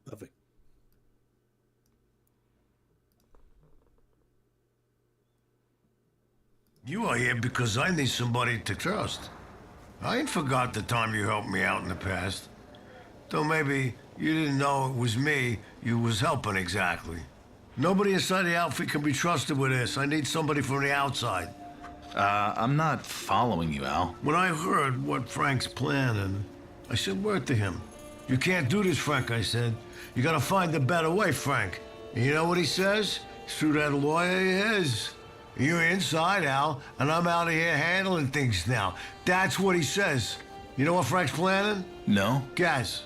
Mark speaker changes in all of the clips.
Speaker 1: Perfect.
Speaker 2: You are here because I need somebody to trust. I ain't forgot the time you helped me out in the past. Though maybe you didn't know it was me you was helping exactly. Nobody inside the outfit can be trusted with this. I need somebody from the outside.
Speaker 3: I'm not following you, Al.
Speaker 2: When I heard what Frank's planning, I said word to him. You can't do this, Frank, I said. You gotta find a better way, Frank. And you know what he says? Through that lawyer he is. You're inside, Al, and I'm out of here handling things now. That's what he says. You know what Frank's planning?
Speaker 3: No,
Speaker 2: Guess.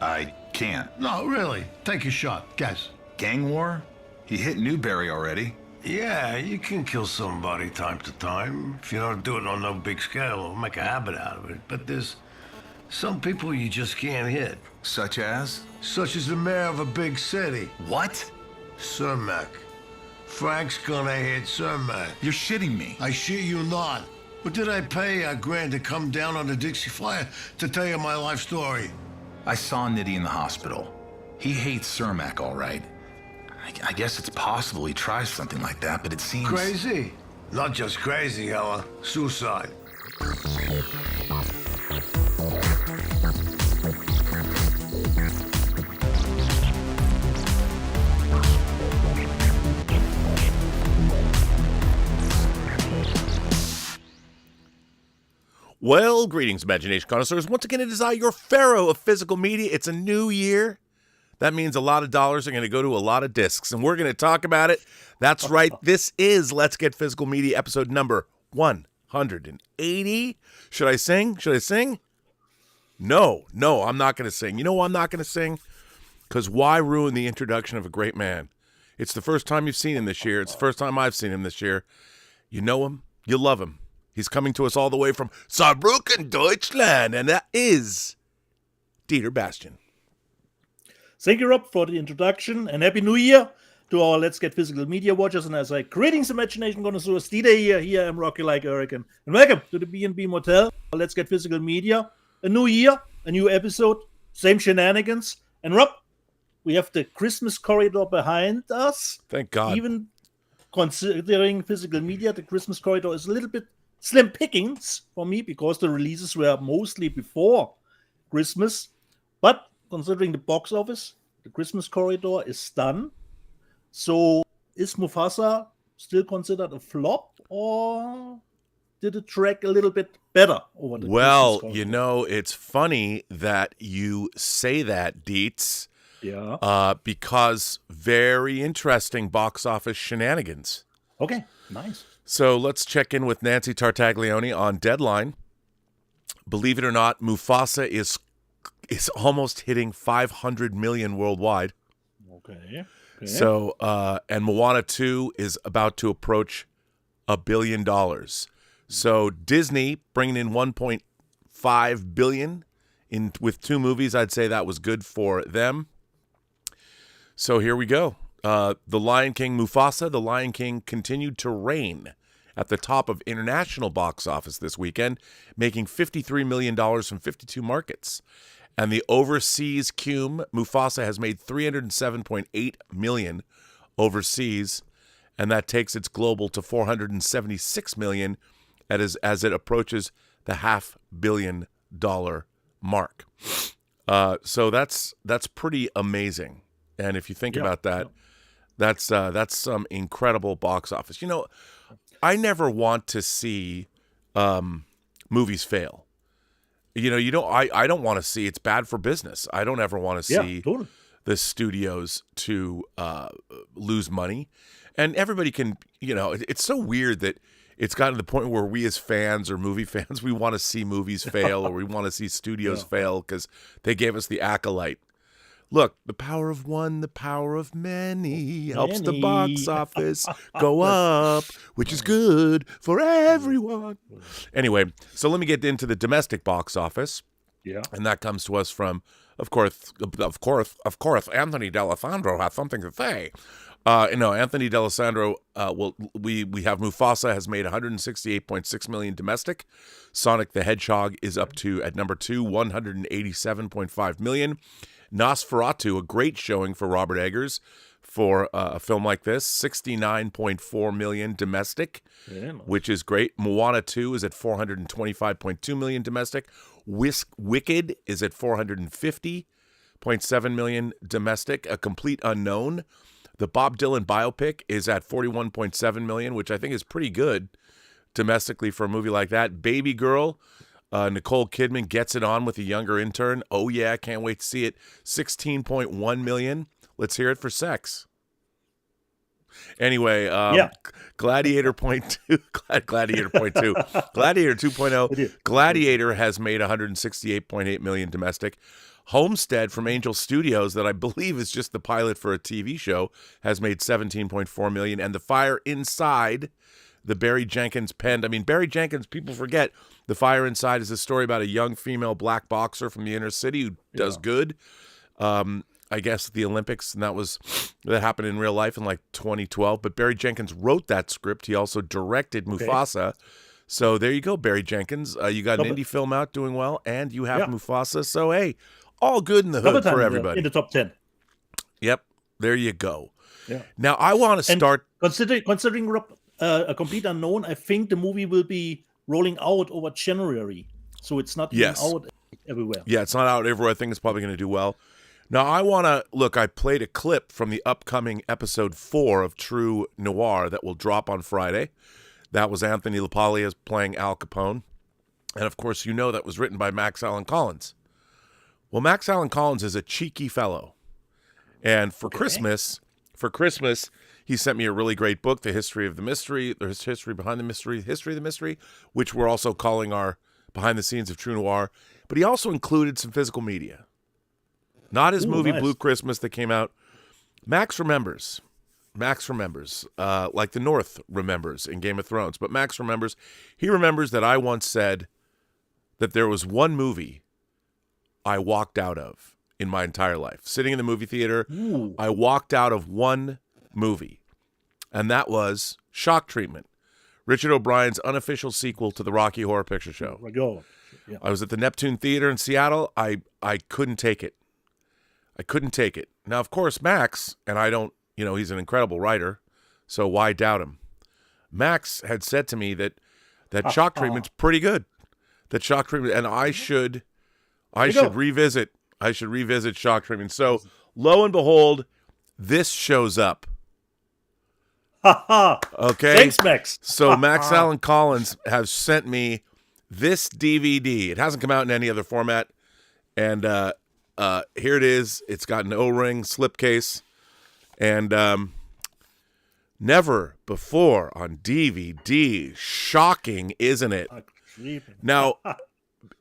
Speaker 3: I can't.
Speaker 2: No, really. Take a shot. Guess.
Speaker 3: Gang war? He hit Newberry already.
Speaker 2: Yeah, you can kill somebody time to time. If you don't do it on no big scale or make a habit out of it. But there's some people you just can't hit.
Speaker 3: Such as?
Speaker 2: Such as the mayor of a big city.
Speaker 3: What?
Speaker 2: Cermak. Frank's gonna hit Cermak.
Speaker 3: You're shitting me.
Speaker 2: I shit you not. What did I pay a grand to come down on the Dixie Flyer to tell you my life story?
Speaker 3: I saw Nitty in the hospital. He hates Cermak, all right. I guess it's possible he tries something like that, but it seems...
Speaker 2: Crazy? Not just crazy, Ella. Suicide.
Speaker 1: Well, greetings, imagination connoisseurs. Once again, it is I, your pharaoh of physical media. It's a new year. That means a lot of dollars are going to go to a lot of discs, and we're going to talk about it. That's right. This is Let's Get Physical Media episode number 180. Should I sing? Should I sing? No, I'm not going to sing. You know why I'm not going to sing? Because why ruin the introduction of a great man? It's the first time you've seen him this year. It's the first time I've seen him this year. You know him. You love him. He's coming to us all the way from Saarbrücken, Deutschland, and that is Dieter Bastian.
Speaker 4: Thank you, Rob, for the introduction, and Happy New Year to our Let's Get Physical Media watchers. And as I greetings, imagination connoisseurs, Dieter here I'm Rocky like Hurricane. And welcome to the B&B Motel, Let's Get Physical Media. A new year, a new episode, same shenanigans. And Rob, we have the Christmas corridor behind us.
Speaker 1: Thank God.
Speaker 4: Even considering physical media, the Christmas corridor is a little bit slim pickings for me because the releases were mostly before Christmas. But considering the box office, the Christmas corridor is done. So is Mufasa still considered a flop, or did it track a little bit better over the
Speaker 1: Well,
Speaker 4: Christmas corridor?
Speaker 1: you know, it's funny that you say that, Dietz.
Speaker 4: Yeah.
Speaker 1: Because very interesting box office shenanigans.
Speaker 4: Okay, nice.
Speaker 1: So let's check in with Nancy Tartaglione on Deadline. Believe it or not, Mufasa is almost hitting 500 million worldwide.
Speaker 4: Okay.
Speaker 1: So, and Moana 2 is about to approach $1 billion. So Disney bringing in 1.5 billion with two movies. I'd say that was good for them. So here we go. The Lion King, Mufasa, The Lion King continued to reign at the top of international box office this weekend, making $53 million from 52 markets. And the overseas Cume, Mufasa, has made $307.8 million overseas, and that takes its global to $476 million as it approaches the $500 million mark. So that's pretty amazing. And if you think about that, that's some incredible box office. You know, I never want to see movies fail. You know, I don't want to see, it's bad for business. I don't ever want to see the studios to lose money. And everybody can, you know, it's so weird that it's gotten to the point where we as fans or movie fans, we want to see movies fail or we want to see studios fail because they gave us the acolyte. Look, the power of one, the power of many helps the box office go up, which is good for everyone. Anyway, so let me get into the domestic box office.
Speaker 4: Yeah.
Speaker 1: And that comes to us from, of course, Anthony D'Alessandro has something to say. Anthony D'Alessandro, we have Mufasa has made 168.6 million domestic. Sonic the Hedgehog is up to, at number 2, 187.5 million. Nosferatu, a great showing for Robert Eggers for a film like this. 69.4 million domestic, which is great. Moana 2 is at 425.2 million domestic. Wicked is at 450.7 million domestic. A Complete Unknown, the Bob Dylan biopic, is at 41.7 million, which I think is pretty good domestically for a movie like that. Baby Girl, Nicole Kidman gets it on with a younger intern. Oh yeah, can't wait to see it. 16.1 million. Let's hear it for Sex. Anyway, Gladiator Point 2, Gladiator Point 2, Gladiator 2.0. Gladiator has made 168.8 million domestic. Homestead from Angel Studios, that I believe is just the pilot for a TV show, has made 17.4 million. And The Fire Inside, the Barry Jenkins penned. I mean, Barry Jenkins, people forget, The Fire Inside is a story about a young female black boxer from the inner city who does good. I guess the Olympics, and that happened in real life in like 2012. But Barry Jenkins wrote that script. He also directed Mufasa. So there you go, Barry Jenkins. You got an indie film out doing well, and you have Mufasa. So hey, all good in the hood for everybody.
Speaker 4: In the top 10.
Speaker 1: Yep, there you go. Yeah. Now I want to start
Speaker 4: considering Rob, A Complete Unknown. I think the movie will be rolling out over January, so it's not even out everywhere.
Speaker 1: Yeah, it's not out everywhere. I think it's probably going to do well. Now, I want to look. I played a clip from the upcoming episode 4 of True Noir that will drop on Friday. That was Anthony LaPaglia playing Al Capone. And of course, you know that was written by Max Allan Collins. Well, Max Allan Collins is a cheeky fellow. And for Christmas, he sent me a really great book, The History of the Mystery, the History Behind the Mystery, History of the Mystery, which we're also calling our Behind the Scenes of True Noir. But he also included some physical media. Not his movie Blue Christmas that came out. Max remembers. Like the North remembers in Game of Thrones. But Max remembers. He remembers that I once said that there was one movie I walked out of in my entire life. Sitting in the movie theater, I walked out of one movie. And that was Shock Treatment, Richard O'Brien's unofficial sequel to the Rocky Horror Picture Show.
Speaker 4: Yeah.
Speaker 1: I was at the Neptune Theater in Seattle. I couldn't take it. Now, of course, Max, and I don't, he's an incredible writer, so why doubt him? Max had said to me that Shock Treatment's pretty good. That Shock Treatment, and I should revisit Shock Treatment. So, lo and behold, this shows up. Okay?
Speaker 4: Thanks, Max.
Speaker 1: So, Max Allan Collins has sent me this DVD. It hasn't come out in any other format, and here it is. It's got an O-ring slipcase, and never before on DVD. Shocking, isn't it? Now,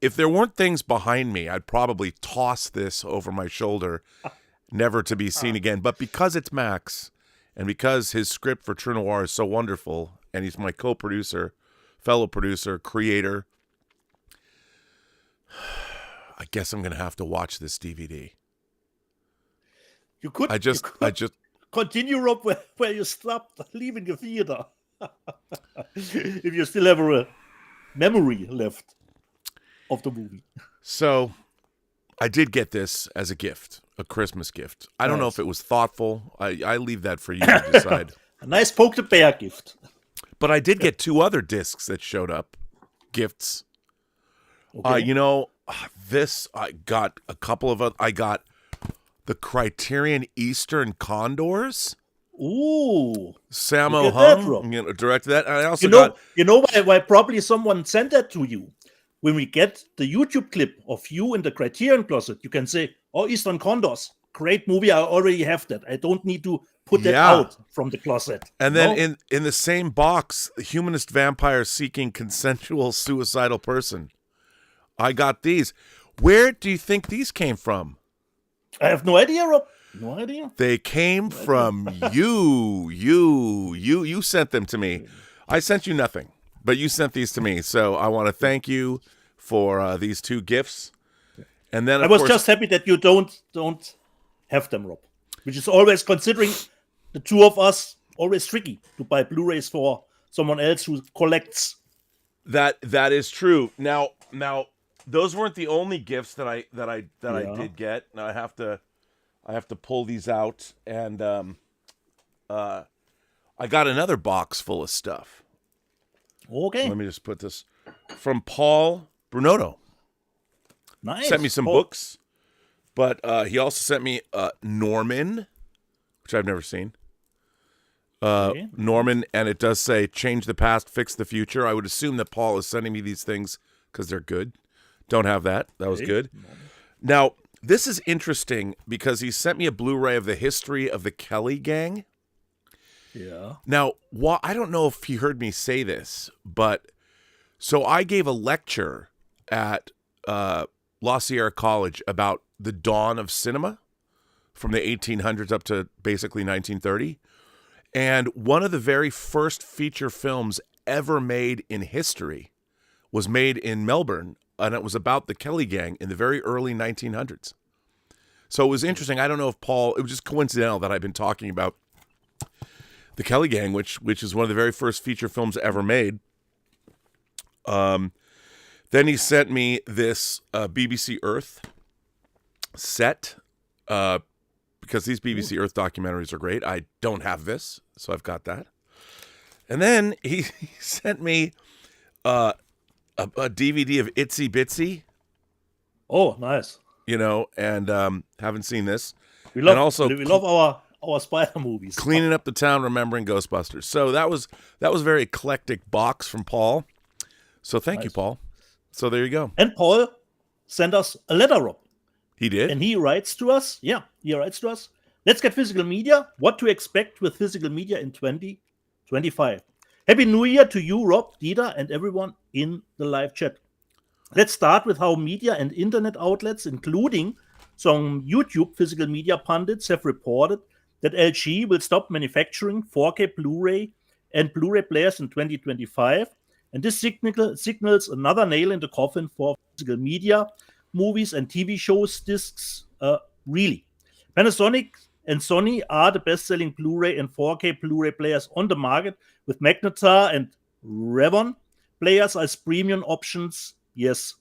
Speaker 1: if there weren't things behind me, I'd probably toss this over my shoulder, never to be seen again. But because it's Max, and because his script for True Noir is so wonderful, and he's my co-producer, fellow producer, creator, I guess I'm going to have to watch this DVD.
Speaker 4: You could continue, Rob, where you stopped leaving the theater. If you still have a memory left of the movie.
Speaker 1: So, I did get this as a gift, a Christmas gift. I don't know if it was thoughtful. I leave that for you to decide.
Speaker 4: A nice Poke the Bear gift.
Speaker 1: But I did get 2 other discs that showed up. Gifts.
Speaker 4: Okay.
Speaker 1: This, I got a couple of, I got the Criterion Eastern Condors.
Speaker 4: Ooh.
Speaker 1: Sammo Hung directed that. And I also got...
Speaker 4: You know why probably someone sent that to you? When we get the YouTube clip of you in the Criterion closet, you can say, Eastern Condors, great movie, I already have that. I don't need to put that out from the closet.
Speaker 1: And then in the same box, the Humanist Vampire Seeking Consensual Suicidal Person. I got these. Where do you think these came from?
Speaker 4: I have no idea, Rob. No idea.
Speaker 1: They came from you. You sent them to me. I sent you nothing, but you sent these to me. So I want to thank you for these 2 gifts. And then
Speaker 4: I was just happy that you don't have them, Rob. Which is always, considering the 2 of us, always tricky to buy Blu-rays for someone else who collects.
Speaker 1: That is true. Now, those weren't the only gifts that I
Speaker 4: Yeah.
Speaker 1: did get. Now I have to pull these out, and I got another box full of stuff.
Speaker 4: Okay.
Speaker 1: Let me just put this from Paul Brunotto.
Speaker 4: Nice.
Speaker 1: Sent me some books, but he also sent me Norman, which I've never seen.
Speaker 4: Okay.
Speaker 1: Norman, and it does say change the past, fix the future. I would assume that Paul is sending me these things because they're good. Don't have that. That was good. Now, this is interesting because he sent me a Blu-ray of the history of the Kelly gang.
Speaker 4: Yeah.
Speaker 1: Now, I don't know if he heard me say this, but so I gave a lecture at La Sierra College about the dawn of cinema from the 1800s up to basically 1930. And one of the very first feature films ever made in history was made in Melbourne, and it was about the Kelly gang in the very early 1900s. So it was interesting. I don't know if Paul, it was just coincidental that I've been talking about the Kelly gang, which is one of the very first feature films ever made. Then he sent me this BBC Earth set, because these BBC Earth documentaries are great. I don't have this, so I've got that. And then he sent me a DVD of Itsy Bitsy,
Speaker 4: Oh, nice.
Speaker 1: and haven't seen this.
Speaker 4: We love
Speaker 1: and also
Speaker 4: we love our spider movies.
Speaker 1: Cleaning Up the Town, Remembering Ghostbusters. So that was a very eclectic box from Paul. So thank you, Paul. So there you go.
Speaker 4: And Paul sent us a letter, Rob.
Speaker 1: He did?
Speaker 4: And he writes to us. Yeah, he writes to us. Let's get physical media. What to expect with physical media in 2025. Happy New Year to you, Rob, Dieter, and everyone in the live chat. Let's start with how media and internet outlets, including some YouTube physical media pundits, have reported that LG will stop manufacturing 4K Blu-ray and Blu-ray players in 2025. And this signals another nail in the coffin for physical media, movies, and TV shows. Discs, really. Panasonic and Sony are the best-selling Blu-ray and 4K Blu-ray players on the market, with Magnetar and Revon players as premium options. Yes.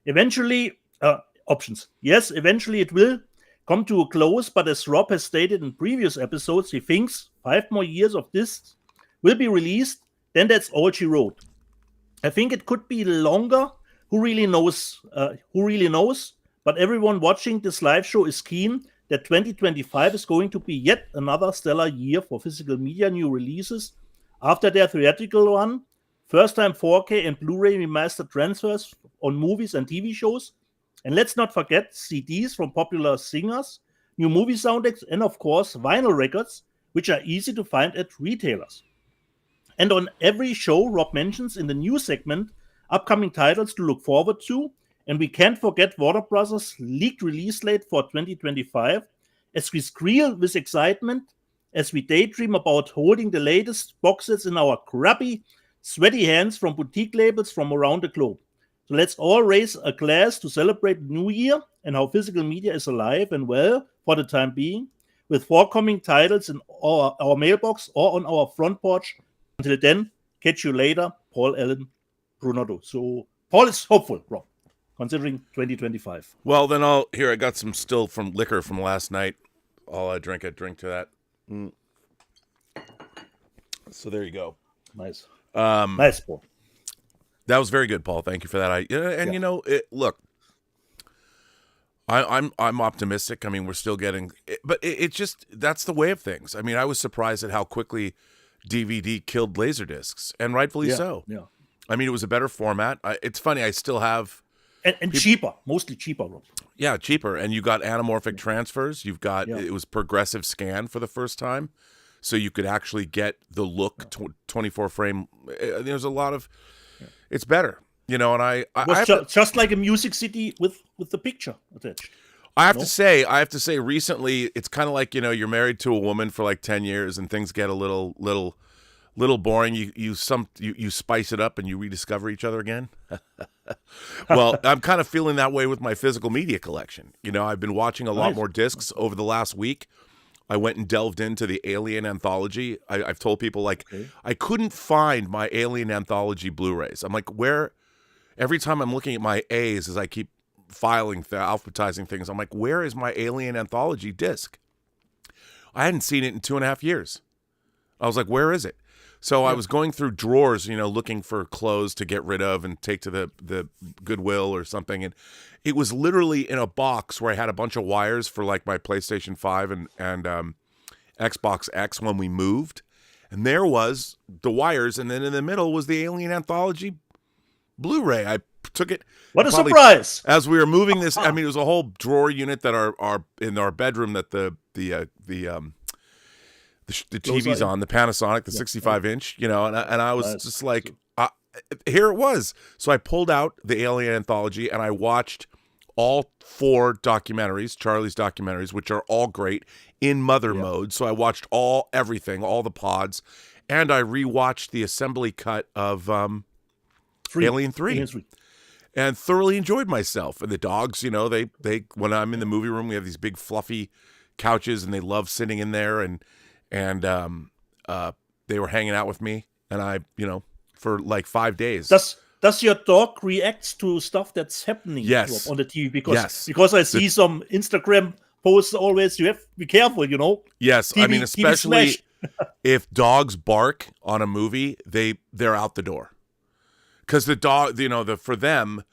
Speaker 4: Eventually it will come to a close, but as Rob has stated in previous episodes, he thinks 5 more years of this will be released, then that's all she wrote. I think it could be longer. Who really knows? But everyone watching this live show is keen that 2025 is going to be yet another stellar year for physical media new releases after their theatrical one. First-time 4K and Blu-ray remastered transfers on movies and TV shows. And let's not forget CDs from popular singers, new movie soundtracks, and of course vinyl records, which are easy to find at retailers. And on every show, Rob mentions in the news segment upcoming titles to look forward to. And we can't forget Warner Bros.' leaked release date for 2025, as we squeal with excitement as we daydream about holding the latest box sets in our crappy, sweaty hands from boutique labels from around the globe. So let's all raise a glass to celebrate New Year and how physical media is alive and well for the time being, with forthcoming titles in our mailbox or on our front porch. Until then, catch you later, Paul Allen Brunotto. So Paul is hopeful, Rob, considering 2025.
Speaker 1: Well, then I got some still from liquor from last night. I'll drink to that. So there you go.
Speaker 4: Nice. Nice, Paul.
Speaker 1: That was very good, Paul. Thank you for that. Look, I'm optimistic. I mean, we're still getting, but it's just, that's the way of things. I mean, I was surprised at how quickly DVD killed Laserdiscs, and rightfully so.
Speaker 4: Yeah.
Speaker 1: I mean, it was a better format. It's funny, I still have...
Speaker 4: And cheaper, mostly cheaper, Rob.
Speaker 1: Yeah, cheaper. And you got anamorphic transfers. You've got, it was progressive scan for the first time. So you could actually get the look, 24 frame. There's a lot of, it's better, and I
Speaker 4: was just like a music CD with the picture attached.
Speaker 1: I have to say recently, it's kind of like, you're married to a woman for like 10 years and things get a little boring. You spice it up and you rediscover each other again. Well, I'm kind of feeling that way with my physical media collection. I've been watching a lot more discs over the last week. I went and delved into the Alien Anthology. I've told people, I couldn't find my Alien Anthology Blu-rays. I'm like, where? every time I'm looking at my A's as I keep alphabetizing things, I'm like, where is my Alien Anthology disc? I hadn't seen it in 2.5 years. I was like, where is it? So I was going through drawers, looking for clothes to get rid of and take to the Goodwill or something. And it was literally in a box where I had a bunch of wires for like my PlayStation 5 and Xbox X when we moved. And there was the wires. And then in the middle was the Alien Anthology Blu-ray. I took it.
Speaker 4: What a surprise!
Speaker 1: As we were moving this, I mean, it was a whole drawer unit that are in our bedroom that the TV's on, the Panasonic, the 65-inch, and I was just like, here it was. So I pulled out the Alien Anthology and I watched all 4 documentaries, Charlie's documentaries, which are all great in mother mode. So I watched everything, all the pods, and I rewatched the assembly cut of Alien 3. And thoroughly enjoyed myself. And the dogs, they when I'm in the movie room, we have these big fluffy couches and they love sitting in there and they were hanging out with me, and I, for like 5 days.
Speaker 4: Does your dog react to stuff that's happening on the TV? Because I see some Instagram posts always. You have to be careful,
Speaker 1: Yes,
Speaker 4: TV,
Speaker 1: I mean, especially if dogs bark on a movie, they're out the door. Because the dog, for them,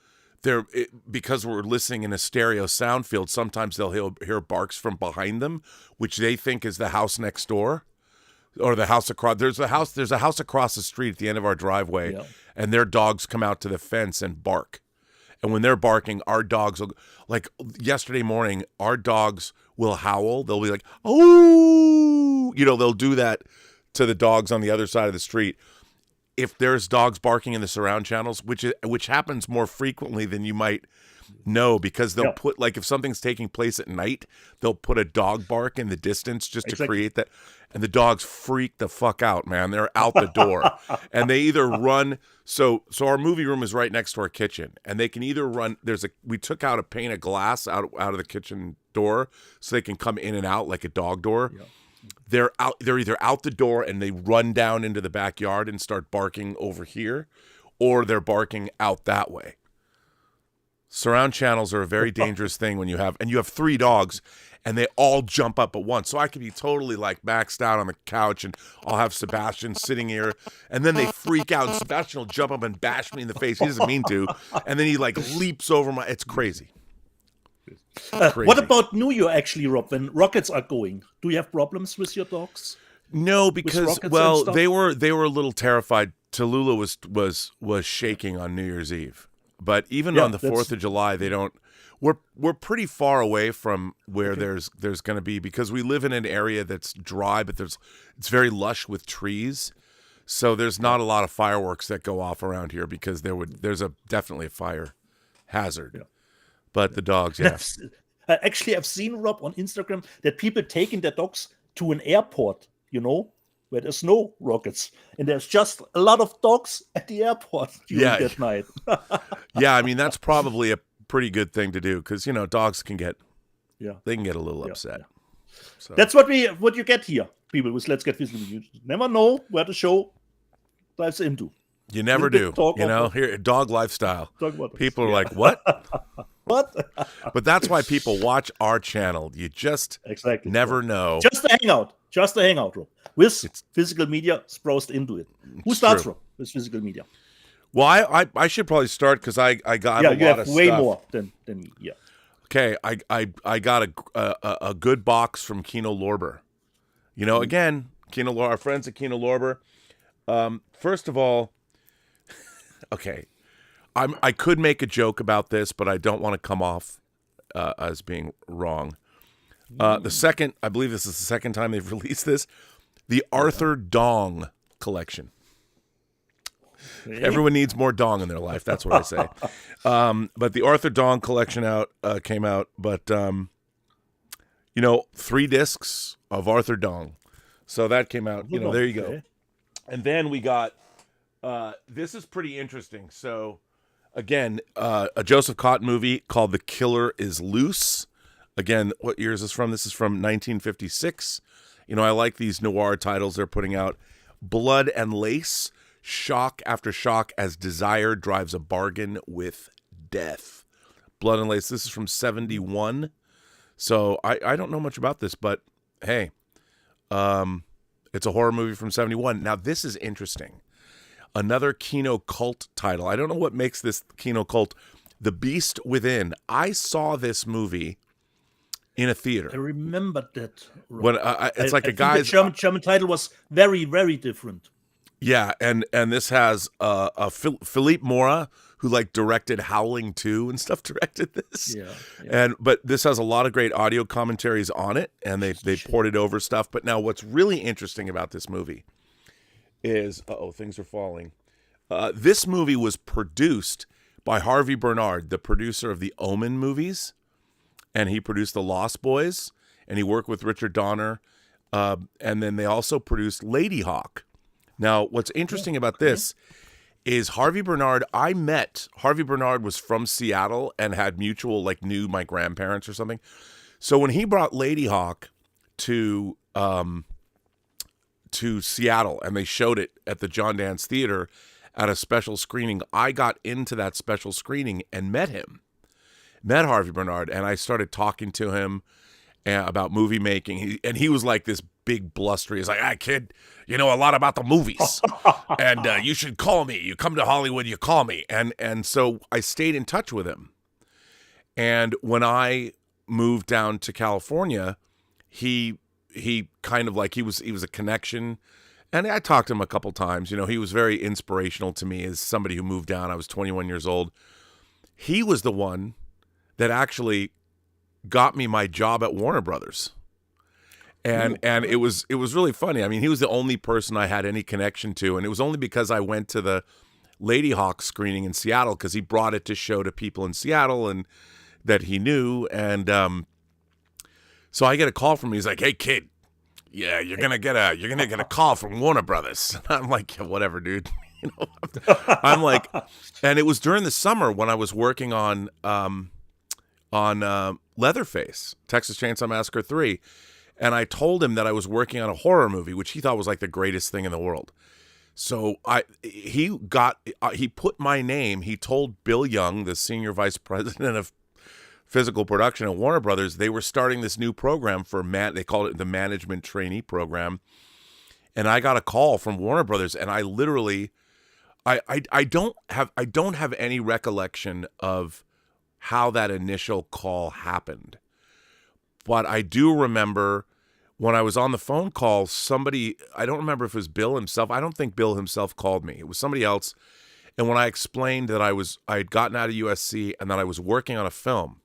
Speaker 1: because we're listening in a stereo sound field, sometimes they'll hear barks from behind them, which they think is the house next door or the house across. There's a house across the street at the end of our driveway, and their dogs come out to the fence and bark. And when they're barking, our dogs will, like yesterday morning, our dogs will howl. They'll be like, oh, they'll do that to the dogs on the other side of the street. If there's dogs barking in the surround channels, which happens more frequently than you might know, because they'll put, like, if something's taking place at night, they'll put a dog bark in the distance just to create that. And the dogs freak the fuck out, man. They're out the door. And they either run. So our movie room is right next to our kitchen, and they can either run. We took out a pane of glass out of the kitchen door so they can come in and out like a dog door. Yeah. They're either out the door and they run down into the backyard and start barking over here, or they're barking out that way. Surround channels are a very dangerous thing when you have 3 dogs and they all jump up at once. So I could be totally like maxed out on the couch and I'll have Sebastian sitting here and then they freak out and Sebastian will jump up and bash me in the face. He doesn't mean to. And then he like leaps over it's crazy.
Speaker 4: What about New Year, actually, Rob? When rockets are going, do you have problems with your dogs?
Speaker 1: No, because they were a little terrified. Tallulah was shaking on New Year's Eve, but even on the 4th of July, they don't. We're pretty far away from where there's going to be, because we live in an area that's dry, but it's very lush with trees, so there's not a lot of fireworks that go off around here because there's definitely a fire hazard. Yeah. But the dogs,
Speaker 4: Actually, I've seen, Rob, on Instagram that people taking their dogs to an airport, where there's no rockets. And there's just a lot of dogs at the airport during that night.
Speaker 1: Yeah, I mean, that's probably a pretty good thing to do because, dogs can get a little upset.
Speaker 4: Yeah. So. That's what you get here, people, with Let's Get Physical. You never know where the show dives into.
Speaker 1: You never do. Here, dog lifestyle. People are like, what?
Speaker 4: What?
Speaker 1: But that's why people watch our channel. You just never know.
Speaker 4: Just to hang out, Rob. With physical media sprouted into it. Who starts, Rob, with physical media?
Speaker 1: Well, I should probably start because I got a lot of stuff.
Speaker 4: Yeah, you have way more than me. Yeah.
Speaker 1: Okay, I got a good box from Kino Lorber. Again, our friends at Kino Lorber. First of all, okay, I could make a joke about this, but I don't want to come off as being wrong. I believe this is the second time they've released this, the Arthur Dong collection. Everyone needs more dong in their life. That's what I say. But the Arthur Dong collection came out. But 3 discs of Arthur Dong. So that came out. There you go. And then we got. This is pretty interesting. So, again, a Joseph Cotten movie called The Killer is Loose. Again, what year is this from? This is from 1956. I like these noir titles they're putting out. Blood and Lace, shock after shock as desire drives a bargain with death. Blood and Lace. This is from 1971. So I don't know much about this, but hey, it's a horror movie from 1971. Now, this is interesting. Another Kino cult title. I don't know what makes this Kino cult. The Beast Within. I saw this movie in a theater.
Speaker 4: I remember that.
Speaker 1: When it's like a guy's
Speaker 4: the German title was very, very different.
Speaker 1: Yeah, and this has Philippe Mora, who like directed Howling 2 and stuff, directed this.
Speaker 4: Yeah.
Speaker 1: But this has a lot of great audio commentaries on it, and they ported over stuff. But now, what's really interesting about this movie is things are falling. This movie was produced by Harvey Bernard, the producer of the Omen movies, and he produced The Lost Boys, and he worked with Richard Donner, and then they also produced Lady Hawk. Now, what's interesting about this is Harvey Bernard. Harvey Bernard was from Seattle and had mutual, like, knew my grandparents or something. So when he brought Lady Hawk to Seattle and they showed it at the John Dance Theater at a special screening, I got into that special screening and met Harvey Bernard, and I started talking to him about movie making. He was like this big blustery. He's like, "Ah, kid, you know a lot about the movies, and you should call me. You come to Hollywood, you call me." And so I stayed in touch with him. And when I moved down to California, he kind of like he was a connection. And I talked to him a couple times. You know, he was very inspirational to me as somebody who moved down. I was 21 years old. He was the one that actually got me my job at Warner Brothers. And it was really funny. I mean, he was the only person I had any connection to, and it was only because I went to the Lady Hawk screening in Seattle, because he brought it to show to people in Seattle and that he knew. And so I get a call from him. He's like, "Hey, kid, yeah, you're gonna get a call from Warner Brothers." And I'm like, "Yeah, whatever, dude." You know, I'm like, and it was during the summer when I was working on Leatherface, Texas Chainsaw Massacre 3, and I told him that I was working on a horror movie, which he thought was like the greatest thing in the world. So he put my name. He told Bill Young, the senior vice president of physical production at Warner Brothers, they were starting this new program for they called it the management trainee program. And I got a call from Warner Brothers, and I literally, I don't have any recollection of how that initial call happened. But I do remember when I was on the phone call, somebody, I don't remember if it was Bill himself. I don't think Bill himself called me. It was somebody else. And when I explained that I had gotten out of USC and that I was working on a film,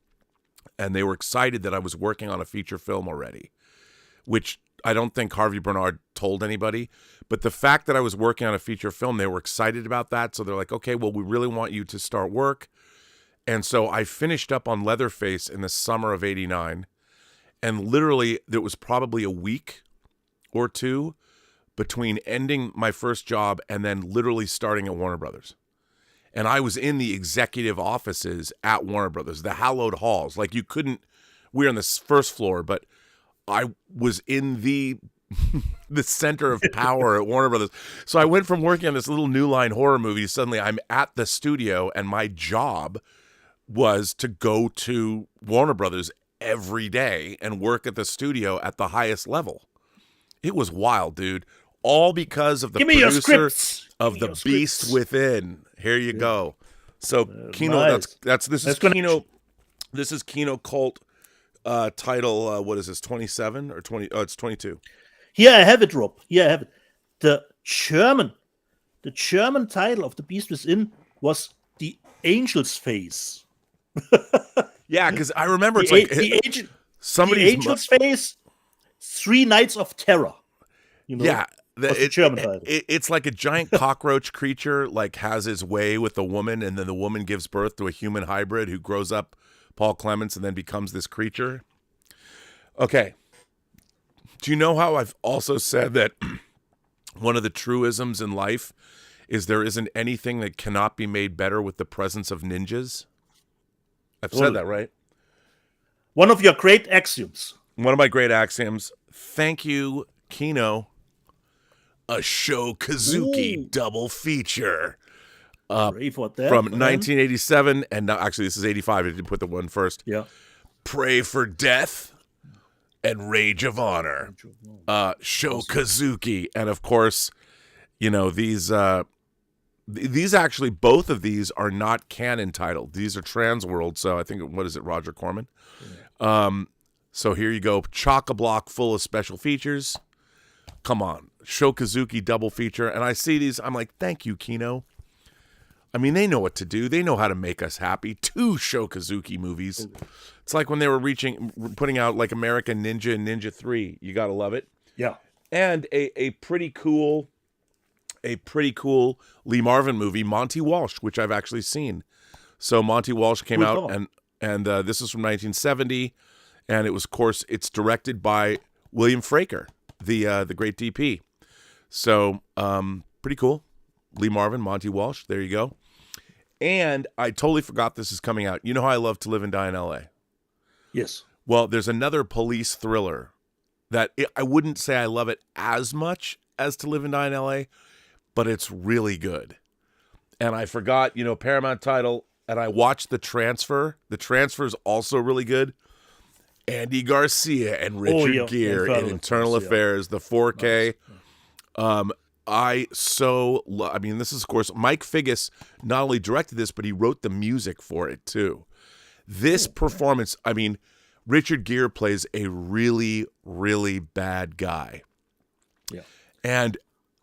Speaker 1: and they were excited that I was working on a feature film already, which I don't think Harvey Bernard told anybody. But the fact that I was working on a feature film, they were excited about that. So they're like, "Okay, well, we really want you to start work." And so I finished up on Leatherface in the summer of '89. And literally, there was probably a week or two between ending my first job and then literally starting at Warner Brothers. And I was in the executive offices at Warner Brothers, the hallowed halls. Like, we were on the first floor, but I was in the center of power at Warner Brothers. So I went from working on this little New Line horror movie to suddenly I'm at the studio, and my job was to go to Warner Brothers every day and work at the studio at the highest level. It was wild, dude. All because of the producer of The Beast Within. Here you go. So Kino,
Speaker 4: nice.
Speaker 1: this is Kino. This is Kino cult title. What is this? 27 or 20? Oh, it's 22.
Speaker 4: Here I have it, Rob. Here I have it. The German title of The Beast Within was The Angel's Face.
Speaker 1: Yeah, because I remember it's
Speaker 4: the Angel's Face, 3 Nights of Terror. You know,
Speaker 1: yeah,
Speaker 4: the German title.
Speaker 1: It's like a giant cockroach creature, like, has his way with a woman, and then the woman gives birth to a human hybrid who grows up Paul Clements and then becomes this creature. Okay. Do you know how I've also said that one of the truisms in life is there isn't anything that cannot be made better with the presence of ninjas? I've said that, right?
Speaker 4: One of your great axioms.
Speaker 1: One of my great axioms. Thank you, Kino. a Sho Kazuki
Speaker 4: Ooh.
Speaker 1: double feature
Speaker 4: Pray for that.
Speaker 1: from
Speaker 4: man.
Speaker 1: 1987, and now, actually this is 85. I didn't put the one first.
Speaker 4: Yeah.
Speaker 1: Pray for Death and Rage of Honor. Sho Kazuki, and of course, you know, these actually, both of these are not canon titled. These are Transworld. So I think, what is it, Roger Corman? Yeah. So here you go, chock-a-block full of special features. Come on, Sho Kazuki double feature, and I see these. I'm like, thank you, Kino. I mean, they know what to do. They know how to make us happy. 2 Sho Kazuki movies. Okay. It's like when they were putting out like American Ninja and Ninja 3. You gotta love it.
Speaker 4: Yeah. And
Speaker 1: a pretty cool Lee Marvin movie, Monty Walsh, which I've actually seen. So Monty Walsh came out, and this is from 1970, and it was, of course, it's directed by William Fraker, the great DP. So pretty cool. Lee Marvin, Monty Walsh, there you go. And I totally forgot this is coming out. You know how I love To Live and Die in L.A.?
Speaker 4: Yes.
Speaker 1: Well, there's another police thriller that I wouldn't say I love it as much as To Live and Die in L.A., but it's really good. And I forgot, you know, Paramount title, and I watched The Transfer. The Transfer is also really good. Andy Garcia and Richard Gere in Internal Affairs, the 4K. Nice. I mean, this is, of course, Mike Figgis not only directed this, but he wrote the music for it, too. This performance, I mean, Richard Gere plays a really, really bad guy.
Speaker 4: Yeah.
Speaker 1: And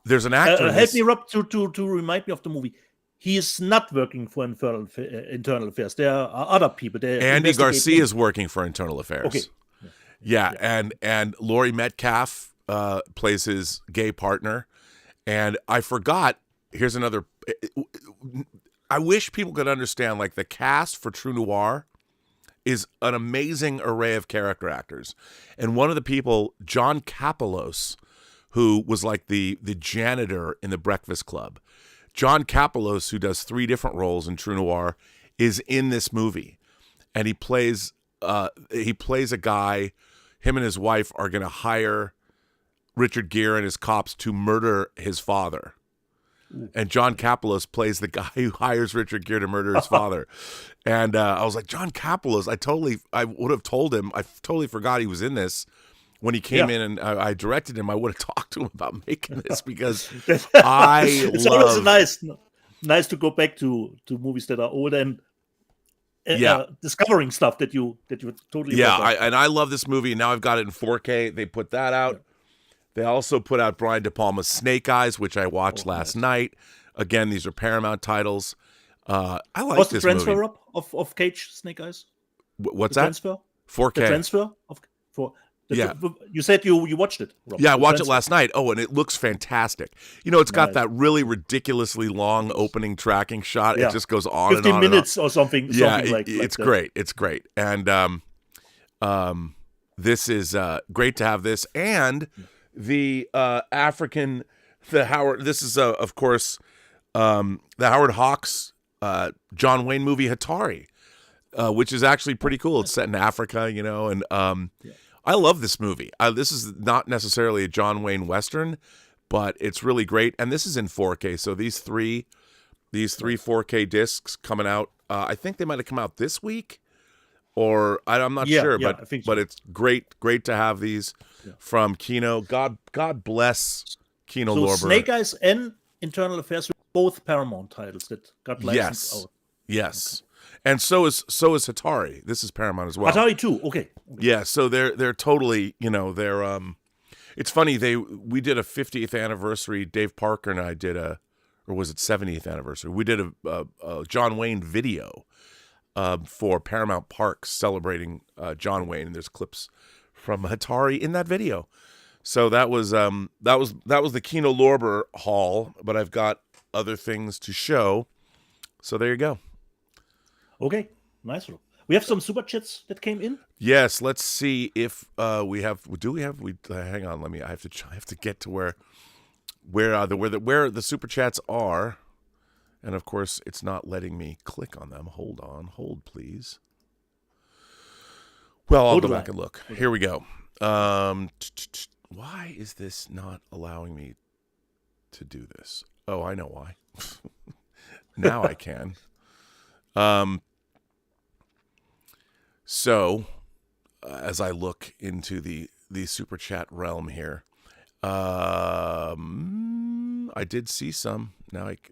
Speaker 1: there's an actor.
Speaker 4: Help me, Rob, to remind me of the movie. He is not working for Internal Affairs. There are other people.
Speaker 1: Andy Garcia is working for Internal Affairs.
Speaker 4: Okay.
Speaker 1: Yeah. And Laurie Metcalf plays his gay partner. And I forgot, here's another, I wish people could understand, like, the cast for True Noir is an amazing array of character actors. And one of the people, John Kapelos, who was like the janitor in the Breakfast Club. John Kapelos, who does 3 different roles in True Noir, is in this movie. And he plays a guy, him and his wife are going to hire Richard Gere and his cops to murder his father. And John Kapelos plays the guy who hires Richard Gere to murder his father. And I was like, John Kapelos, I would have told him, I totally forgot he was in this. When he came in and I directed him, I would have talked to him about making this, because it's
Speaker 4: always nice to go back to movies that are old and discovering stuff that you totally
Speaker 1: and I love this movie. Now I've got it in 4K. They put that out. They also put out Brian De Palma's Snake Eyes, which I watched last night. Again, these are Paramount titles. I like
Speaker 4: What's
Speaker 1: this
Speaker 4: the transfer
Speaker 1: movie.
Speaker 4: up of Cage Snake Eyes?
Speaker 1: What's
Speaker 4: the
Speaker 1: that?
Speaker 4: Transfer?
Speaker 1: 4K.
Speaker 4: The transfer you said you watched it, Rob.
Speaker 1: Yeah, I watched it last night. Oh, and it looks fantastic. You know, it's got that really ridiculously long opening tracking shot. Yeah. It just goes on
Speaker 4: 15
Speaker 1: and on
Speaker 4: minutes
Speaker 1: and on.
Speaker 4: Or something.
Speaker 1: Yeah,
Speaker 4: something
Speaker 1: it's great. It's great. And this is great to have this. And the this is, of course, the Howard Hawks John Wayne movie Hatari, which is actually pretty cool. It's set in Africa, you know, and I love this movie. This is not necessarily a John Wayne Western, but it's really great. And this is in 4K. So these three 4K discs coming out, I think they might have come out this week, or I'm not sure, but
Speaker 4: I think so.
Speaker 1: But it's great to have these from Kino. God bless Kino Lorber.
Speaker 4: Snake Eyes and Internal Affairs were both Paramount titles that got licensed out.
Speaker 1: Yes. And so is Hatari. This is Paramount as well.
Speaker 4: Atari too. Okay.
Speaker 1: Yeah, so they're totally, you know, they're it's funny, we did a 50th anniversary, Dave Parker and I did or was it 70th anniversary? We did a John Wayne video for Paramount Parks celebrating John Wayne, and there's clips from Hatari in that video. So that was the Kino Lorber haul, but I've got other things to show. So there you go.
Speaker 4: Okay, nice. We have some super chats that came in.
Speaker 1: Yes, let's see if we have. Do we have? Hang on. I have to get to where the super chats are, and of course it's not letting me click on them. Hold please. Well, I'll go back and look. Here we go. Why is this not allowing me? to do this. Oh, I know why. Now I can. So, as I look into the super chat realm here, I did see some.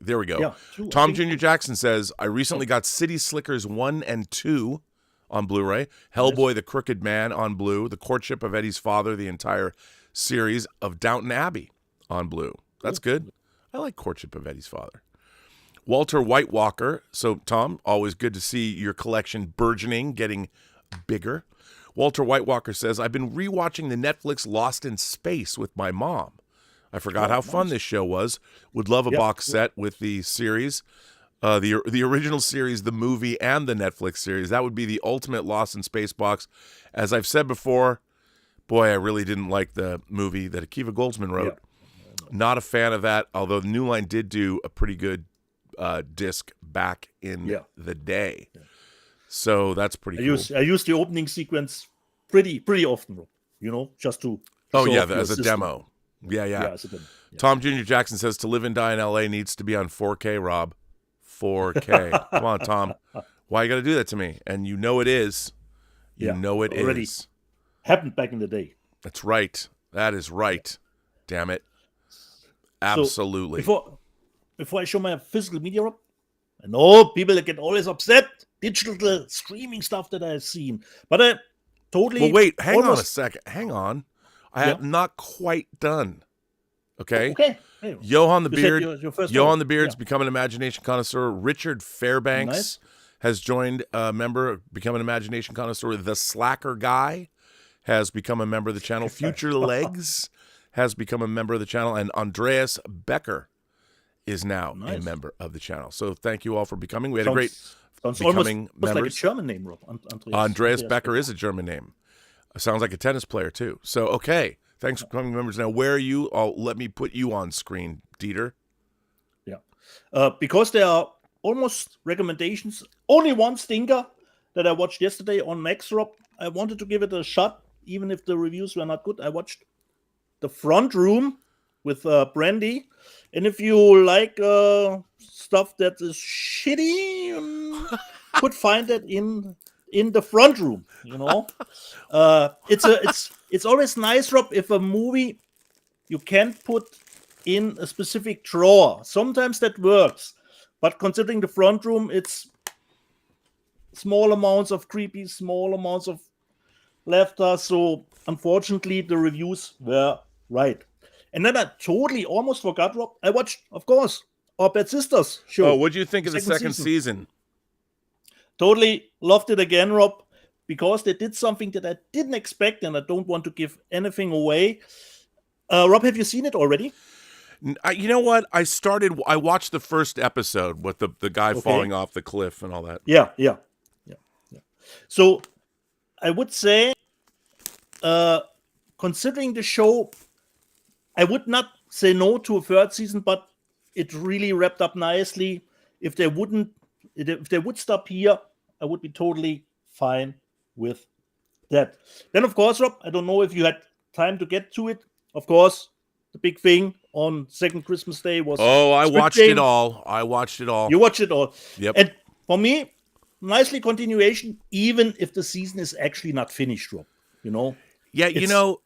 Speaker 1: There we go.
Speaker 4: Yeah,
Speaker 1: Tom Jr. Jackson says, I recently got City Slickers 1 and 2 on Blu-ray, Hellboy the Crooked Man on Blue, The Courtship of Eddie's Father, the entire series of Downton Abbey on Blue. That's good. I like Courtship of Eddie's Father. Walter White Walker. So, Tom, always good to see your collection burgeoning, getting bigger. Walter White Walker says, I've been rewatching the Netflix Lost in Space with my mom. I forgot how fun this show was. Would love a box set with the series, the original series, the movie, and the Netflix series. That would be the ultimate Lost in Space box. As I've said before, boy, I really didn't like the movie that Akiva Goldsman wrote. Not a fan of that, although New Line did do a pretty good disc back in the day. So that's pretty cool.
Speaker 4: I use the opening sequence pretty often, just to
Speaker 1: as a demo. Yeah.
Speaker 4: As a demo.
Speaker 1: Tom Jr. Jackson says to live and die in LA needs to be on 4K, Rob. 4K. Come on, Tom. Why you got to do that to me? And you know it is. You know it
Speaker 4: already
Speaker 1: is.
Speaker 4: Happened back in the day.
Speaker 1: That's right. That is right. Damn it. Absolutely.
Speaker 4: So before I show my physical media up, I know people get always upset. Digital streaming stuff that I've seen. But I totally...
Speaker 1: Well, wait. Hang on a second. Hang on. I am not quite done. Okay?
Speaker 4: Hey,
Speaker 1: Johan the Beard.
Speaker 4: Johan
Speaker 1: the Beard's become an imagination connoisseur. Richard Fairbanks has joined a member, become an imagination connoisseur. The Slacker Guy has become a member of the channel. Future Legs has become a member of the channel. And Andreas Becker is now a member of the channel. So thank you all for becoming. We had a great becoming members.
Speaker 4: Like a German name, Rob.
Speaker 1: Andreas Becker is a German name. Sounds like a tennis player too. So okay, thanks for becoming members. Now, where are you? Let me put you on screen, Dieter.
Speaker 4: Yeah, because there are almost recommendations. Only one stinker that I watched yesterday on Max, Rob. I wanted to give it a shot, even if the reviews were not good. I watched The Front Room with Brandy. And if you like stuff that is shitty, could find it in The Front Room. It's always nice, Rob, if a movie you can put in a specific drawer. Sometimes that works, but considering The Front Room, it's small amounts of creepy, small amounts of laughter. So unfortunately, the reviews were right. And then I totally almost forgot, Rob. I watched, of course, Our Bad Sisters show.
Speaker 1: Oh, what do you think of the second season?
Speaker 4: Totally loved it again, Rob, because they did something that I didn't expect, and I don't want to give anything away. Rob, have you seen it already?
Speaker 1: You know what? I watched the first episode with the guy falling off the cliff and all that.
Speaker 4: Yeah. So I would say, considering the show, I would not say no to a third season, but it really wrapped up nicely. If they would stop here, I would be totally fine with that. Then, of course, Rob, I don't know if you had time to get to it. Of course, the big thing on second Christmas Day was...
Speaker 1: Oh, I watched it all.
Speaker 4: You watched it all.
Speaker 1: Yep.
Speaker 4: And for me, nicely continuation, even if the season is actually not finished, Rob.
Speaker 1: Yeah, you know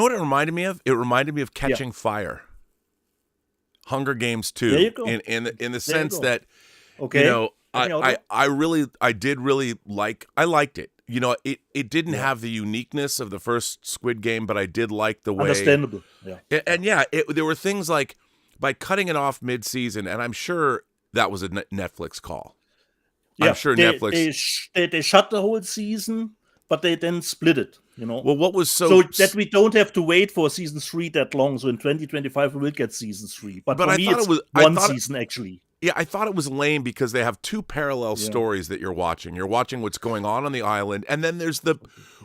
Speaker 1: what it reminded me of? It reminded me of Catching Fire. Hunger Games 2.
Speaker 4: There you go.
Speaker 1: In the sense that, I liked it. It didn't have the uniqueness of the first Squid Game, but I did like the way.
Speaker 4: Understandable. Yeah.
Speaker 1: And there were things like by cutting it off mid-season, and I'm sure that was a Netflix call.
Speaker 4: Yeah,
Speaker 1: I'm sure Netflix.
Speaker 4: They shut the whole season, but they then split it.
Speaker 1: Well, what was so
Speaker 4: that we don't have to wait for season 3 that long. So in 2025 we will get season 3. But for
Speaker 1: I
Speaker 4: me,
Speaker 1: thought
Speaker 4: it's
Speaker 1: it was
Speaker 4: one season actually.
Speaker 1: Yeah, I thought it was lame because they have two parallel stories that you're watching. You're watching what's going on the island, and then there's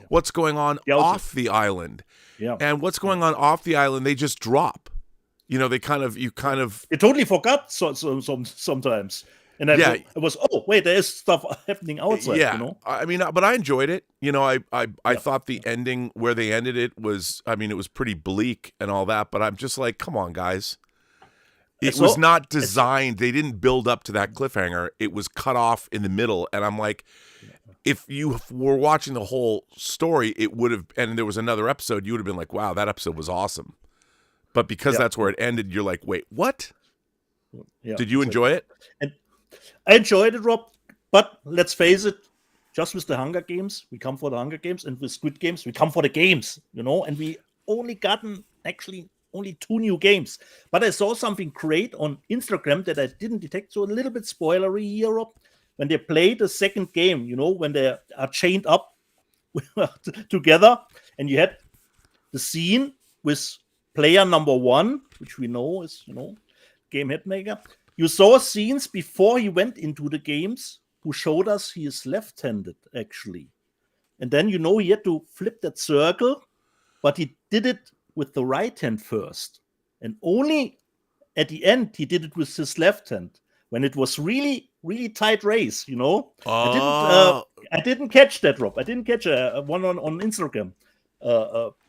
Speaker 1: what's going on off the island.
Speaker 4: Yeah.
Speaker 1: And what's going on off the island, they just drop. You
Speaker 4: totally forgot sometimes. And then it was, there is stuff happening outside.
Speaker 1: Yeah, I mean, but I enjoyed it. I thought the ending where they ended it was, it was pretty bleak and all that. But I'm just like, come on, guys. It was not designed. They didn't build up to that cliffhanger. It was cut off in the middle. And I'm like, if you were watching the whole story, it would have, and there was another episode, you would have been like, wow, that episode was awesome. But because that's where it ended, you're like, wait, what?
Speaker 4: Yeah,
Speaker 1: did you enjoy it?
Speaker 4: And I enjoyed it, Rob. But let's face it, just with the Hunger Games, we come for the Hunger Games, and with Squid Games, we come for the games, and we only gotten actually only 2 new games. But I saw something great on Instagram that I didn't detect, so a little bit spoilery here, Rob. When they play the second game, when they are chained up together, and you had the scene with player number 1, which we know is, game headmaker. You saw scenes before he went into the games who showed us he is left-handed, actually. And then, he had to flip that circle, but he did it with the right hand first. And only at the end, he did it with his left hand, when it was really, really tight race, I didn't catch that, Rob. I didn't catch one on Instagram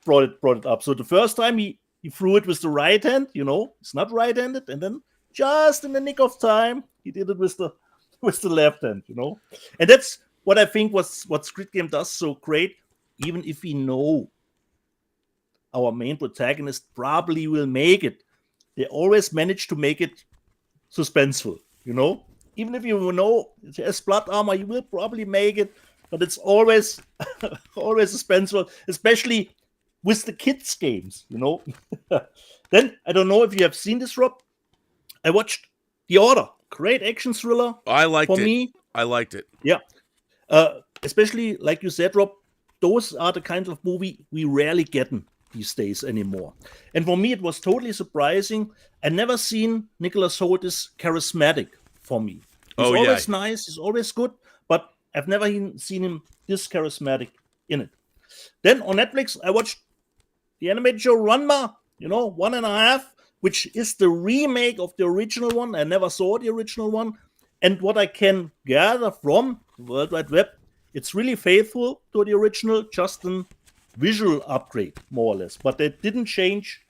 Speaker 4: brought it up. So the first time he threw it with the right hand, it's not right-handed, and then just in the nick of time, he did it with the left hand, And that's what I think what Squid Game does so great, even if we know our main protagonist probably will make it. They always manage to make it suspenseful, Even if you know it has blood armor, you will probably make it, but it's always always suspenseful, especially with the kids' games, Then, I don't know if you have seen this, Rob. I watched The Order. Great action thriller.
Speaker 1: I liked it.
Speaker 4: Me.
Speaker 1: I liked it.
Speaker 4: Yeah. Especially, like you said, Rob, those are the kinds of movie we rarely get these days anymore. And for me, it was totally surprising. I never seen Nicholas Hoult is charismatic for me. He's always nice. He's always good. But I've never seen him this charismatic in it. Then on Netflix, I watched the animated show Ranma, 1.5, which is the remake of the original one. I never saw the original one. And what I can gather from the World Wide Web, it's really faithful to the original, just a visual upgrade, more or less. But they didn't change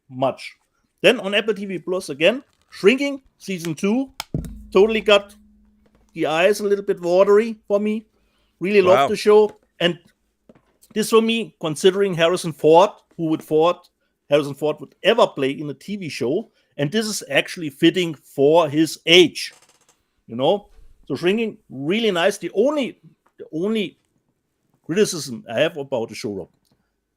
Speaker 4: much. Then on Apple TV Plus again, Shrinking, Season 2. Totally got the eyes a little bit watery for me. Really loved the show. And this for me, considering Harrison Ford would ever play in a TV show, and this is actually fitting for his age, So Shrinking, really nice. The only criticism I have about the show, Rob,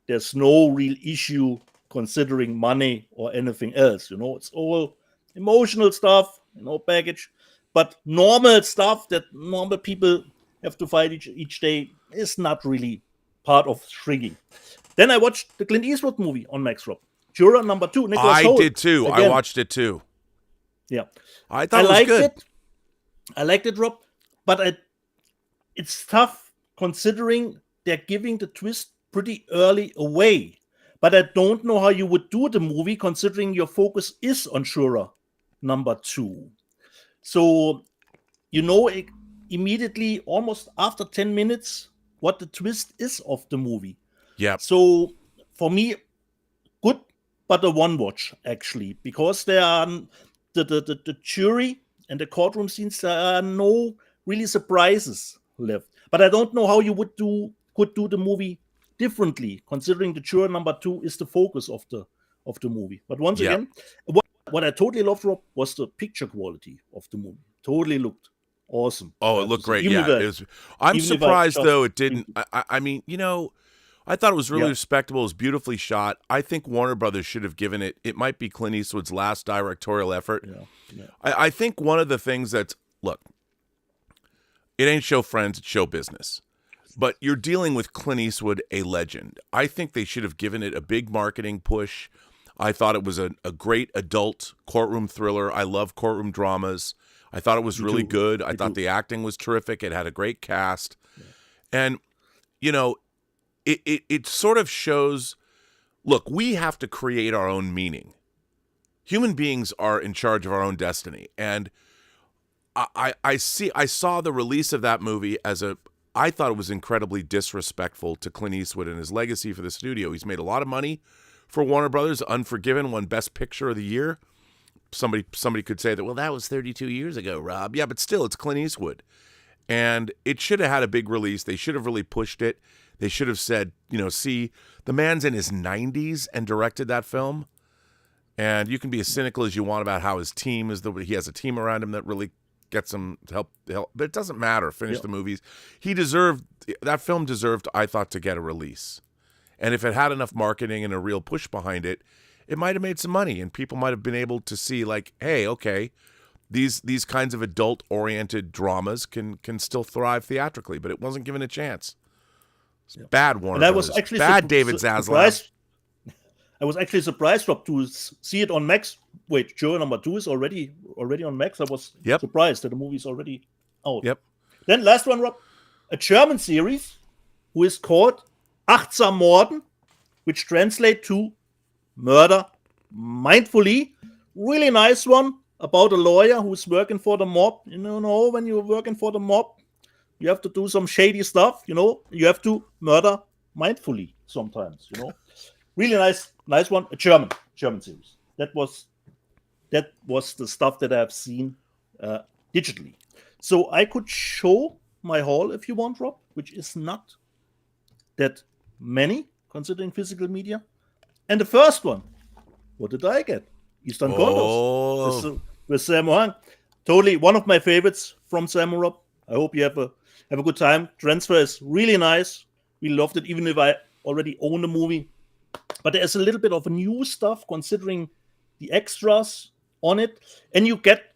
Speaker 4: there's no real issue considering money or anything else, It's all emotional stuff, baggage, but normal stuff that normal people have to fight each day is not really part of Shrinking. Then I watched the Clint Eastwood movie on Max, Rob. Juror number 2, Nicholas Hoult.
Speaker 1: I did too. Again. I watched it too.
Speaker 4: Yeah.
Speaker 1: I thought it was good.
Speaker 4: I liked it, Rob. But it's tough considering they're giving the twist pretty early away. But I don't know how you would do the movie considering your focus is on Juror number 2. So, immediately, almost after 10 minutes, what the twist is of the movie.
Speaker 1: Yeah.
Speaker 4: So, for me, good, but a one watch, actually, because there are the jury and the courtroom scenes, there are no really surprises left. But I don't know how you could do the movie differently, considering the Juror number 2 is the focus of the movie. But once again, what I totally loved, Rob, was the picture quality of the movie. Totally looked awesome.
Speaker 1: Oh, it looked great. Yeah, I'm surprised though it didn't. I mean, I thought it was really respectable. It was beautifully shot. I think Warner Brothers should have given it. It might be Clint Eastwood's last directorial effort. Yeah. I think one of the things look, it ain't show friends, it's show business. But you're dealing with Clint Eastwood, a legend. I think they should have given it a big marketing push. I thought it was a great adult courtroom thriller. I love courtroom dramas. I thought it was really good. I thought the acting was terrific. It had a great cast. Yeah. And, it sort of shows, look, we have to create our own meaning. Human beings are in charge of our own destiny. And I saw the release of that movie I thought it was incredibly disrespectful to Clint Eastwood and his legacy for the studio. He's made a lot of money for Warner Brothers. Unforgiven won Best Picture of the Year. somebody could say that, well, that was 32 years ago, Rob. Yeah, but still, it's Clint Eastwood. And it should have had a big release. They should have really pushed it. They should have said, see, the man's in his 90s and directed that film. And you can be as cynical as you want about how his team is. He has a team around him that really gets him to help. But it doesn't matter. Finish the movies. That film deserved, I thought, to get a release. And if it had enough marketing and a real push behind it, it might have made some money. And people might have been able to see, like, hey, okay, these kinds of adult-oriented dramas can still thrive theatrically. But it wasn't given a chance. Bad Warner Brothers. Bad David Zaslav.
Speaker 4: I was actually surprised, Rob, to see it on Max. Wait, Joe number 2 is already on Max. I was surprised that the movie is already out.
Speaker 1: Yep.
Speaker 4: Then last one, Rob, a German series who is called Achtsam Morden, which translates to Murder Mindfully. Really nice one about a lawyer who's working for the mob. When you're working for the mob, you have to do some shady stuff. You have to murder mindfully sometimes. Really nice one. A German series. That was the stuff that I've seen digitally. So I could show my haul if you want, Rob, which is not that many considering physical media. And the first one, what did I get? Eastern Condors with Sammo Hung. Totally one of my favorites from Sammo, Rob. I hope you have a good time. Transfer is really nice. We loved it, even if I already own the movie. But there's a little bit of new stuff considering the extras on it. And you get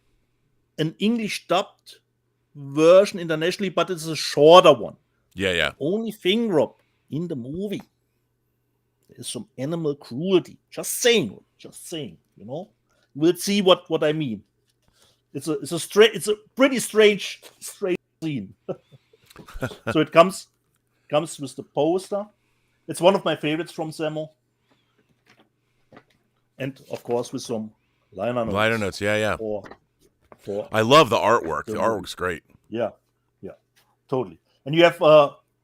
Speaker 4: an English dubbed version internationally, but it's a shorter one.
Speaker 1: Yeah.
Speaker 4: Only thing, Rob, in the movie, there's some animal cruelty. Just saying. We'll see what I mean. It's a pretty strange scene. So it comes with the poster. It's one of my favorites from Sammo. And of course with some liner notes.
Speaker 1: Yeah.
Speaker 4: For
Speaker 1: I love the artwork. The artwork's great.
Speaker 4: Yeah, totally. And you have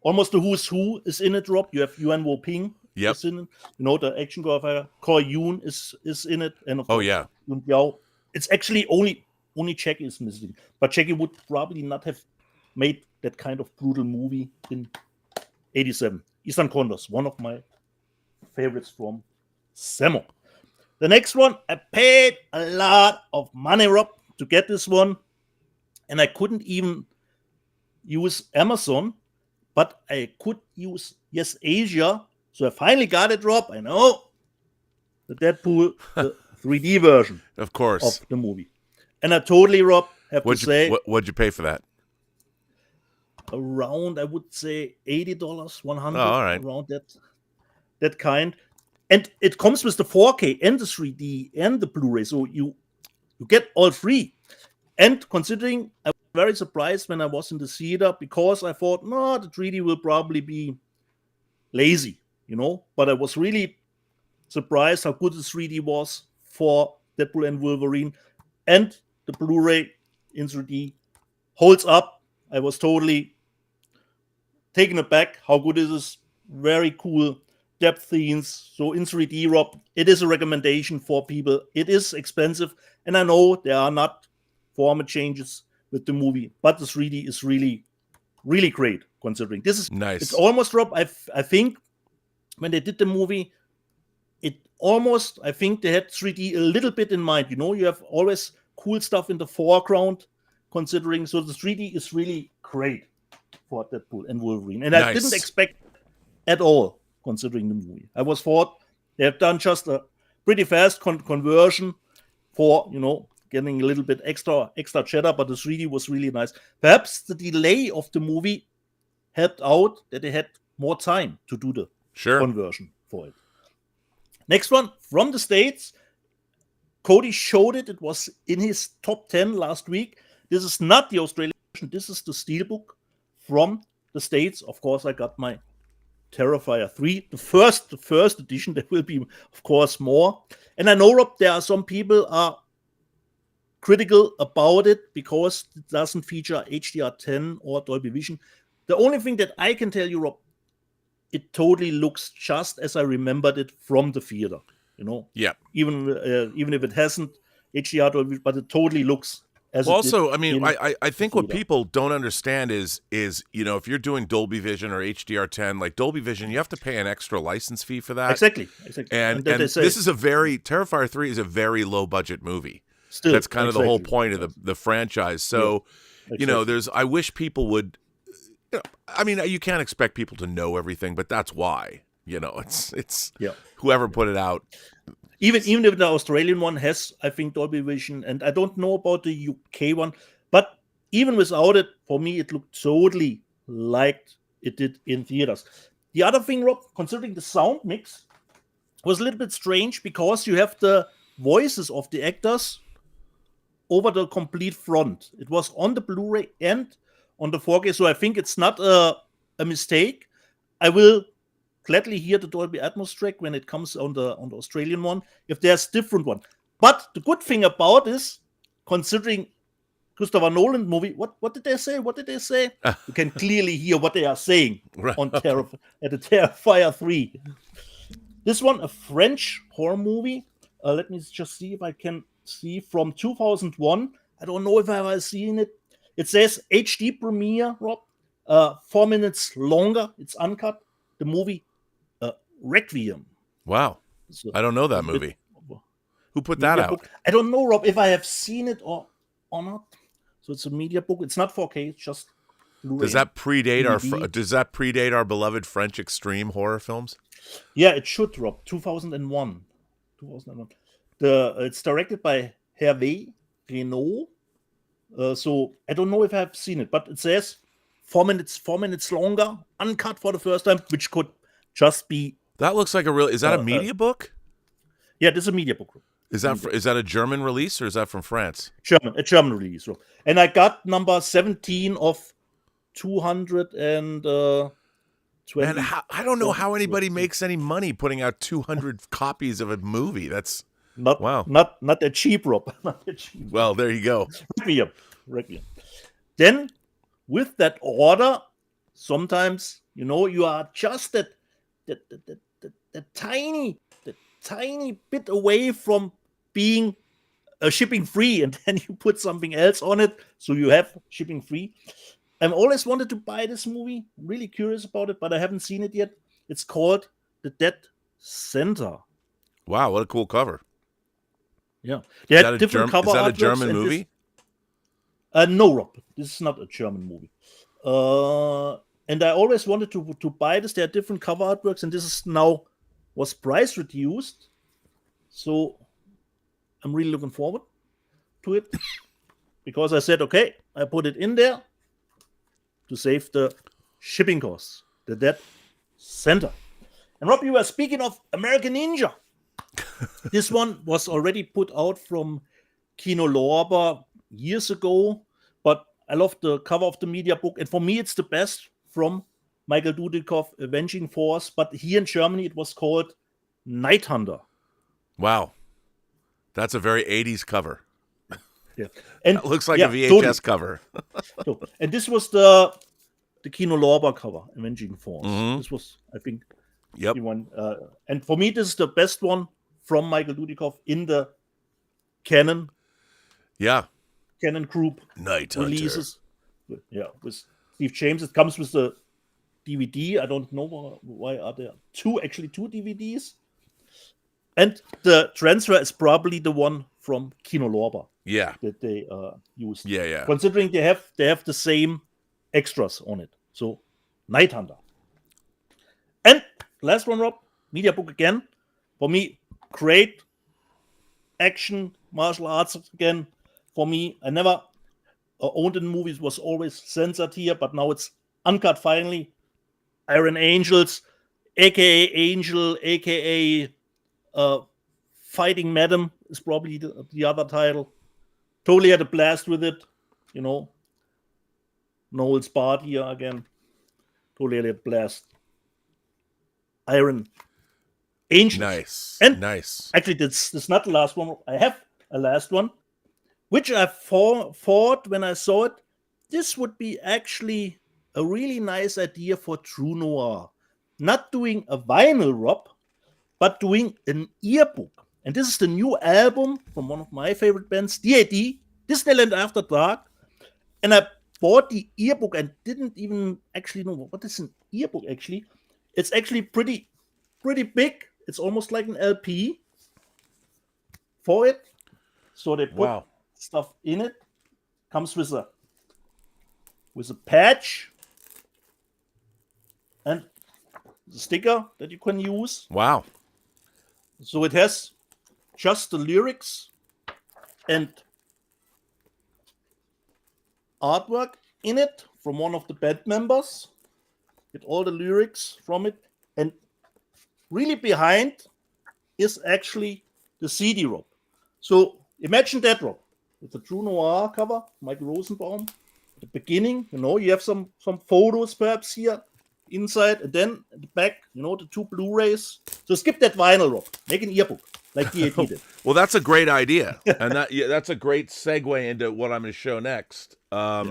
Speaker 4: almost the who's who is in it, Rob. You have Yuan Wo Ping is in it. The action choreographer. Koi Yoon is in it. And of course, Yun Biao. It's actually only Jackie is missing. But Jackie would probably not have made that kind of brutal movie in 87. Eastern Condors, one of my favorites from Sammo. The next one, I paid a lot of money, Rob, to get this one. And I couldn't even use Amazon, but I could use Yes Asia. So I finally got it, Rob. I know. The Deadpool, the 3D version.
Speaker 1: Of course.
Speaker 4: Of the movie. And I totally, Rob, have say.
Speaker 1: What'd you pay for that?
Speaker 4: Around, I would say, $80, $100.
Speaker 1: Oh, all right.
Speaker 4: Around that kind. And it comes with the 4K and the 3D and the Blu-ray. So you get all three. And considering, I was very surprised when I was in the theater because I thought, no, the 3D will probably be lazy, But I was really surprised how good the 3D was for Deadpool and Wolverine. And the Blu-ray in 3D holds up. I was totally taken aback how good it is. Very cool depth scenes. So in 3D, Rob, it is a recommendation for people. It is expensive. And I know there are not format changes with the movie, but the 3D is really, really great considering. This is
Speaker 1: nice.
Speaker 4: It's almost, Rob, I think when they did the movie, I think they had 3D a little bit in mind. You have always cool stuff in the foreground considering. So the 3D is really great for Deadpool and Wolverine. And I didn't expect at all considering the movie. I was thought they have done just a pretty fast conversion for, getting a little bit extra cheddar, but the 3D was really nice. Perhaps the delay of the movie helped out that they had more time to do the conversion for it. Next one, from the States. Cody showed it. It was in his top 10 last week. This is not the Australian version. This is the Steelbook from the States. Of course, I got my Terrifier 3, the first edition. There will be, of course, more. And I know, Rob, there are some people are critical about it because it doesn't feature HDR10 or Dolby Vision. The only thing that I can tell you, Rob, it totally looks just as I remembered it from the theater.
Speaker 1: Yeah.
Speaker 4: Even if it hasn't HDR Dolby Vision, but it totally looks as
Speaker 1: Well,
Speaker 4: it did
Speaker 1: also, I mean,
Speaker 4: in
Speaker 1: I think what
Speaker 4: theater.
Speaker 1: people don't understand is if you're doing Dolby Vision or HDR10, like Dolby Vision, you have to pay an extra license fee for that.
Speaker 4: Exactly.
Speaker 1: And
Speaker 4: then they say
Speaker 1: this is Terrifier 3 is a very low budget movie.
Speaker 4: still
Speaker 1: That's kind of the whole
Speaker 4: exactly.
Speaker 1: point of the franchise. So,
Speaker 4: Exactly.
Speaker 1: I wish people would, I mean, you can't expect people to know everything, but that's why, it's
Speaker 4: Yeah.
Speaker 1: whoever put it out.
Speaker 4: Even if the Australian one has, I think, Dolby Vision, and I don't know about the UK one, but even without it, for me, it looked totally like it did in theaters. The other thing, Rob, considering the sound mix, was a little bit strange because you have the voices of the actors over the complete front. It was on the Blu-ray and on the 4K, so I think it's not a mistake. I will gladly hear the Dolby Atmos track when it comes on the Australian one, if there's different one. But the good thing about is, considering Christopher Nolan movie, what did they say? You can clearly hear what they are saying
Speaker 1: Right.
Speaker 4: at the Terrifier 3. This one, a French horror movie. Let me just see if I can see from 2001. I don't know if I have seen it. It says HD premiere, Rob. 4 minutes longer. It's uncut. The movie Requiem.
Speaker 1: Wow.
Speaker 4: So
Speaker 1: I don't know that movie. Who put that
Speaker 4: media
Speaker 1: out?
Speaker 4: book. I don't know, Rob, if I have seen it or not. So it's a media book. It's not 4K. It's just Blu-ray.
Speaker 1: Does that
Speaker 4: DVD.
Speaker 1: predate our beloved French extreme horror films?
Speaker 4: Yeah, it should, Rob. 2001. It's directed by Hervé Renault. So I don't know if I've seen it, but it says 4 minutes longer, uncut for the first time, which could just be.
Speaker 1: That looks like is that a media book?
Speaker 4: Yeah, this is a media book. Rob.
Speaker 1: Is that a German release or is that from France?
Speaker 4: A German release. Rob. And I got number 17 of 220.
Speaker 1: Man, I don't know how anybody makes any money putting out 200 copies of a movie. That's
Speaker 4: not
Speaker 1: wow.
Speaker 4: Not that cheap, Rob. Not that cheap.
Speaker 1: Well, there you go.
Speaker 4: Requiem. Then, with that order, sometimes you are just that tiny bit away from being shipping free, and then you put something else on it, so you have shipping free. I've always wanted to buy this movie, really curious about it, but I haven't seen it yet. It's called The Dead Center.
Speaker 1: Wow, what a cool cover.
Speaker 4: Yeah. They had different cover
Speaker 1: artworks. Is that a
Speaker 4: artworks
Speaker 1: German
Speaker 4: and
Speaker 1: movie?
Speaker 4: No, Rob. This is not a German movie. And I always wanted to buy this. There are different cover artworks, and this is now was price reduced. So I'm really looking forward to it because I said, okay, I put it in there to save the shipping costs. The Dead Center. And Rob, you were speaking of American Ninja. This one was already put out from Kino Lorber years ago, but I love the cover of the media book, and for me it's the best from Michael Dudikoff, Avenging Force, but here in Germany it was called Night Hunter.
Speaker 1: Wow. That's a very 80s cover.
Speaker 4: Yeah. And
Speaker 1: it looks like a VHS
Speaker 4: totally.
Speaker 1: cover.
Speaker 4: And this was the Kino Lorber cover, Avenging Force.
Speaker 1: Mm-hmm.
Speaker 4: This was, I think,
Speaker 1: Yep.
Speaker 4: the one. And for me, this is the best one from Michael Dudikoff in the Canon group
Speaker 1: Night Hunter.
Speaker 4: releases. Yeah, with Steve James. It comes with the DVD. I don't know why are there two DVDs. And the transfer is probably the one from Kino Lorber.
Speaker 1: Yeah.
Speaker 4: That they used.
Speaker 1: Yeah.
Speaker 4: Considering they have the same extras on it. So Night Hunter. And last one, Rob, media book again. For me, great action, martial arts again. For me, I never owned in movies, was always censored here, but now it's uncut finally. Iron Angels, aka Angel, aka Fighting Madam is probably the other title. Totally had a blast with it, Noel's Bard here again. Totally had a blast. Iron Angels.
Speaker 1: Nice.
Speaker 4: And
Speaker 1: nice.
Speaker 4: Actually, this is not the last one. I have a last one, which I thought when I saw it, this would be actually a really nice idea for True Noir. Not doing a vinyl, Rob, but doing an earbook. And this is the new album from one of my favorite bands, DAD, Disneyland After Dark. And I bought the earbook and didn't even actually know what is an earbook actually. It's actually pretty big. It's almost like an LP for it. So they put stuff in it. Comes with a patch and the sticker that you can use.
Speaker 1: Wow.
Speaker 4: So it has just the lyrics and artwork in it from one of the band members. Get all the lyrics from it. And really behind is actually the CD, Rob. So imagine that, Rob. It's a True Noir cover, Mike Rosenbaum. At the beginning, you have some photos perhaps here inside, and then at the back, the 2 Blu-rays. So skip that vinyl, Rob. Make an earbook like DAD did.
Speaker 1: Well, that's a great idea, and that's a great segue into what I'm going to show next.
Speaker 4: DAD,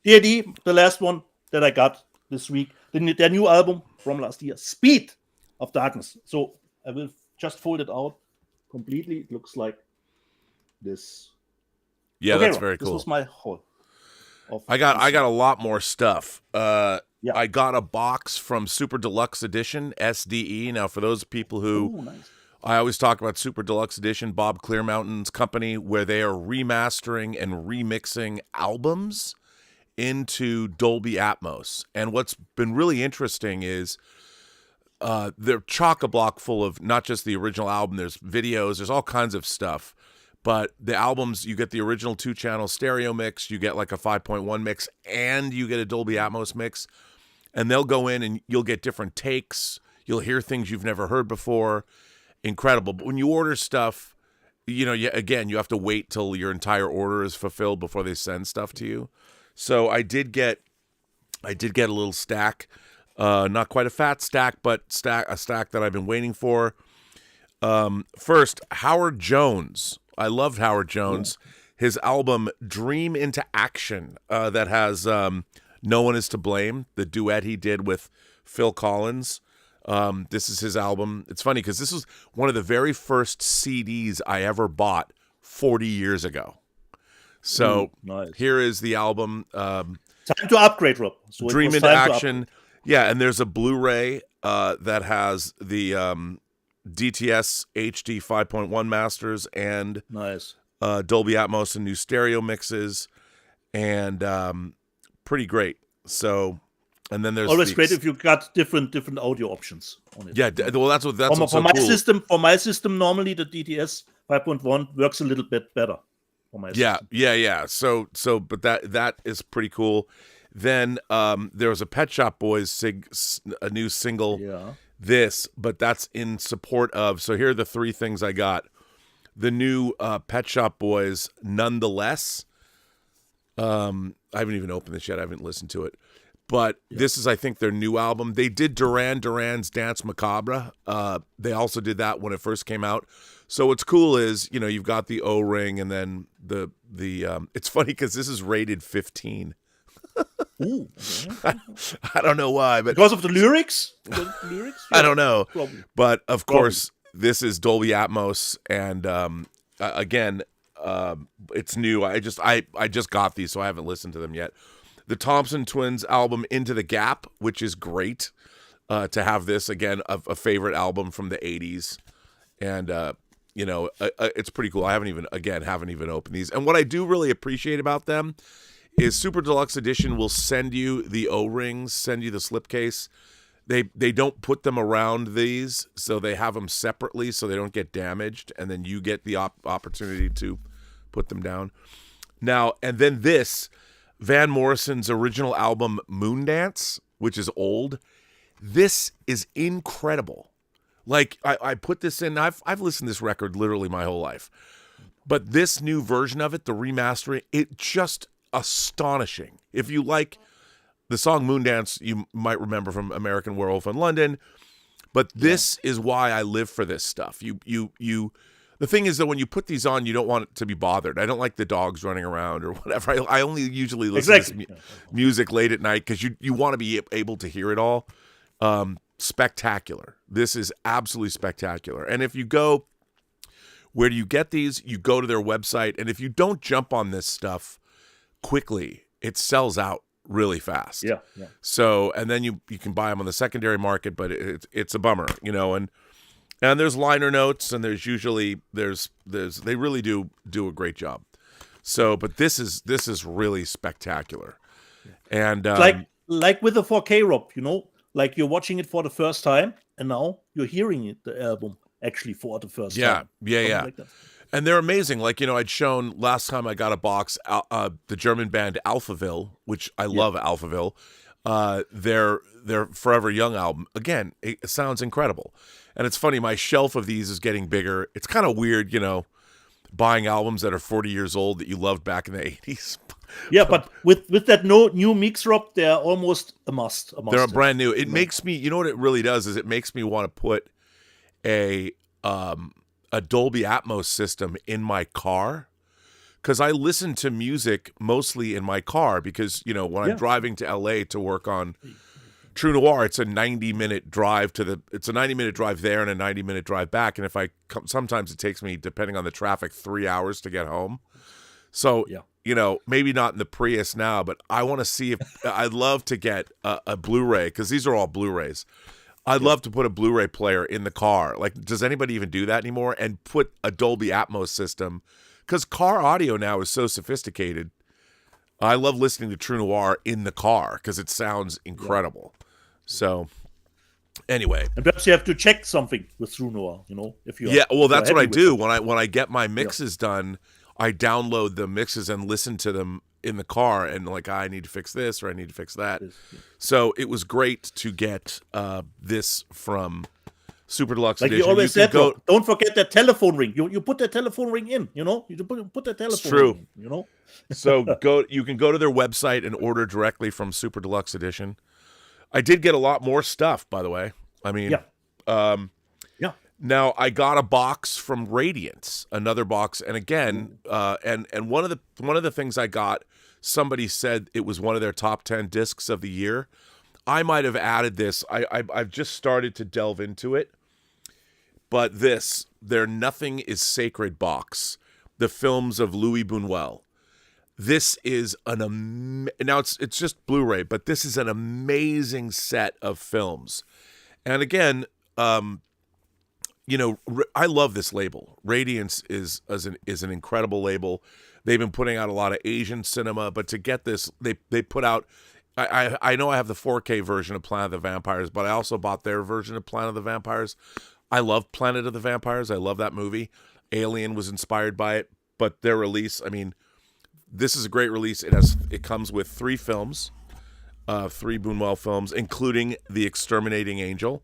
Speaker 4: the last one that I got this week, their new album from last year, Speed of Darkness. So I will just fold it out completely. It looks like this.
Speaker 1: Yeah,
Speaker 4: okay,
Speaker 1: that's very cool.
Speaker 4: This was my haul.
Speaker 1: I got a lot more stuff. I got a box from Super Deluxe Edition, SDE. Now, for those people who,
Speaker 4: nice.
Speaker 1: I always talk about Super Deluxe Edition, Bob Clearmountain's company, where they are remastering and remixing albums into Dolby Atmos. And what's been really interesting is they're chock-a-block full of not just the original album, there's videos, there's all kinds of stuff. But the albums, you get the original 2-channel stereo mix, you get like a 5.1 mix, and you get a Dolby Atmos mix. And they'll go in and you'll get different takes. You'll hear things you've never heard before. Incredible. But when you order stuff, you have to wait till your entire order is fulfilled before they send stuff to you. So I did get a little stack, not quite a fat stack, but a stack that I've been waiting for. First, Howard Jones. I loved Howard Jones. Yeah. His album Dream into Action that has No One Is to Blame, the duet he did with Phil Collins. This is his album. It's funny because this was one of the very first CDs I ever bought 40 years ago. So
Speaker 4: nice.
Speaker 1: Here is the album.
Speaker 4: Time to upgrade, Rob. So
Speaker 1: Dream into Action. Yeah, and there's a Blu-ray that has the DTS HD 5.1 masters and
Speaker 4: nice
Speaker 1: Dolby Atmos and new stereo mixes, and pretty great. So, and then there's
Speaker 4: always great if you got different audio options on it.
Speaker 1: Yeah, well, that's what's so
Speaker 4: my
Speaker 1: cool.
Speaker 4: system. For my system, normally the DTS 5.1 works a little bit better. For my system.
Speaker 1: Yeah. So, but that is pretty cool. Then there was a Pet Shop Boys a new single.
Speaker 4: Yeah.
Speaker 1: But that's in support of. So here are the 3 things I got. The new Pet Shop Boys, Nonetheless. I haven't even opened this yet. I haven't listened to it. But this is, I think, their new album. They did Duran Duran's Dance Macabre. They also did that when it first came out. So what's cool is, you've got the O-ring and then the it's funny because this is rated 15.
Speaker 4: Ooh, okay.
Speaker 1: I don't know why, but
Speaker 4: because of the lyrics?
Speaker 1: I don't know.
Speaker 4: Probably.
Speaker 1: But of course, this is Dolby Atmos, and again, it's new. I just got these, so I haven't listened to them yet. The Thompson Twins album Into the Gap, which is great to have this again, a favorite album from the 80s, and it's pretty cool. I haven't even opened these, and what I do really appreciate about them is Super Deluxe Edition will send you the O-rings, send you the slipcase. They don't put them around these, so they have them separately so they don't get damaged, and then you get the opportunity to put them down. Now, and then this, Van Morrison's original album Moondance, which is old. This is incredible. Like, I put this in, I've listened to this record literally my whole life. But this new version of it, the remastering, it just astonishing. If you like the song Moondance, you might remember from American Werewolf in London, but this is why I live for this stuff. The thing is that when you put these on, you don't want it to be bothered. I don't like the dogs running around or whatever. I only usually listen to this music late at night because you want to be able to hear it all. Spectacular. This is absolutely spectacular. And if you go Where do you get these? You go to their website, and if you don't jump on this stuff quickly, it sells out really fast.
Speaker 4: Yeah.
Speaker 1: So, and then you can buy them on the secondary market, but it's a bummer, and there's liner notes, and there's usually they really do a great job. So, but this is really spectacular, and
Speaker 4: like with the 4K, Rob, like you're watching it for the first time, and now you're hearing the album actually for the first time.
Speaker 1: Yeah.
Speaker 4: Like that.
Speaker 1: And they're amazing. Like, I'd shown last time I got a box, the German band Alphaville, which I love Alphaville. Their Forever Young album. Again, it sounds incredible. And it's funny, my shelf of these is getting bigger. It's kind of weird, buying albums that are 40 years old that you loved back in the 80s.
Speaker 4: Yeah, but with that new mix, Rob, they're almost a must.
Speaker 1: They're brand new. It makes me, what it really does is it makes me want to put a Dolby Atmos system in my car, because I listen to music mostly in my car because, when I'm driving to LA to work on True Noir, it's a 90-minute drive it's a 90-minute drive there and a 90-minute drive back. And if sometimes it takes me, depending on the traffic, 3 hours to get home. So, maybe not in the Prius now, but I want to see if I'd love to get a Blu-ray, because these are all Blu-rays. I'd love to put a Blu-ray player in the car. Like, does anybody even do that anymore? And put a Dolby Atmos system, because car audio now is so sophisticated. I love listening to True Noir in the car because it sounds incredible. So, anyway,
Speaker 4: and perhaps you have to check something with True Noir. If you
Speaker 1: that's what I do when I get my mixes done. I download the mixes and listen to them in the car, and I need to fix this or I need to fix that. So it was great to get this from Super Deluxe Edition.
Speaker 4: You always said, don't forget that telephone ring. You put that telephone ring in. You put that telephone ring in.
Speaker 1: So you can go to their website and order directly from Super Deluxe Edition. I did get a lot more stuff, by the way. I mean, Now I got a box from Radiance, another box, and again, and one of the things I got, somebody said it was one of their top 10 discs of the year. I might have added this. I've just started to delve into it, but their Nothing is Sacred box, the films of Louis Buñuel. This is now it's just Blu-ray, but this is an amazing set of films, and again, I love this label. Radiance is an incredible label. They've been putting out a lot of Asian cinema, but to get this, they put out. I know I have the 4K version of Planet of the Vampires, but I also bought their version of Planet of the Vampires. I love Planet of the Vampires. I love that movie. Alien was inspired by it, but their release, I mean, this is a great release. It comes with 3 films, 3 Buñuel films, including The Exterminating Angel.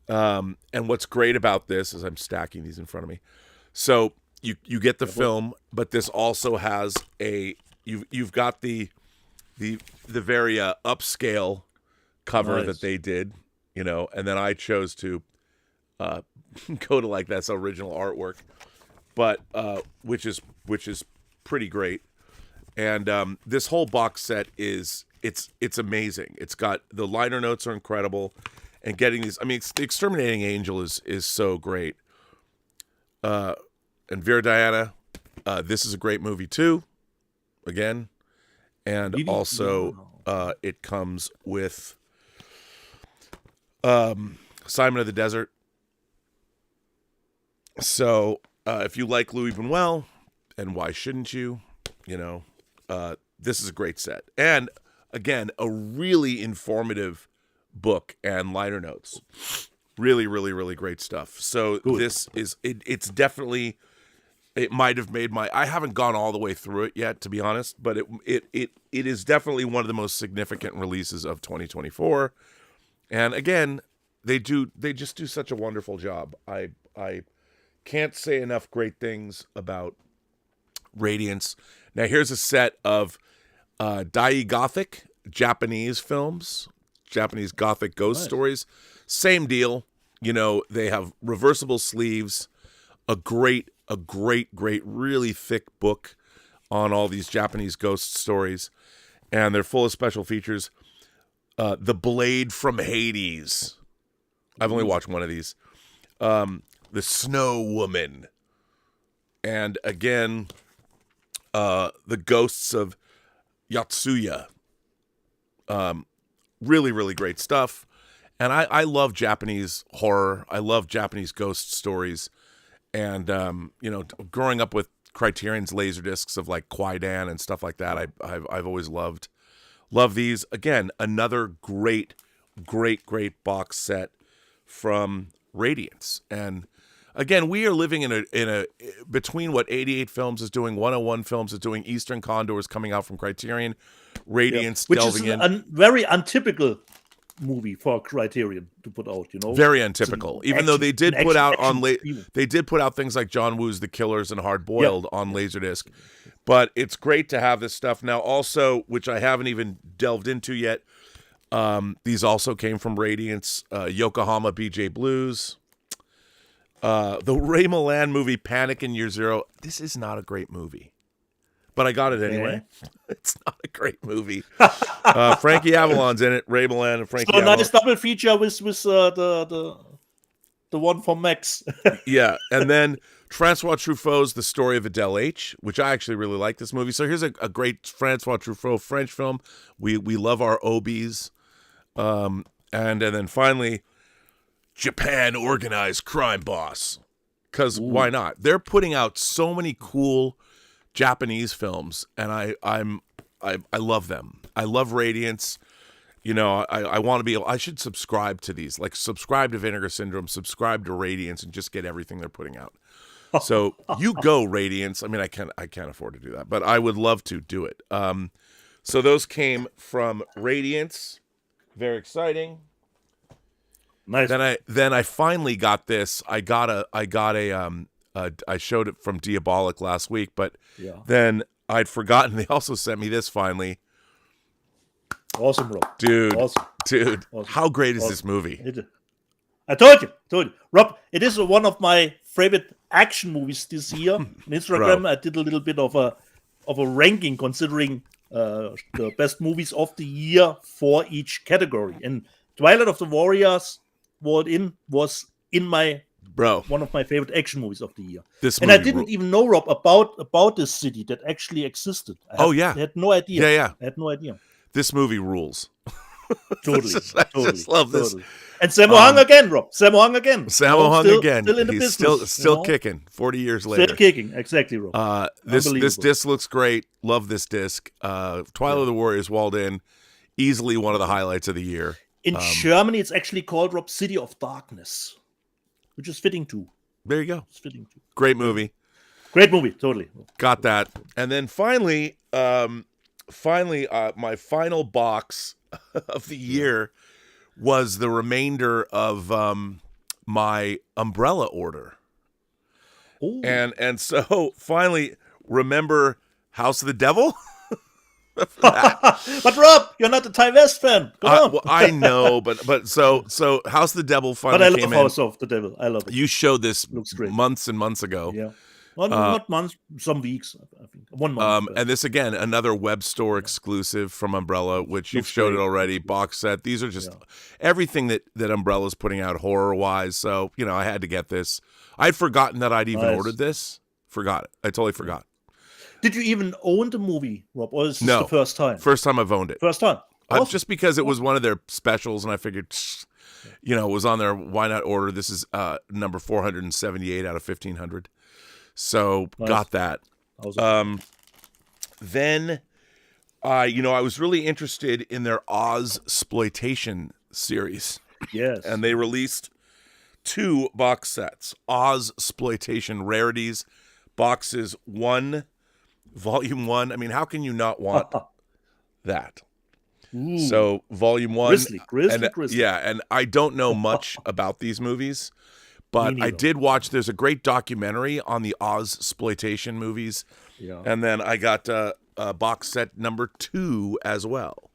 Speaker 1: And what's great about this is I'm stacking these in front of me. So you get the film, but this also has you've got the very upscale cover that they did, and then I chose to go to that's original artwork, but which is pretty great. And this whole box set it's amazing. It's got the liner notes are incredible. And getting these, I mean, The Exterminating Angel is so great. And Vera Diana, this is a great movie too, again. And also, it comes with Simon of the Desert. So, if you like Louis Buñuel, and why shouldn't you? This is a great set. And again, a really informative book and liner notes. Really, really, really great stuff. So this is it's definitely, it might have made I haven't gone all the way through it yet, to be honest, but it is definitely one of the most significant releases of 2024. And again, they just do such a wonderful job. I can't say enough great things about Radiance. Now here's a set of Dai Gothic Japanese films. Japanese Gothic ghost stories. Same deal. They have reversible sleeves, a great, really thick book on all these Japanese ghost stories. And they're full of special features. The Blade from Hades. I've only watched one of these. The Snow Woman. And again, the Ghosts of Yotsuya. Really, really great stuff. And I love Japanese horror. I love Japanese ghost stories. And, growing up with Criterion's Laserdiscs of like Kwaidan and stuff like that, I've always loved these. Again, another great box set from Radiance. And again, we are living in a between what 88 Films is doing, 101 Films is doing, Eastern Condor is coming out from Criterion, Radiance
Speaker 4: which
Speaker 1: delving
Speaker 4: is
Speaker 1: in.
Speaker 4: Very untypical movie for Criterion to put out,
Speaker 1: Very untypical. Even though they did put out they did put out things like John Woo's The Killers and Hard Boiled on Laserdisc. But it's great to have this stuff now. Also, which I haven't even delved into yet, these also came from Radiance, Yokohama BJ Blues. The Ray Milland movie Panic in Year Zero. This is not a great movie, but I got it anyway. It's not a great movie. Frankie Avalon's in it. Ray Milland and Frankie Avalon.
Speaker 4: Nice double feature with the one from Max.
Speaker 1: Yeah, and then Francois Truffaut's The Story of Adele H., which I actually really like this movie. So here's a great Francois Truffaut French film. We love our OBs. And then finally, Japan Organized Crime Boss. Because why not? They're putting out so many cool Japanese films, and I love them. I love Radiance. I want to be. I should subscribe to these. Like subscribe to Vinegar Syndrome, subscribe to Radiance, and just get everything they're putting out. So you go, Radiance. I mean, I can't afford to do that, but I would love to do it. So those came from Radiance. Very exciting.
Speaker 4: Nice.
Speaker 1: Then I finally got this. I showed it from Diabolic last week, but then I'd forgotten. They also sent me this finally.
Speaker 4: Awesome, Rob.
Speaker 1: Dude,
Speaker 4: awesome.
Speaker 1: How great is this movie?
Speaker 4: I told you, Rob. It is one of my favorite action movies this year. On Instagram, I did a little bit of a ranking considering the best movies of the year for each category. And Twilight of the Warriors was in my one of my favorite action movies of the year. I didn't even know, Rob, about this city that actually existed. I had no idea.
Speaker 1: Yeah.
Speaker 4: I had no idea.
Speaker 1: This movie rules.
Speaker 4: Totally.
Speaker 1: I just love this.
Speaker 4: And Sammo Hung again, Rob. Sammo Hung again.
Speaker 1: Sammo Hung again.
Speaker 4: Still in the
Speaker 1: He's
Speaker 4: business.
Speaker 1: Still kicking 40 years later.
Speaker 4: Still kicking. Exactly, Rob.
Speaker 1: This disc looks great. Love this disc. Twilight of the Warriors walled in. Easily one of the highlights of the year.
Speaker 4: In Germany, it's actually called, Rob, City of Darkness, which is fitting too.
Speaker 1: There you go.
Speaker 4: It's fitting too.
Speaker 1: Great movie.
Speaker 4: Great movie. Totally.
Speaker 1: Got that. And then finally, my final box of the year was the remainder of my umbrella order.
Speaker 4: Ooh.
Speaker 1: And so finally, remember House of the Devil?
Speaker 4: But Rob, you're not a Ty West fan. Come on.
Speaker 1: Well, I know, but so House of the Devil finally came in.
Speaker 4: But I love House of the Devil. I love it.
Speaker 1: You showed this months and months ago.
Speaker 4: Yeah. Well, not months, some weeks, I think. 1 month.
Speaker 1: And this, again, another web store exclusive from Umbrella, which you've showed it already, box set. These are just everything that Umbrella's putting out horror-wise. So, I had to get this. I'd forgotten that I'd even ordered this. Forgot it. I totally forgot.
Speaker 4: Did you even own the movie, Rob, or is this the first time?
Speaker 1: First time I've owned it.
Speaker 4: First time? Awesome.
Speaker 1: Just because it was one of their specials, and I figured, it was on there, why not order? This is number 478 out of 1,500. So got that. Then, I was really interested in their Oz-sploitation series.
Speaker 4: Yes.
Speaker 1: And they released 2 box sets. Oz-sploitation Rarities, boxes 1, Volume 1. I mean, how can you not want that?
Speaker 4: Ooh.
Speaker 1: So, Volume 1.
Speaker 4: Grizzly.
Speaker 1: Yeah, and I don't know much about these movies. But I did watch, there's a great documentary on the Oz-sploitation movies. Yeah. And then I got box set number 2 as well.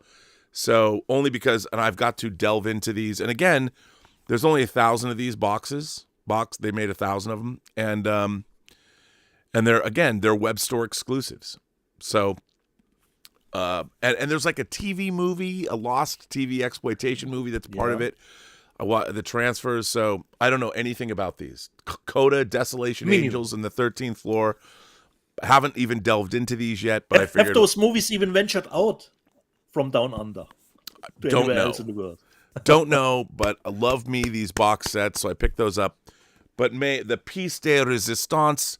Speaker 1: So only because, and I've got to delve into these. And again, there's only 1,000 of these boxes. They made 1,000 of them. And they're web store exclusives. So, and there's like a TV movie, a lost TV exploitation movie that's part of it. The transfers. So I don't know anything about these. Coda, Desolation
Speaker 4: Me neither.
Speaker 1: Angels, and the 13th Floor. Haven't even delved into these yet, but I
Speaker 4: Have
Speaker 1: figured.
Speaker 4: those movies even ventured out from down under to
Speaker 1: Don't
Speaker 4: anywhere
Speaker 1: know.
Speaker 4: else in the world?
Speaker 1: Don't know, but I love me these box sets, so I picked those up. But the Piece de Resistance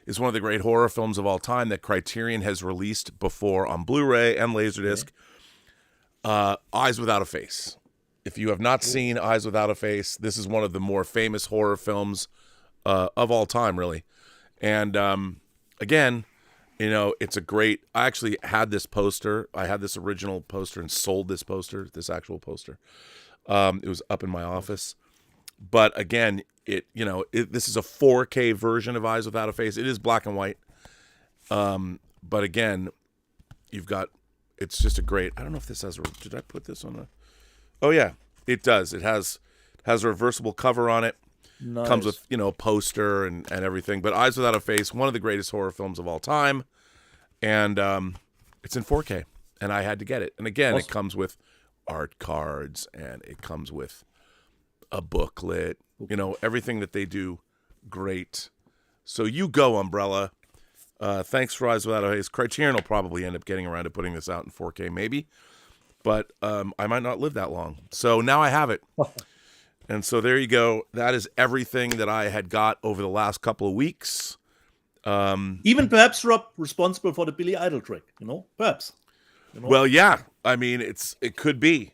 Speaker 1: is one of the great horror films of all time that Criterion has released before on Blu-ray and Laserdisc. Eyes Without a Face. If you have not seen Eyes Without a Face, this is one of the more famous horror films of all time, really. And again, you know, it's a great. I actually had this poster. I had this original poster and sold this poster, this actual poster. It was up in my office. But again, this is a 4K version of Eyes Without a Face. It is black and white. But again, it's just a great. I don't know if this has. Did I put this on the? Oh yeah, it does. It has a reversible cover on it.
Speaker 4: Nice.
Speaker 1: Comes with, a poster and everything. But Eyes Without a Face, one of the greatest horror films of all time. And it's in 4K. And I had to get it. And again, It comes with art cards and it comes with a booklet. Everything that they do, great. So you go, Umbrella. Thanks for Eyes Without a Face. Criterion will probably end up getting around to putting this out in 4K, maybe. But I might not live that long. So now I have it. And so there you go. That is everything that I had got over the last couple of weeks.
Speaker 4: Even perhaps, Rob, responsible for the Billy Idol track, perhaps.
Speaker 1: Well, yeah. I mean, it could be.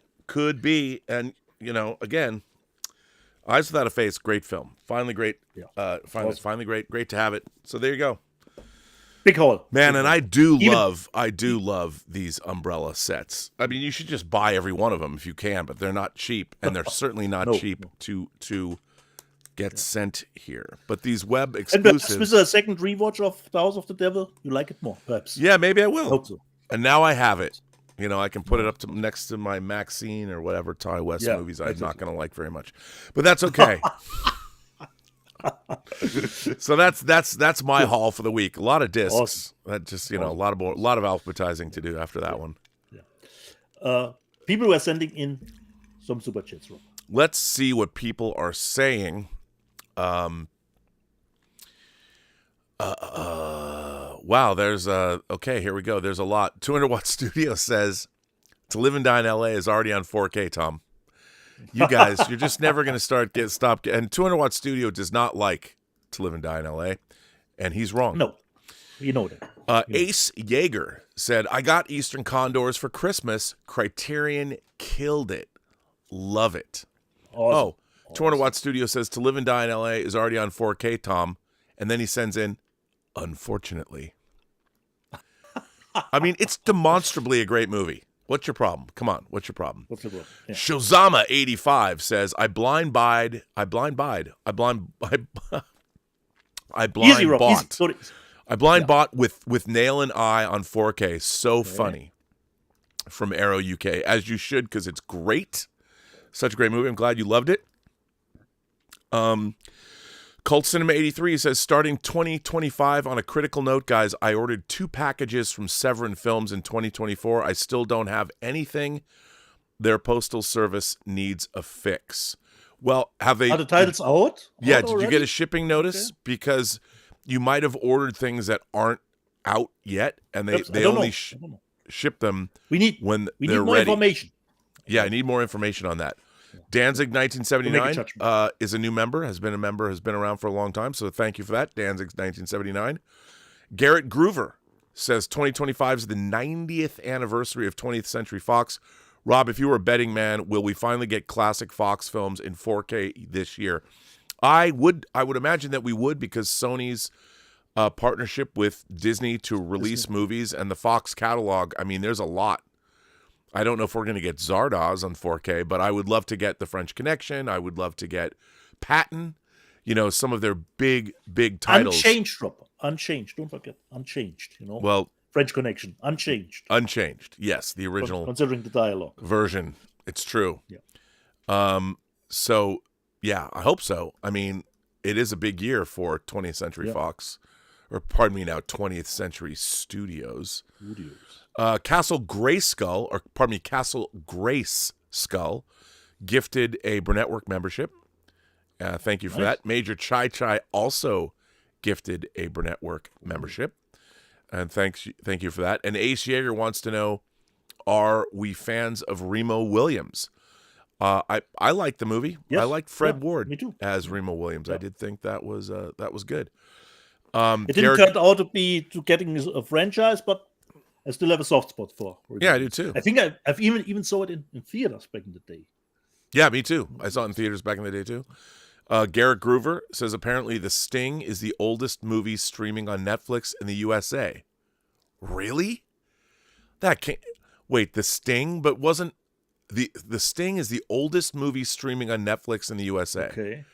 Speaker 1: And, again, Eyes Without a Face, great film. Finally great. Yeah. Finally great. Great to have it. So there you go.
Speaker 4: Big hole.
Speaker 1: Man, and I do love these Umbrella sets. I mean, you should just buy every one of them if you can, but they're not cheap, and they're certainly not cheap to get sent here. But these web
Speaker 4: And perhaps
Speaker 1: exclusives.
Speaker 4: with a second rewatch of The House of the Devil, you like it more, perhaps.
Speaker 1: Yeah, maybe I will.
Speaker 4: Hope so.
Speaker 1: And now I have it. I can put it up next to my Maxine or whatever Ty West movies I'm not going to like very much. But that's okay. So that's my haul for the week. A lot of discs.
Speaker 4: Awesome.
Speaker 1: That just a lot of alphabetizing to do after that one.
Speaker 4: People were sending in some super chats, Rob.
Speaker 1: Let's see what people are saying. Wow, there's okay, here we go. There's a lot. 200 Watt Studio says To Live and Die in LA is already on 4K, Tom. You guys, you're just never going to stop. And 200 Watt Studio does not like To Live and Die in LA, and he's wrong.
Speaker 4: No, you know that.
Speaker 1: Ace Yeager said, I got Eastern Condors for Christmas. Criterion killed it. Love it.
Speaker 4: Awesome.
Speaker 1: 200 Watt Studio says To Live and Die in LA is already on 4K, Tom. And then he sends in, unfortunately. I mean, it's demonstrably a great movie. What's your problem? Come on, what's your problem?
Speaker 4: What's the problem? Yeah.
Speaker 1: Shozama85 says, I blind bought
Speaker 4: Easy, Rob. Easy. Sorry.
Speaker 1: I blind bought with Nail and Eye on 4K. So funny. From Arrow UK. As you should, because it's great. Such a great movie. I'm glad you loved it. Cult Cinema 83 says, starting 2025 on a critical note, guys, I ordered 2 packages from Severin Films in 2024. I still don't have anything. Their postal service needs a fix. Well, have they...
Speaker 4: Are the titles out?
Speaker 1: Yeah,
Speaker 4: Out
Speaker 1: did you get a shipping notice?
Speaker 4: Okay.
Speaker 1: Because you might have ordered things that aren't out yet, and they only ship them
Speaker 4: we need
Speaker 1: when
Speaker 4: we
Speaker 1: they're
Speaker 4: need more
Speaker 1: ready.
Speaker 4: information.
Speaker 1: Yeah, I need more information on that. Danzig 1979 is a new member, has been around for a long time, so thank you for that, Danzig 1979. Garrett Groover says 2025 is the 90th anniversary of 20th Century Fox. Rob, if you were a betting man, will we finally get classic Fox films in 4K this year? I would imagine that we would, because Sony's partnership with Disney to release movies and the Fox catalog, I mean, there's a lot. I don't know if we're going to get Zardoz on 4K, but I would love to get The French Connection. I would love to get Patton, some of their big titles.
Speaker 4: Unchanged, Rob. Unchanged. Don't forget. Unchanged,
Speaker 1: Well,
Speaker 4: French Connection. Unchanged.
Speaker 1: Unchanged. Yes, the original
Speaker 4: Considering the dialogue.
Speaker 1: version. It's true.
Speaker 4: Yeah.
Speaker 1: So, yeah, I hope so. I mean, it is a big year for 20th Century Fox. Or, pardon me now, 20th Century Studios. Castle Grace Skull gifted a Burnettwork membership. Thank you for that. Major Chai Chai also gifted a Burnettwork membership. And thank you for that. And Ace Yeager wants to know, are we fans of Remo Williams? I liked the movie.
Speaker 4: Yes.
Speaker 1: I liked Fred Ward
Speaker 4: me too.
Speaker 1: as Remo Williams.
Speaker 4: Yeah.
Speaker 1: I did think that was good.
Speaker 4: It didn't turn out to getting a franchise, but I still have a soft spot for Remo.
Speaker 1: Yeah, I do too.
Speaker 4: I think I've even saw it in theaters back in the day.
Speaker 1: Yeah, me too. I saw it in theaters back in the day too. Garrett Groover says apparently The Sting is the oldest movie streaming on Netflix in the USA. Really? That can't... Wait, The Sting? But wasn't... The Sting is the oldest movie streaming on Netflix in the USA.
Speaker 4: Okay.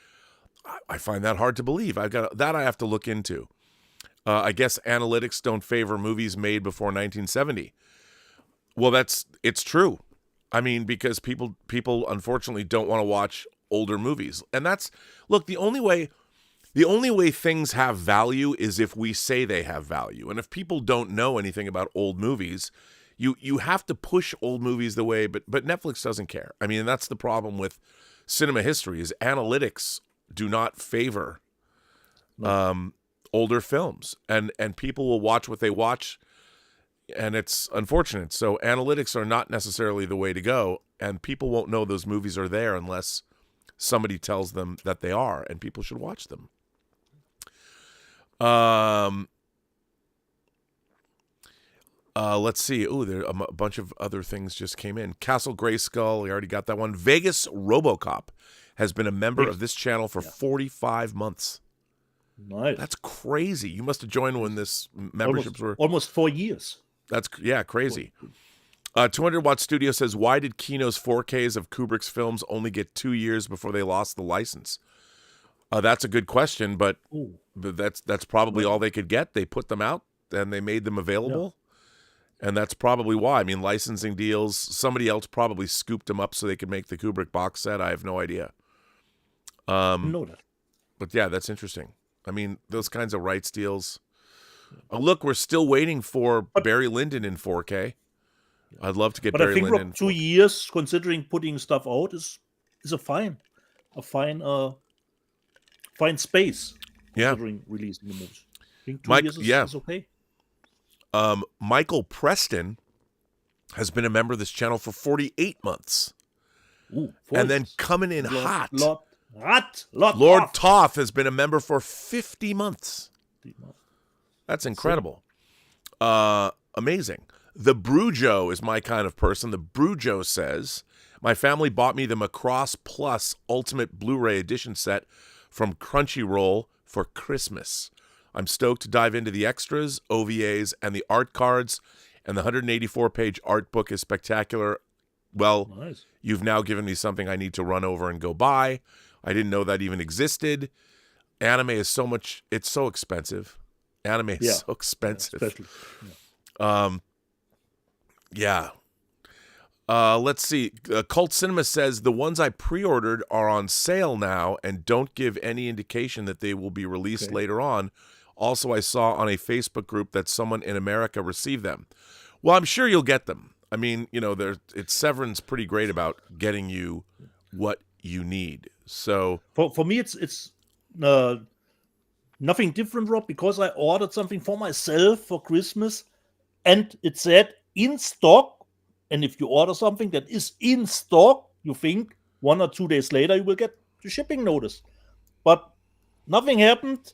Speaker 1: I find that hard to believe. I have to look into. I guess analytics don't favor movies made before 1970. Well, it's true. I mean, because people unfortunately don't want to watch older movies. And look, the only way things have value is if we say they have value. And if people don't know anything about old movies, you have to push old movies the way, but Netflix doesn't care. I mean, that's the problem with cinema history is analytics do not favor older films, and people will watch what they watch, and it's unfortunate. So analytics are not necessarily the way to go, and people won't know those movies are there unless somebody tells them that they are, and people should watch them. Let's see. Oh, there a bunch of other things just came in. Castle Grayskull, we already got that one. Vegas RoboCop has been a member of this channel for 45 months.
Speaker 4: Nice.
Speaker 1: That's crazy. You must have joined when this memberships were
Speaker 4: almost 4 years.
Speaker 1: That's crazy. 200 Watt Studio says, why did Kino's 4Ks of Kubrick's films only get 2 years before they lost the license? That's a good question, but that's probably all they could get. They put them out and they made them available. Yeah. And that's probably why. I mean, licensing deals, somebody else probably scooped them up so they could make the Kubrick box set. I have no idea.
Speaker 4: Know that.
Speaker 1: But yeah, that's interesting. I mean, those kinds of rights deals. Look, we're still waiting for Barry Lyndon in 4K. I'd love to get Barry Lyndon.
Speaker 4: But I think 2 years, considering putting stuff out, is a fine space.
Speaker 1: Yeah.
Speaker 4: Considering releasing the movies. I think 2 years is okay.
Speaker 1: Michael Preston has been a member of this channel for 48 months.
Speaker 4: Ooh,
Speaker 1: and then coming in hot.
Speaker 4: Lord
Speaker 1: Toth has been a member for 50 months. That's incredible. Amazing. The Brujo is my kind of person. The Brujo says, my family bought me the Macross Plus Ultimate Blu-ray Edition set from Crunchyroll for Christmas. I'm stoked to dive into the extras, OVAs, and the art cards, and the 184-page art book is spectacular. Well, nice. You've now given me something I need to run over and go buy. I didn't know that even existed. Anime is it's so expensive. Anime is so expensive. Let's see. Cult Cinema says the ones I pre-ordered are on sale now and don't give any indication that they will be released later on. Also, I saw on a Facebook group that someone in America received them. Well, I'm sure you'll get them. I mean, Severin's pretty great about getting you what you need. So
Speaker 4: for me, it's nothing different, Rob, because I ordered something for myself for Christmas, and it said in stock. And if you order something that is in stock, you think 1 or 2 days later you will get the shipping notice. But nothing happened,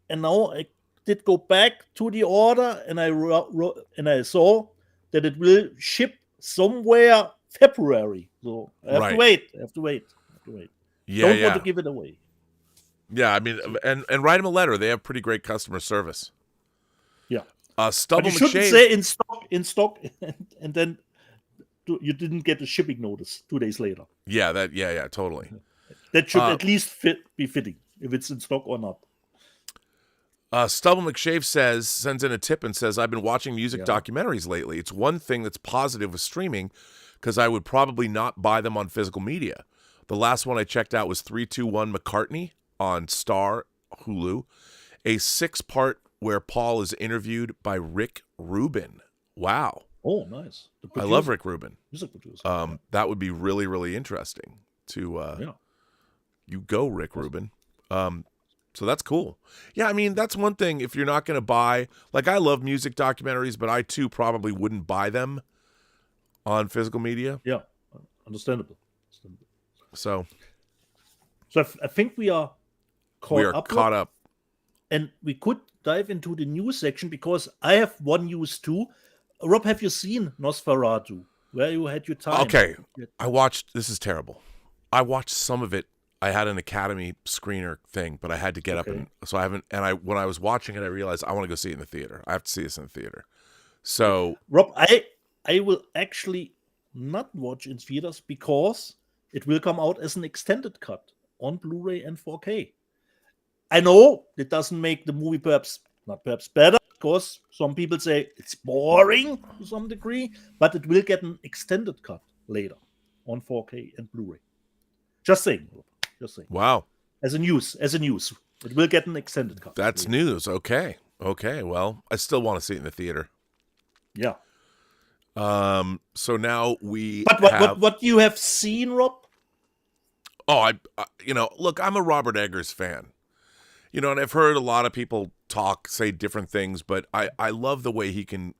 Speaker 4: and now I did go back to the order, and I saw that it will ship somewhere February. So I have to wait.
Speaker 1: Yeah,
Speaker 4: Don't want to give it away.
Speaker 1: Yeah, I mean, and write them a letter. They have pretty great customer service.
Speaker 4: Yeah.
Speaker 1: Stubble
Speaker 4: but you shouldn't say in stock, and then you didn't get a shipping notice 2 days later.
Speaker 1: Yeah, totally.
Speaker 4: That should at least be fitting, if it's in stock or not.
Speaker 1: Stubble McShave sends in a tip and says, I've been watching music documentaries lately. It's one thing that's positive with streaming because I would probably not buy them on physical media. The last one I checked out was 321 McCartney on Star Hulu, a 6-part where Paul is interviewed by Rick Rubin. Wow.
Speaker 4: Oh, nice.
Speaker 1: I love Rick Rubin.
Speaker 4: Music producer.
Speaker 1: That would be really, really interesting. you go, Rick Rubin. So that's cool. Yeah, I mean, that's one thing. If you're not going to buy, like, I love music documentaries, but I too probably wouldn't buy them on physical media.
Speaker 4: Yeah, understandable.
Speaker 1: So
Speaker 4: I think we are
Speaker 1: caught up.
Speaker 4: And we could dive into the news section because I have one news too. Rob, have you seen Nosferatu? Where you had your time?
Speaker 1: Okay, this is terrible. I watched some of it. I had an Academy screener thing, but I had to get up, and so I haven't. And when I was watching it, I realized I want to go see it in the theater. I have to see this in the theater. So,
Speaker 4: Rob, I will actually not watch in theaters because it will come out as an extended cut on Blu-ray and 4K. I know it doesn't make the movie perhaps better, because some people say it's boring to some degree, but it will get an extended cut later on 4K and Blu-ray. Just saying.
Speaker 1: wow.
Speaker 4: As a news, it will get an extended cut.
Speaker 1: That's news. Okay. Well, I still want to see it in the theater.
Speaker 4: Yeah.
Speaker 1: So now we.
Speaker 4: But what you have seen, Rob?
Speaker 1: Oh, I look, I'm a Robert Eggers fan. And I've heard a lot of people say different things, but I love the way he can.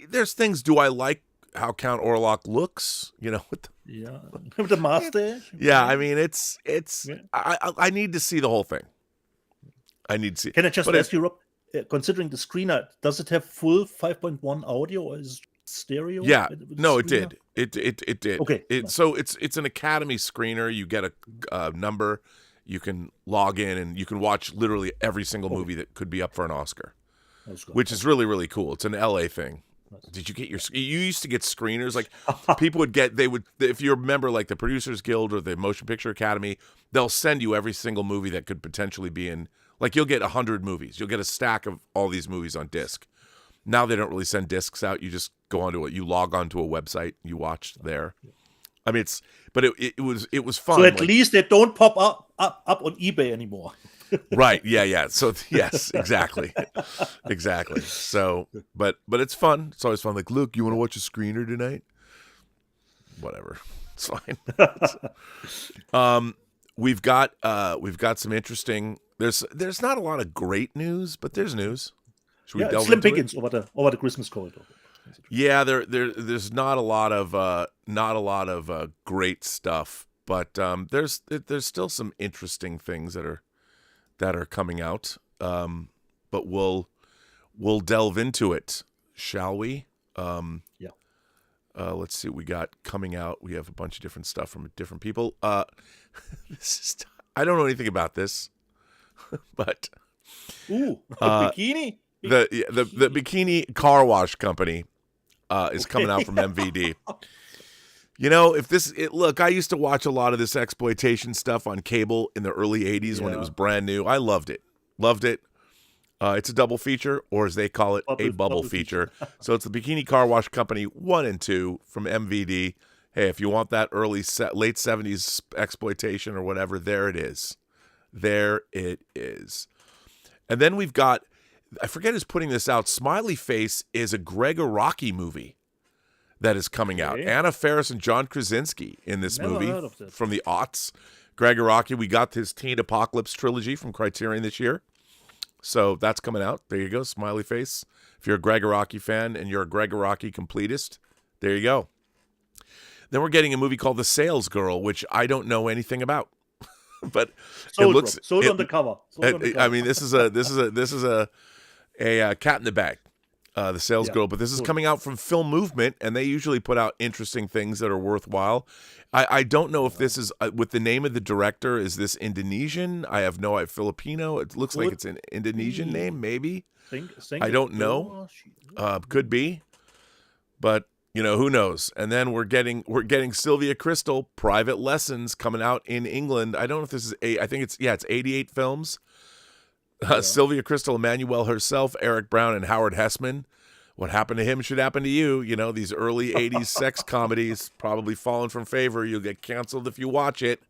Speaker 1: There's things. Do I like how Count Orlok looks? With
Speaker 4: the mustache.
Speaker 1: Yeah, I mean, it's. Yeah. I need to see the whole thing. I need to see.
Speaker 4: Can I just ask you, Rob? Considering the screener, does it have full 5.1 audio or is it stereo?
Speaker 1: Yeah, no, it did. It did.
Speaker 4: Okay.
Speaker 1: So it's an Academy screener. You get a number. You can log in and you can watch literally every single movie that could be up for an Oscar, which is really, really cool. It's an LA thing. Did you get you used to get screeners, like people would get, if you remember, like the Producers Guild or the Motion Picture Academy, they'll send you every single movie that could potentially be in, like you'll get 100 movies. You'll get a stack of all these movies on disc. Now they don't really send discs out. You just go onto it. You log onto a website. You watch there. I mean, it was fun.
Speaker 4: So at least they don't pop up on eBay anymore.
Speaker 1: Right. Yeah. So yes, exactly. So, but it's fun. It's always fun. Like, look, you want to watch a screener tonight? Whatever. It's fine. We've got some interesting. There's not a lot of great news, but there's news. Should we delve
Speaker 4: slim
Speaker 1: into
Speaker 4: pickings over the Christmas corridor.
Speaker 1: Yeah, there's not a lot of great stuff, but there's still some interesting things that are coming out. But we'll delve into it, shall we?
Speaker 4: Yeah.
Speaker 1: Let's see what we got coming out. We have a bunch of different stuff from different people. I don't know anything about this, but
Speaker 4: bikini.
Speaker 1: The bikini car wash company is coming out from MVD. Look, I used to watch a lot of this exploitation stuff on cable in the early 80s when it was brand new. I loved it. It's a double feature, or as they call it, a bubble feature. So it's the Bikini Car Wash Company 1 and 2 from MVD. Hey, if you want that late 70s exploitation or whatever, there it is. And then we've got, I forget who's putting this out. Smiley Face is a Greg Araki movie that is coming out. Anna Faris and John Krasinski in this movie from the aughts. Greg Araki, we got his Teen Apocalypse trilogy from Criterion this year. So that's coming out. There you go, Smiley Face. If you're a Greg Araki fan and you're a Greg Araki completist, there you go. Then we're getting a movie called The Sales Girl, which I don't know anything about. But it looks
Speaker 4: sold on the cover.
Speaker 1: I mean, this is a cat in the bag, The Sales Girl. But this is coming out from Film Movement, and they usually put out interesting things that are worthwhile. I don't know if this is with the name of the director. Is this Indonesian? I have no idea. Filipino. It looks like it's an Indonesian name, maybe. I don't know. Could be, but who knows? And then we're getting Sylvia Crystal, Private Lessons, coming out in England. I don't know if this is I think it's 88 films. Sylvia Crystal, Emmanuel herself, Eric Brown, and Howard Hessman. What happened to him should happen to you. These early 80s sex comedies probably fallen from favor. You'll get canceled if you watch it.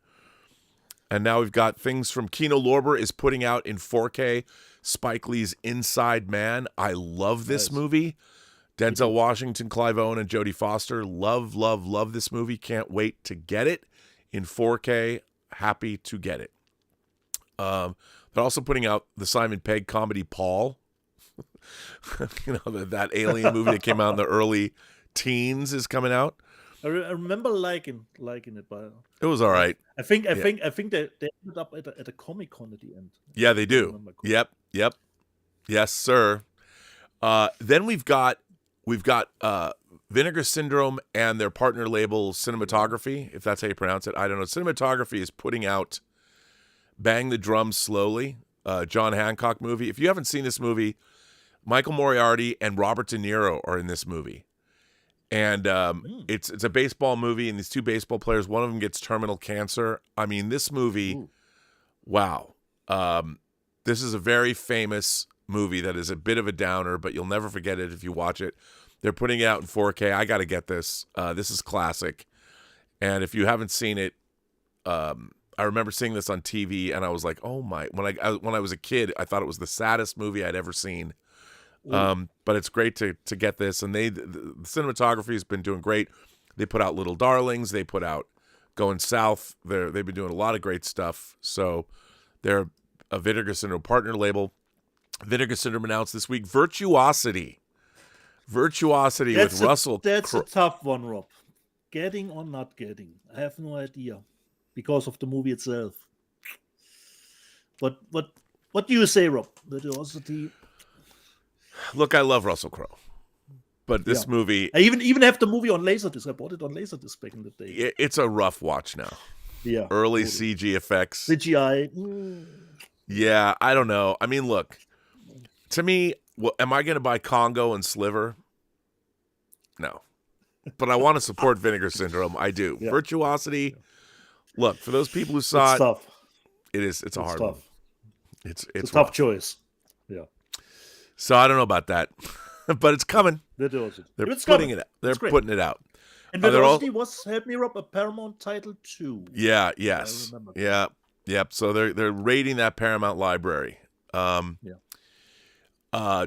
Speaker 1: And now we've got things from Kino Lorber is putting out in 4K Spike Lee's Inside Man. I love this movie. Denzel Washington, Clive Owen, and Jodie Foster. Love, love, love this movie. Can't wait to get it in 4K. Happy to get it. They're also putting out the Simon Pegg comedy Paul. That alien movie that came out in the early teens is coming out.
Speaker 4: I remember liking it, but
Speaker 1: It was all right.
Speaker 4: I think they ended up at a Comic-Con at the end.
Speaker 1: Yeah, they do. Yep. Yes, sir. Then we've got Vinegar Syndrome and their partner label Cinematography, if that's how you pronounce it. I don't know. Cinematography is putting out Bang the Drums Slowly, John Hancock movie. If you haven't seen this movie, Michael Moriarty and Robert De Niro are in this movie. And it's a baseball movie, and these two baseball players, one of them gets terminal cancer. I mean, this movie, wow. This is a very famous movie that is a bit of a downer, but you'll never forget it if you watch it. They're putting it out in 4K. I got to get this. This is classic. And if you haven't seen it, I remember seeing this on TV, and I was like, oh my. When I was a kid, I thought it was the saddest movie I'd ever seen. But it's great to get this, and the cinematography has been doing great. They put out Little Darlings, they put out Going South. They've been doing a lot of great stuff. So they're a Vinegar Syndrome partner label. Vinegar Syndrome announced this week Virtuosity with Russell.
Speaker 4: That's a tough one, Rob. Getting or not getting, I have no idea because of the movie itself. But what do you say, Rob? Virtuosity.
Speaker 1: Look, I love Russell Crowe, but this movie...
Speaker 4: I even have the movie on Laserdisc. I bought it on Laserdisc back in the day.
Speaker 1: It's a rough watch now.
Speaker 4: Yeah.
Speaker 1: Early totally. CG effects.
Speaker 4: CGI.
Speaker 1: Yeah, I don't know. I mean, look, to me, am I going to buy Congo and Sliver? No. But I want to support Vinegar Syndrome. I do. Yeah. Virtuosity. Look, for those people who saw
Speaker 4: tough.
Speaker 1: It's a hard
Speaker 4: tough.
Speaker 1: one. It's
Speaker 4: a tough choice. Yeah.
Speaker 1: So I don't know about that, but it's coming. They're putting it out. They're putting it out.
Speaker 4: And Velocity was, help me, Rob, a Paramount title too.
Speaker 1: Yeah. Yes. Yeah. Yep. So they're raiding that Paramount library.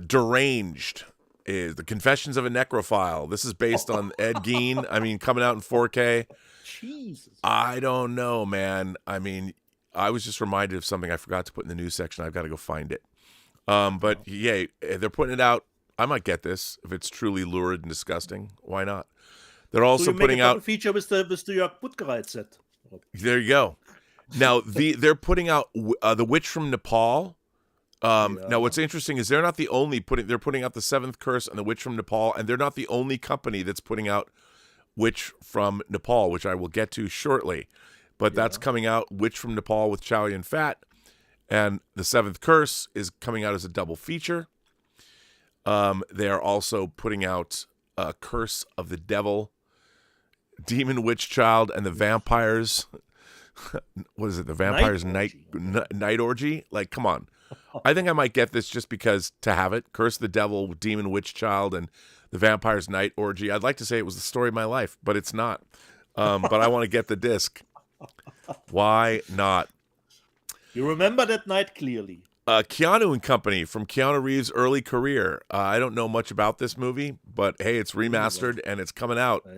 Speaker 1: Deranged is The Confessions of a Necrophile. This is based on Ed Gein. I mean, coming out in 4K.
Speaker 4: Jesus.
Speaker 1: I don't know, man. I mean, I was just reminded of something I forgot to put in the news section. I've got to go find it. But yeah, they're putting it out. I might get this if it's truly lurid and disgusting. Why not? They're also putting out
Speaker 4: a feature with the Jörg Buttgereit set.
Speaker 1: There you go. Now they're putting out The Witch from Nepal. Now what's interesting is they're not the only they're putting out The Seventh Curse and The Witch from Nepal, and they're not the only company that's putting out Witch from Nepal, which I will get to shortly. But that's coming out, Witch from Nepal with Chow Yun-fat. And The Seventh Curse is coming out as a double feature. They are also putting out Curse of the Devil, Demon Witch Child, and the Vampires. What is it? The Vampires Night Orgy? Like, come on. I think I might get this just because to have it. Curse of the Devil, Demon Witch Child, and the Vampires Night Orgy. I'd like to say it was the story of my life, but it's not. But I want to get the disc. Why not?
Speaker 4: You remember that night clearly.
Speaker 1: Keanu and Company from Keanu Reeves' early career. I don't know much about this movie, but hey, it's remastered and it's coming out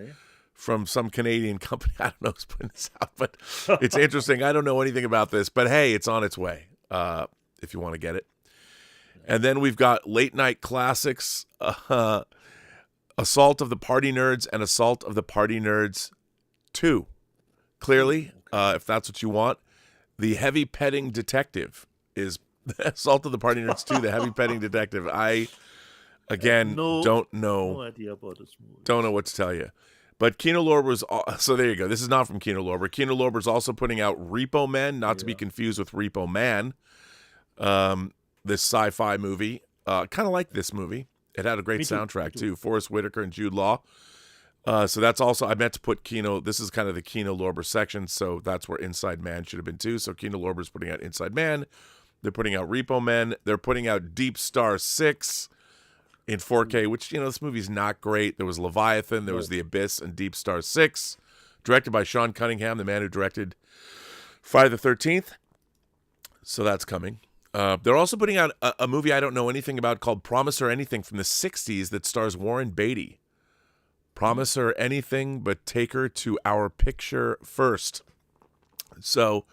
Speaker 1: from some Canadian company. I don't know who's putting this out, but it's interesting. I don't know anything about this, but hey, it's on its way if you want to get it. And then we've got late night classics, Assault of the Party Nerds and Assault of the Party Nerds 2. Clearly, if that's what you want. The Heavy Petting Detective is Assault of the Party Nerds 2, The Heavy Petting Detective. I, again, don't know.
Speaker 4: No idea about this movie.
Speaker 1: Don't know what to tell you. But Kino Lorber's, so there you go. This is not from Kino Lorber. Kino Lorber's also putting out Repo Men, not to be confused with Repo Man. This sci-fi movie. Kind of like this movie. It had a great soundtrack, too. Forrest Whitaker and Jude Law. So that's also, I meant to put Kino, this is kind of the Kino Lorber section, so that's where Inside Man should have been too. So Kino Lorber's putting out Inside Man. They're putting out Repo Men. They're putting out Deep Star 6 in 4K, which, this movie's not great. There was Leviathan, there was The Abyss, and Deep Star 6, directed by Sean Cunningham, the man who directed Friday the 13th. So that's coming. They're also putting out a movie I don't know anything about called Promise or Anything from the 60s that stars Warren Beatty. Promise her anything, but take her to our picture first. So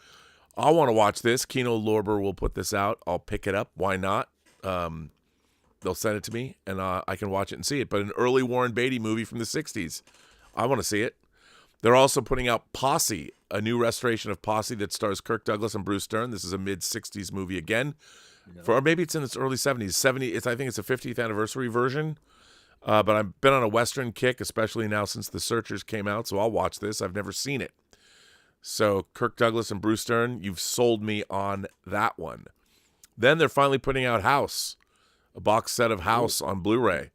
Speaker 1: I want to watch this. Kino Lorber will put this out. I'll pick it up. Why not? They'll send it to me, and I can watch it and see it. But an early Warren Beatty movie from the 60s. I want to see it. They're also putting out Posse, a new restoration of Posse that stars Kirk Douglas and Bruce Stern. This is a mid-60s movie again. Or maybe it's in its early 70s. I think it's a 50th anniversary version. But I've been on a Western kick, especially now since The Searchers came out, so I'll watch this. I've never seen it. So Kirk Douglas and Bruce Stern, you've sold me on that one. Then they're finally putting out House, a box set of House on Blu-ray.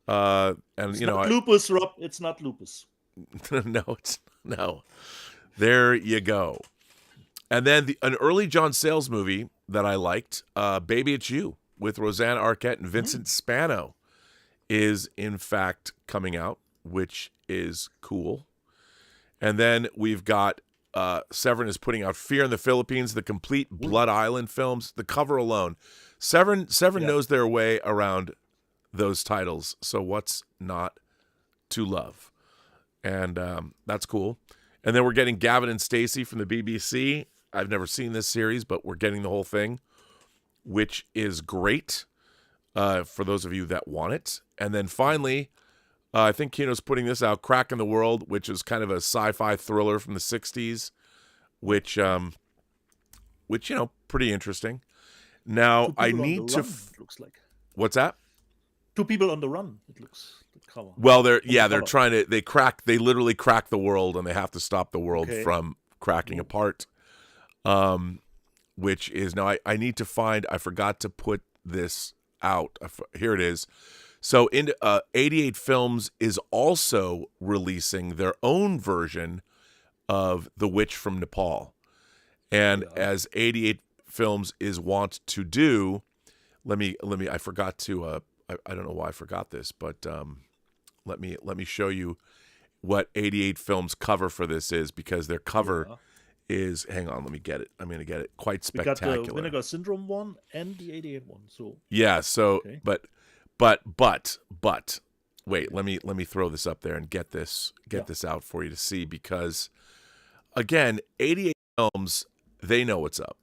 Speaker 4: It's not lupus, Rob. It's not lupus.
Speaker 1: No. There you go. And then an early John Sayles movie that I liked, Baby It's You, with Roseanne Arquette and Vincent Spano, is in fact coming out, which is cool. And then we've got Severin is putting out Fear in the Philippines, the complete Blood Island films. The cover alone, Severin knows their way around those titles. So what's not to love? And that's cool. And then we're getting Gavin and Stacey from the BBC. I've never seen this series, but we're getting the whole thing, which is great for those of you that want it. And then finally, I think Kino's putting this out, Crack in the World, which is kind of a sci-fi thriller from the 60s, which pretty interesting. Now, I need to...
Speaker 4: It looks like.
Speaker 1: What's that?
Speaker 4: Two people on the run, it looks. The cover.
Speaker 1: Well, they're trying to... They literally crack the world, and they have to stop the world from cracking apart. Which is... Now, I need to find... I forgot to put this out. Here it is. So 88 Films is also releasing their own version of The Witch from Nepal. And as 88 Films is wont to do, let me I forgot to I don't know why I forgot this, but let me show you what 88 Films cover for this is, because their cover is, hang on, let me get it. I'm going to get it. Quite spectacular.
Speaker 4: We got the Vinegar Syndrome one and the 88 one. So
Speaker 1: yeah, so but wait, let me throw this up there and get this out for you to see, because again, 88 Films, they know what's up.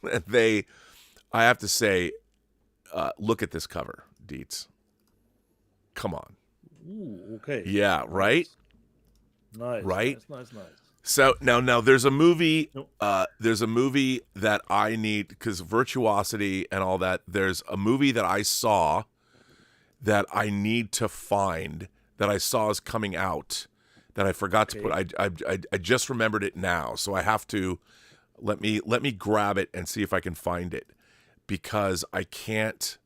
Speaker 1: I have to say, look at this cover, Dietz. Come on.
Speaker 4: Ooh, okay.
Speaker 1: Yeah, right?
Speaker 4: Nice.
Speaker 1: Right?
Speaker 4: Nice.
Speaker 1: So now there's a movie that I need, because Virtuosity and all that, there's a movie that I saw that I need to find, that I saw is coming out, that I forgot to put. I just remembered it now, so I have to let me grab it and see if I can find it, because I can't.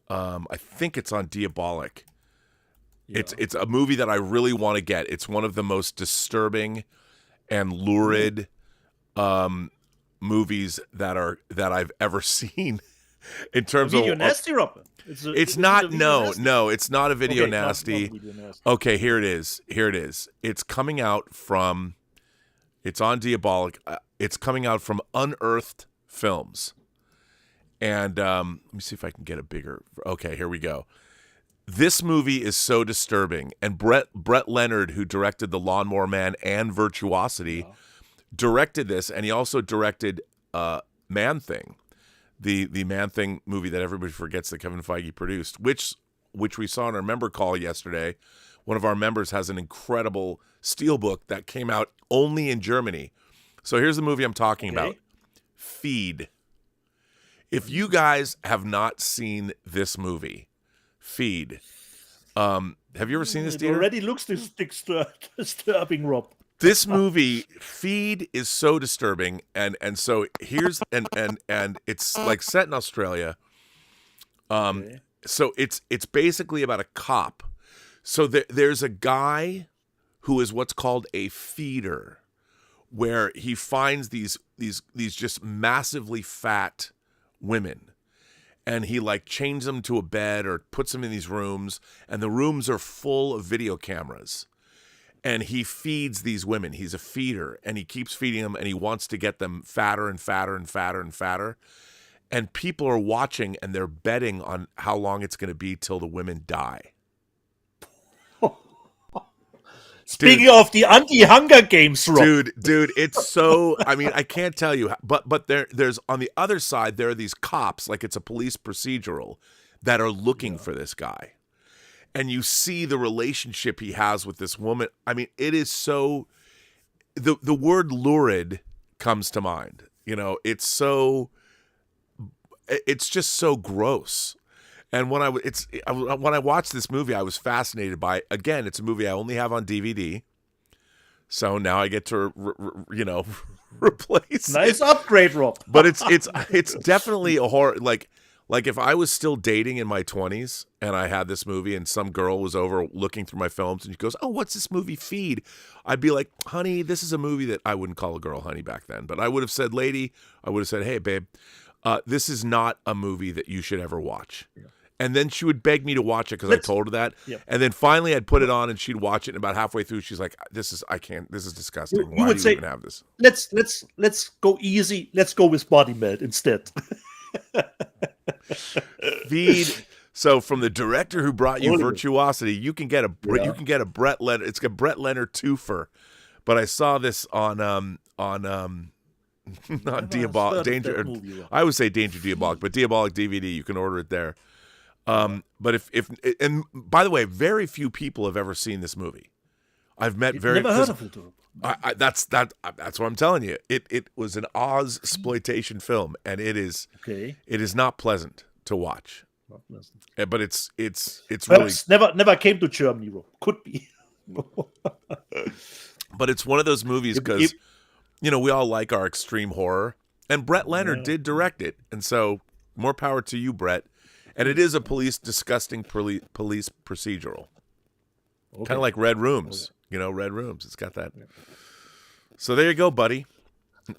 Speaker 1: I think it's on Diabolic. Yeah. It's a movie that I really want to get. It's one of the most disturbing and lurid movies that I've ever seen. In terms
Speaker 4: video
Speaker 1: of
Speaker 4: nasty, Rob.
Speaker 1: It's not a video nasty. Okay, here it is. It's coming out from. It's on Diabolic. It's coming out from Unearthed Films. And let me see if I can get a bigger. Okay, here we go. This movie is so disturbing, and Brett Leonard, who directed The Lawnmower Man and Virtuosity, directed this, and he also directed Man Thing. The Man Thing movie that everybody forgets that Kevin Feige produced, which we saw in our member call yesterday. One of our members has an incredible steelbook that came out only in Germany. So here's the movie I'm talking about. Feed. If you guys have not seen this movie, Feed. Have you ever seen this, Dieter?
Speaker 4: It already looks disturbing, Rob.
Speaker 1: This movie, Feed, is so disturbing, and so here's and it's like set in Australia. So it's basically about a cop. So there's a guy who is what's called a feeder, where he finds these just massively fat women, and he like chains them to a bed or puts them in these rooms, and the rooms are full of video cameras. And he feeds these women. He's a feeder, and he keeps feeding them, and he wants to get them fatter and fatter and fatter and fatter. and people are watching and they're betting on how long it's going to be till the women die.
Speaker 4: Speaking of the anti-Hunger Games, Rob.
Speaker 1: Dude, it's so. I mean, I can't tell you, but there's on the other side there are these cops, like it's a police procedural, that are looking for this guy, and you see the relationship he has with this woman. I mean, it is so. The word lurid comes to mind. You know, it's just so gross. And when I watched this movie, I was fascinated by it. Again, it's a movie I only have on DVD, so now I get to replace.
Speaker 4: Nice upgrade, Rob.
Speaker 1: But it's definitely a horror. Like if I was still dating in my 20s and I had this movie and some girl was over looking through my films and she goes, "Oh, what's this movie feed?" I'd be like, "Honey, this is a movie that," I wouldn't call a girl honey back then, but I would have said, "Lady," I would have said, "Hey, babe, this is not a movie that you should ever watch." Yeah. And then she would beg me to watch it because I told her that. Yeah. And then finally I'd put it on and she'd watch it. And about halfway through, she's like, I can't, this is disgusting. Why do you even have this?
Speaker 4: Let's go easy. Let's go with Body Melt instead.
Speaker 1: So from the director who brought you Virtuosity, you can get a Brett Leonard. It's a Brett Leonard twofer. But I saw this on not Diabolic Danger. I would say Danger Diabolic, but Diabolic DVD. You can order it there. But if and by the way, very few people have ever seen this movie. I've met very.
Speaker 4: Never heard of it.
Speaker 1: That's what I'm telling you. It was an Oz exploitation film, and it is not pleasant to watch. Not pleasant. But it's
Speaker 4: perhaps really never came to Germany. Could be.
Speaker 1: But it's one of those movies because we all like our extreme horror, and Brett Leonard did direct it, and so more power to you, Brett. And it is a disgusting police procedural. Kind of like Red Rooms. Red Rooms. It's got that. Yeah. So there you go, buddy.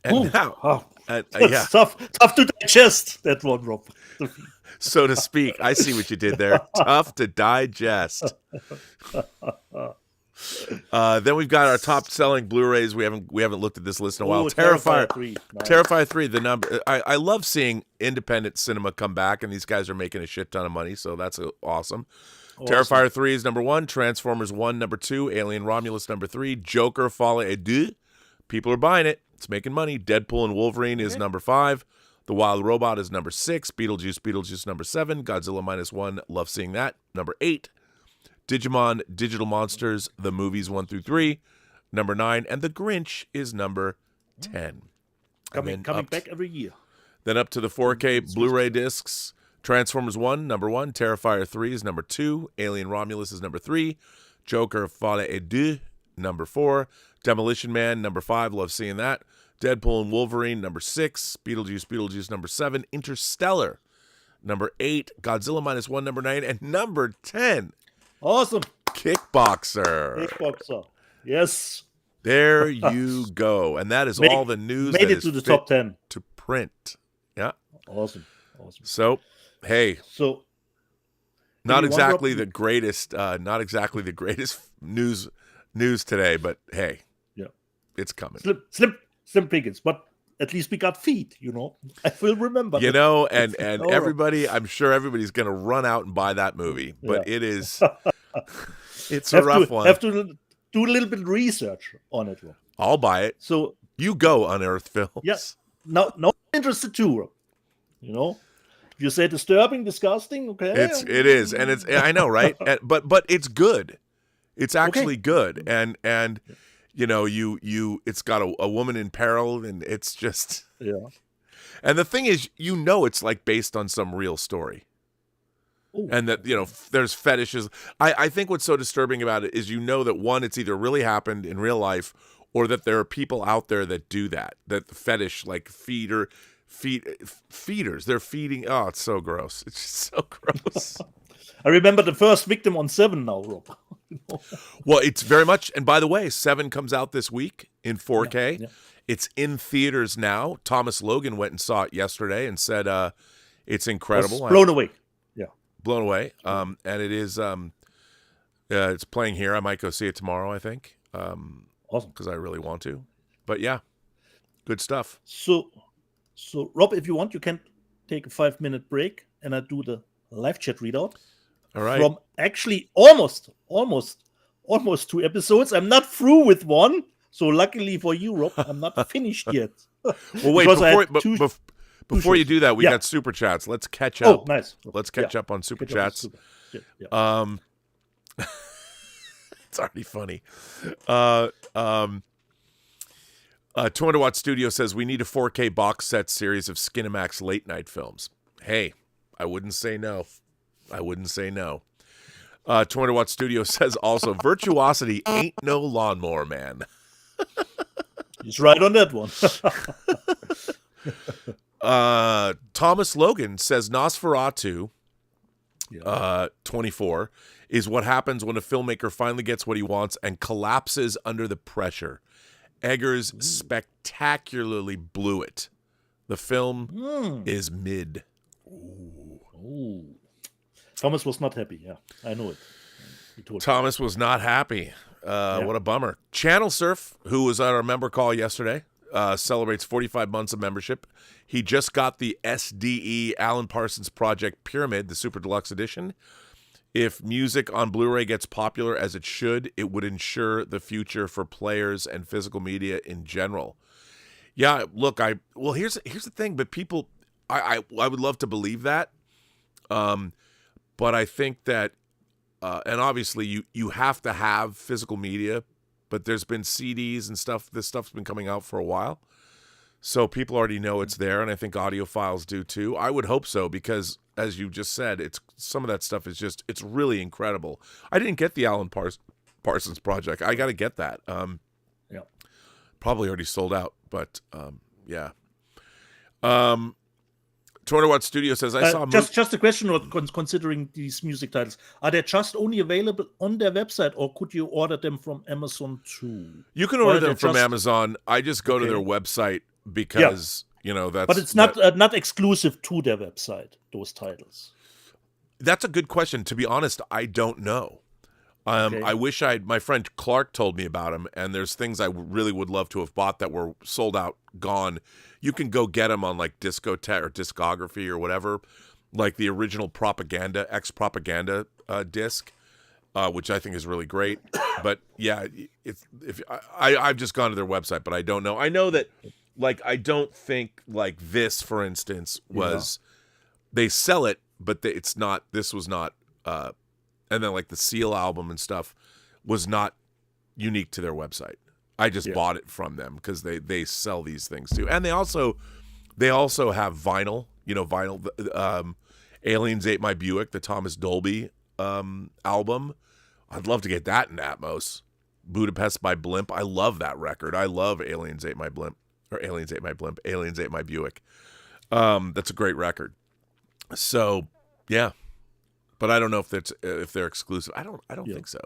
Speaker 1: And now,
Speaker 4: it's tough to digest, that one, Rob.
Speaker 1: So to speak. I see what you did there. Tough to digest. Then we've got our top-selling Blu-rays. We haven't looked at this list in a while. Terrifier 3. Nice. Terrifier 3. The number. I love seeing independent cinema come back, and these guys are making a shit ton of money, so that's awesome. Terrifier 3 is number 1. Transformers 1, number 2. Alien Romulus, number 3. Joker Folie à Deux. People are buying it. It's making money. Deadpool and Wolverine is number 5. The Wild Robot is number 6. Beetlejuice number 7. Godzilla -1. Love seeing that. Number 8. Digimon Digital Monsters, the movies 1 through 3, number 9, and The Grinch is number 10.
Speaker 4: Coming back every year.
Speaker 1: Then up to the 4K Blu-ray discs. Transformers 1, number 1. Terrifier 3 is number 2. Alien Romulus is number 3. Joker Folie à Deux, number 4. Demolition Man, number 5. Love seeing that. Deadpool and Wolverine, number 6. Beetlejuice, number 7. Interstellar, number 8. Godzilla -1, number 9. And number 10.
Speaker 4: Awesome.
Speaker 1: Kickboxer.
Speaker 4: Yes.
Speaker 1: There you go. And that is all the news
Speaker 4: made
Speaker 1: that
Speaker 4: it
Speaker 1: is
Speaker 4: to the top 10
Speaker 1: to print. Yeah.
Speaker 4: Awesome.
Speaker 1: So, hey.
Speaker 4: So
Speaker 1: not exactly the greatest news today, but hey.
Speaker 4: Yeah.
Speaker 1: It's coming.
Speaker 4: Slim pickings, but at least we got feet, I will remember.
Speaker 1: And everybody, I'm sure everybody's going to run out and buy that movie. But it is, it's a rough one.
Speaker 4: Have to do a little bit of research on it.
Speaker 1: I'll buy it.
Speaker 4: So
Speaker 1: you go, Unearthed Films.
Speaker 4: Yes. No interested too. You say disturbing, disgusting. Okay.
Speaker 1: It is, and it's. I know, right? But it's good. It's actually good, and. It's got a woman in peril, and it's just And the thing is, it's like based on some real story, and that there's fetishes. I think what's so disturbing about it is that one, it's either really happened in real life, or that there are people out there that do that the fetish like feeders. They're feeding. Oh, it's so gross. It's just so gross.
Speaker 4: I remember the first victim on 7 now, Rob.
Speaker 1: Well, it's very much, and by the way, 7 comes out this week in 4K. Yeah. It's in theaters now. Thomas Logan went and saw it yesterday and said it's incredible.
Speaker 4: Blown away. Yeah.
Speaker 1: Blown away. And it is it's playing here. I might go see it tomorrow, I think.
Speaker 4: Awesome.
Speaker 1: Because I really want to. But yeah, good stuff.
Speaker 4: So Rob, if you want, you can take a 5-minute break, and I do the live chat readout.
Speaker 1: All right.
Speaker 4: From actually almost 2 episodes. I'm not through with one. So luckily for you, Rob, I'm not finished yet.
Speaker 1: Well, wait, before you do that, we got super chats. Let's catch up.
Speaker 4: Oh, nice.
Speaker 1: Let's catch up on super chats. It's already funny. 200-Watt Studio says we need a 4K box set series of Skinamax late night films. Hey, I wouldn't say no. 200-Watt Studio says also Virtuosity ain't no lawnmower man.
Speaker 4: He's right on that one.
Speaker 1: Thomas Logan says Nosferatu 24 is what happens when a filmmaker finally gets what he wants and collapses under the pressure. Eggers spectacularly blew it. The film is mid.
Speaker 4: Ooh. Thomas was not happy. Yeah, I know it.
Speaker 1: Thomas was not happy. What a bummer. Channel Surf, who was at our member call yesterday, celebrates 45 months of membership. He just got the SDE Alan Parsons Project Pyramid, the Super Deluxe Edition. If music on Blu-ray gets popular as it should, it would ensure the future for players and physical media in general. Yeah, look, here's the thing, but people, I would love to believe that, but I think that, and obviously you have to have physical media, but there's been CDs and stuff. This stuff's been coming out for a while, so people already know it's there, and I think audiophiles do too. I would hope so because, as you just said, some of that stuff is it's really incredible. I didn't get the Alan Parsons Project. I got to get that. Probably already sold out, but yeah. 200-Watt Studio says I saw
Speaker 4: just a question considering these music titles. Are they just only available on their website, or could you order them from Amazon too?
Speaker 1: You can order them from Amazon. I just go to their website because that's.
Speaker 4: But it's not exclusive to their website. Those titles.
Speaker 1: That's a good question. To be honest, I don't know. I wish my friend Clark told me about them, and there's things I really would love to have bought that were sold out, gone. You can go get them on like Discotek or Discography or whatever, like the original Propaganda, Ex-Propaganda disc, which I think is really great. But yeah, I've just gone to their website, but I don't know. I know that, like, I don't think like this, for instance, was they sell it, but it's not. This was not. And then like the Seal album and stuff was not unique to their website. I just bought it from them because they sell these things too. And they also have vinyl, vinyl. Aliens Ate My Buick, the Thomas Dolby album. I'd love to get that in Atmos. Budapest by Blimp. I love that record. I love Aliens Ate My Blimp. Or Aliens Ate My Blimp. Aliens Ate My Buick. That's a great record. So, yeah. But I don't know if they're exclusive. I don't think so.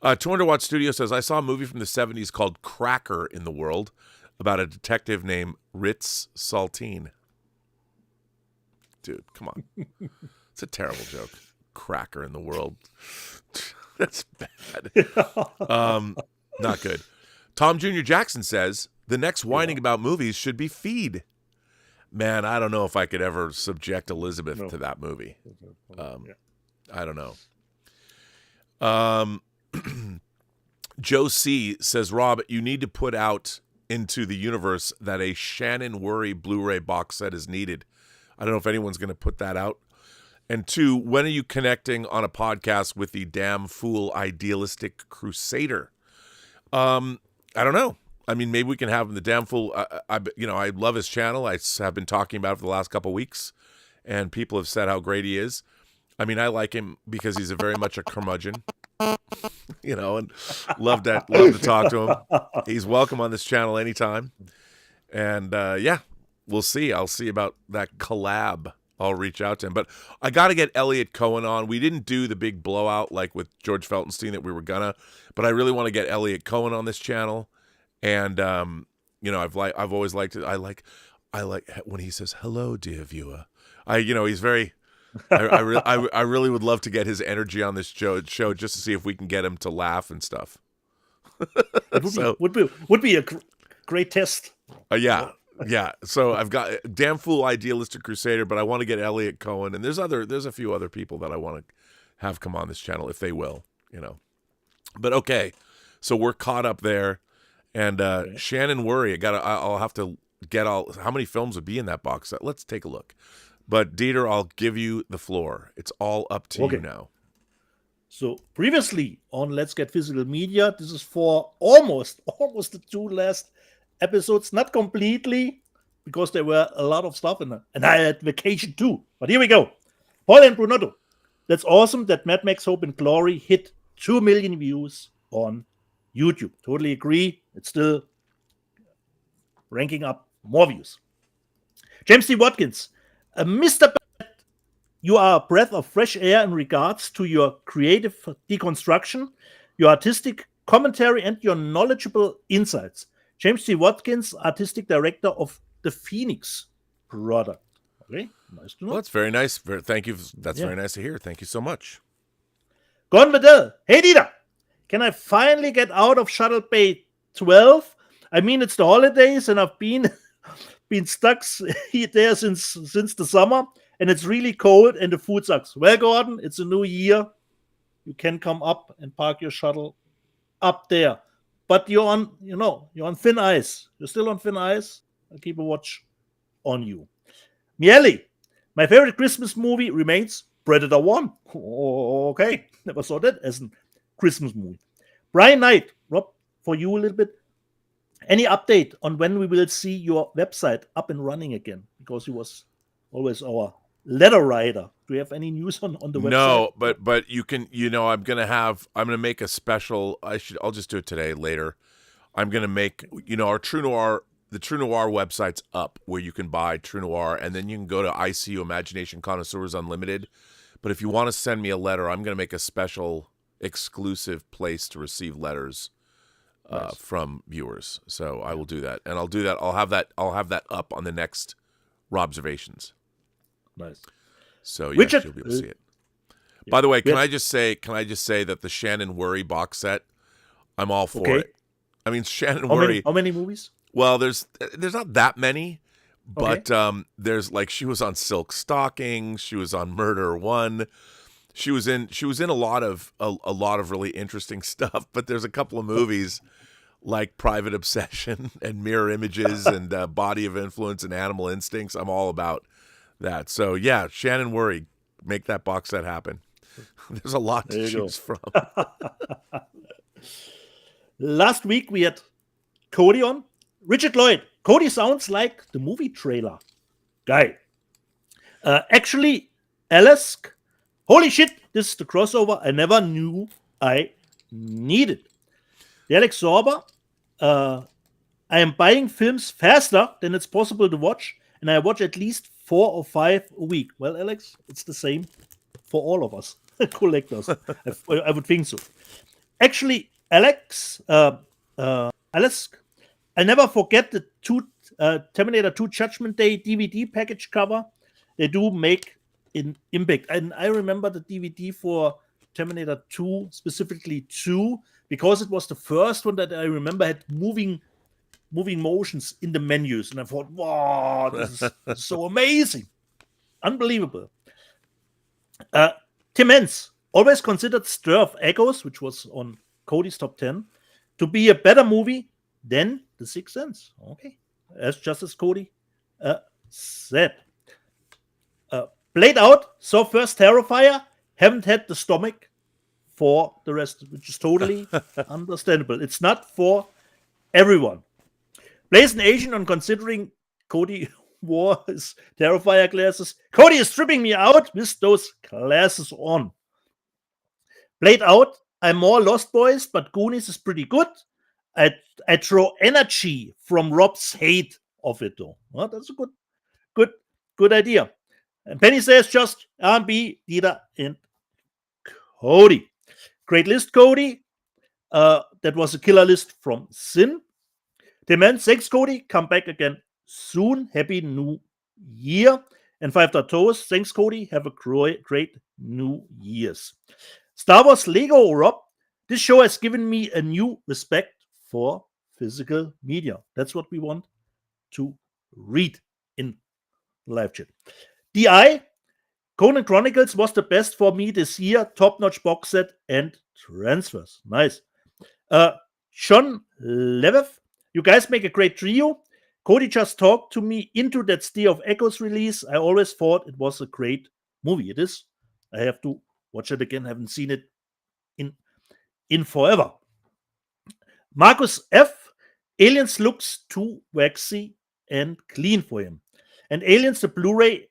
Speaker 1: 200-Watt Studio says, I saw a movie from the 70s called Cracker in the World about a detective named Ritz Saltine. Dude, come on. It's a terrible joke. Cracker in the World. That's bad. Not good. Tom Jr. Jackson says, the next whining about movies should be Feed. Man, I don't know if I could ever subject Elizabeth to that movie. I don't know. Joe C. says, Rob, you need to put out into the universe that a Shannon Worry Blu-ray box set is needed. I don't know if anyone's going to put that out. And 2, when are you connecting on a podcast with the damn fool idealistic crusader? I don't know. I mean, maybe we can have him. The damn fool. I love his channel. I have been talking about it for the last couple of weeks, and people have said how great he is. I mean, I like him because he's very much a curmudgeon, and love to talk to him. He's welcome on this channel anytime. And we'll see. I'll see about that collab. I'll reach out to him. But I got to get Elliot Cohen on. We didn't do the big blowout like with George Feltenstein that we were gonna, but I really want to get Elliot Cohen on this channel. And I've always liked it. I like when he says hello, dear viewer. He's very. I really would love to get his energy on this show just to see if we can get him to laugh and stuff.
Speaker 4: It would be a great test.
Speaker 1: Yeah, Yeah, so I've got Damn Fool Idealistic Crusader, but I want to get Elliot Cohen, and there's a few other people that I want to have come on this channel if they will, But okay, so we're caught up there, and Shannon Worry. I'll have to get how many films would be in that box set. Let's take a look. But Dieter, I'll give you the floor. It's all up to you now.
Speaker 4: So previously on Let's Get Physical Media, this is for almost the 2 last episodes, not completely, because there were a lot of stuff in it, and I had vacation too. But here we go. Paul and Brunotto. That's awesome that Mad Max Hope and Glory hit 2 million views on YouTube. Totally agree. It's still ranking up more views. James D. Watkins. Mr. Burnett, you are a breath of fresh air in regards to your creative deconstruction, your artistic commentary, and your knowledgeable insights. James D. Watkins, artistic director of the Phoenix product. Okay, nice to know.
Speaker 1: Well, that's very nice. Thank you. That's very nice to hear. Thank you so much.
Speaker 4: Gone Vidal. Hey, Dieter. Can I finally get out of Shuttle Bay 12? I mean, it's the holidays, and I've been stuck there since the summer, and it's really cold, and the food sucks. Well, Gordon, it's a new year. You can come up and park your shuttle up there. But you're on thin ice. You're still on thin ice. I'll keep a watch on you. Miele, my favorite Christmas movie remains Predator 1. Okay, never saw that as a Christmas movie. Brian Knight, Rob, for you a little bit. Any update on when we will see your website up and running again? Because he was always our letter writer. Do you have any news on the website?
Speaker 1: No, but you can. I'm gonna make a special. I'll just do it today. Later, I'm gonna make our True Noir. The True Noir website's up where you can buy True Noir, and then you can go to ICU Imagination Connoisseurs Unlimited. But if you want to send me a letter, I'm gonna make a special exclusive place to receive letters. From viewers, so I will do that, and I'll do that. I'll have that up on the next Robservations.
Speaker 4: Nice.
Speaker 1: So
Speaker 4: Richard,
Speaker 1: you'll be able to see it. By the way, can I just say that the Shannon Worry box set, I'm all for it. I mean, Shannon Worry.
Speaker 4: How many movies?
Speaker 1: Well, there's not that many, but there's she was on Silk Stockings, she was on Murder One. She was in a lot of really interesting stuff, but there's a couple of movies like Private Obsession and Mirror Images and Body of Influence and Animal Instincts. I'm all about that. So yeah, Shannon Worry, make that box set happen. There's a lot to choose from.
Speaker 4: Last week we had Cody on. Richard Lloyd. Cody sounds like the movie trailer guy. Actually, Alask. Holy shit, this is the crossover I never knew I needed. The Alex Sorber, I am buying films faster than it's possible to watch, and I watch at least 4 or 5 a week. Well, Alex, it's the same for all of us collectors. I would think so. Actually, Alex, Alask, I'll never forget the Terminator 2 Judgment Day DVD package cover. They do make in impact, and I remember the DVD for Terminator 2, specifically 2, because it was the first one that I remember had moving motions in the menus, and I thought, wow, this is so amazing, unbelievable. Tim Hens always considered Stir of Echoes, which was on Cody's top 10, to be a better movie than The Sixth Sense. Okay, just as Cody said. Played out, saw first Terrifier, haven't had the stomach for the rest, which is totally understandable. It's not for everyone. Plays an Asian on considering Cody wore his Terrifier glasses. Cody is stripping me out with those glasses on. Played out, I'm more Lost Boys, but Goonies is pretty good. I draw energy from Rob's hate of it, though. Well, that's a good idea. And Penny says just R&B, Dieter, and Cody. Great list, Cody. That was a killer list from Sin. Demand, thanks, Cody. Come back again soon. Happy New Year. And 5 Toes, thanks, Cody. Have a great New Year's. Star Wars Lego, Rob. This show has given me a new respect for physical media. That's what we want to read in live chat. DI, Conan Chronicles was the best for me this year. Top-notch box set and transfers. Nice. Sean Levev, you guys make a great trio. Cody just talked to me into that Steer of Echoes release. I always thought it was a great movie. It is. I have to watch it again. Haven't seen it in forever. Marcus F. Aliens looks too waxy and clean for him. And Aliens, the Blu-ray,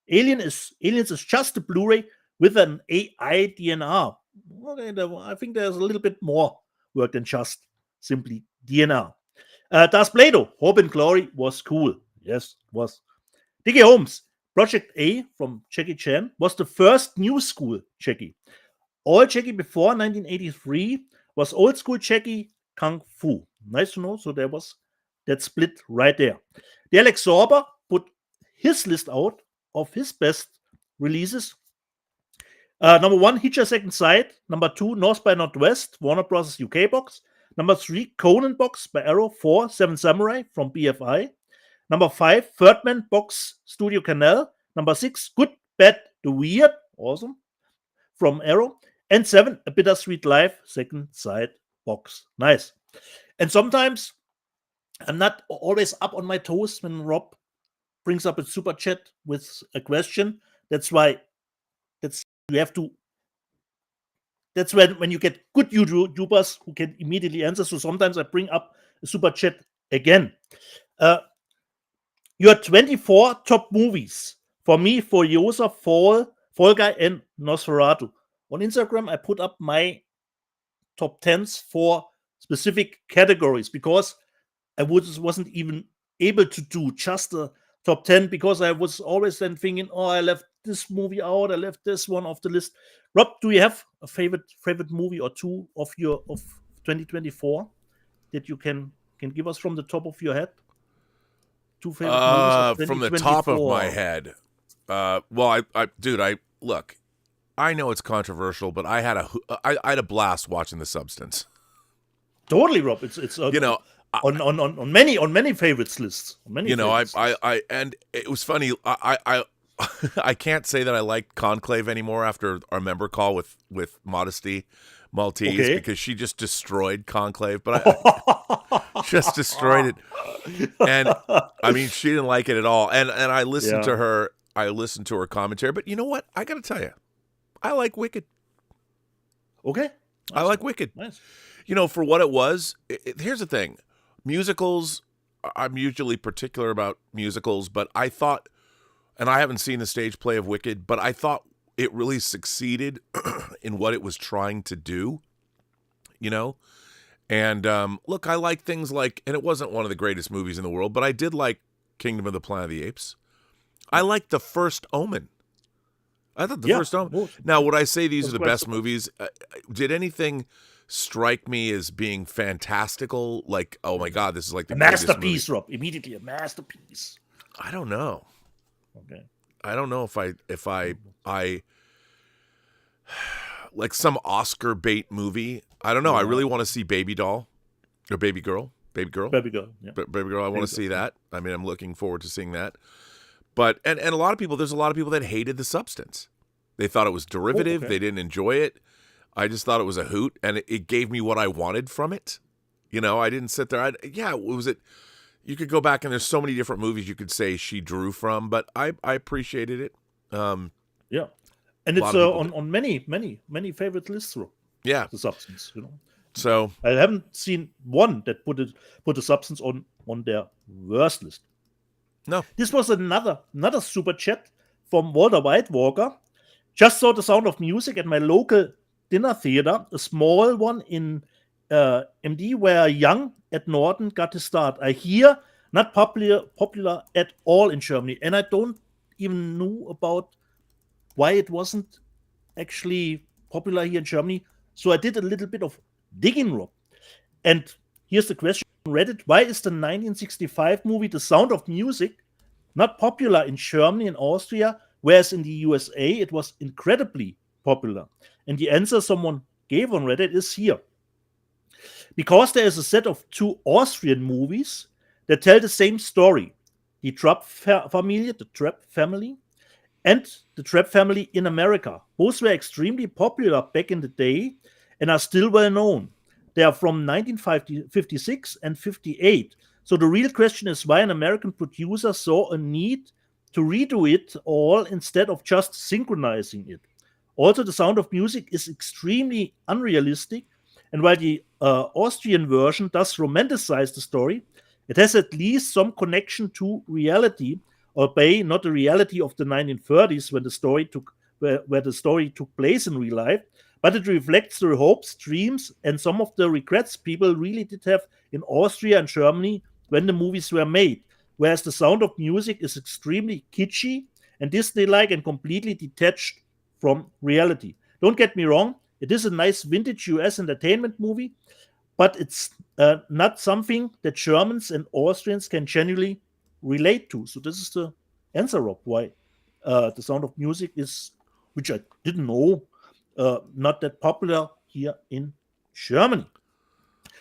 Speaker 4: Aliens is just a Blu-ray with an AI DNR. Okay, I think there's a little bit more work than just simply DNR. Das Play-Doh, Hope and Glory was cool. Yes, it was. Dickie Holmes, Project A from Jackie Chan was the first new school Jackie. All Jackie before 1983 was old school Jackie Kung Fu. Nice to know. So there was that split right there. The Alex Sorber put his list out of his best releases. Number 1, Hitcher Second Sight. Number 2, North by Northwest, Warner Bros. UK box. Number 3, Conan box by Arrow. 4, Seven Samurai from BFI. Number 5, Third Man box, Studio Canal. Number 6, Good, Bad, the Weird. Awesome. From Arrow. And 7, A Bittersweet Life, Second Sight box. Nice. And sometimes I'm not always up on my toes when Rob brings up a super chat with a question. That's why you have to. That's when you get good YouTubers who can immediately answer. So sometimes I bring up a super chat again. Your 24 top movies. For me, Furiosa, Fall Guy, and Nosferatu. On Instagram, I put up my top 10s for specific categories because I wasn't even able to do just a top 10 because I was always then thinking, oh, I left this movie out, I left this one off the list. Rob, do you have a favorite movie or two of 2024 that you can give us from the top of your head? Two favorite movies of
Speaker 1: from the top of my head. Well, look, I know it's controversial, but I had a blast watching The Substance.
Speaker 4: Totally, Rob. It's on many favorites lists.
Speaker 1: And it was funny. I can't say that I liked Conclave anymore after our member call with Modesty Maltese because she just destroyed Conclave, but I just destroyed it. And I mean, she didn't like it at all. And I listened to her. I listened to her commentary. But you know what? I got to tell you, I like Wicked.
Speaker 4: Okay, nice.
Speaker 1: I like Wicked.
Speaker 4: Nice.
Speaker 1: For what it was. Here's the thing: musicals. I'm usually particular about musicals, but I thought. And I haven't seen the stage play of Wicked, but I thought it really succeeded in what it was trying to do, And look, I like things like, and it wasn't one of the greatest movies in the world, but I did like Kingdom of the Planet of the Apes. I liked The First Omen. I thought The First Omen. Now, would I say these are the best movies? Did anything strike me as being fantastical? Like, oh my God, this is like the
Speaker 4: masterpiece, Rob. Immediately a masterpiece.
Speaker 1: I don't know.
Speaker 4: Okay.
Speaker 1: I don't know if I like some Oscar bait movie. I don't know. I really want to see Baby Doll or Baby Girl. Yeah. Baby Girl. I want to see that. I mean, I'm looking forward to seeing that. But and there's a lot of people that hated The Substance. They thought it was derivative. They didn't enjoy it. I just thought it was a hoot, and it gave me what I wanted from it. I didn't sit there. You could go back and there's so many different movies you could say she drew from, but I appreciated it.
Speaker 4: And it's on many favorite lists.
Speaker 1: Yeah,
Speaker 4: The Substance.
Speaker 1: So
Speaker 4: I haven't seen one that put The Substance on their worst list.
Speaker 1: No,
Speaker 4: this was another super chat from Walter Whitewalker. Just saw The Sound of Music at my local dinner theater, a small one in MD, where Young at Norton got his start. I hear not popular at all in Germany, and I don't even know about why it wasn't actually popular here in Germany. So I did a little bit of digging, Rob. And here's the question on Reddit: why is the 1965 movie The Sound of Music not popular in Germany and Austria, whereas in the USA it was incredibly popular? And the answer someone gave on Reddit is here. Because there is a set of 2 Austrian movies that tell the same story. the Trapp family, and the Trapp family in America. Both were extremely popular back in the day and are still well known. They are from 1956 and 58. So the real question is why an American producer saw a need to redo it all instead of just synchronizing it. Also, The Sound of Music is extremely unrealistic, and while the Austrian version does romanticize the story, it has at least some connection to reality, albeit not the reality of the 1930s when the story took where the story took place in real life, but it reflects the hopes, dreams, and some of the regrets people really did have in Austria and Germany when the movies were made. Whereas The Sound of Music is extremely kitschy and Disney-like and completely detached from reality. Don't get me wrong, it is a nice vintage US entertainment movie, but it's not something that Germans and Austrians can genuinely relate to. So this is the answer, Rob, why The Sound of Music is, which I didn't know, not that popular here in Germany.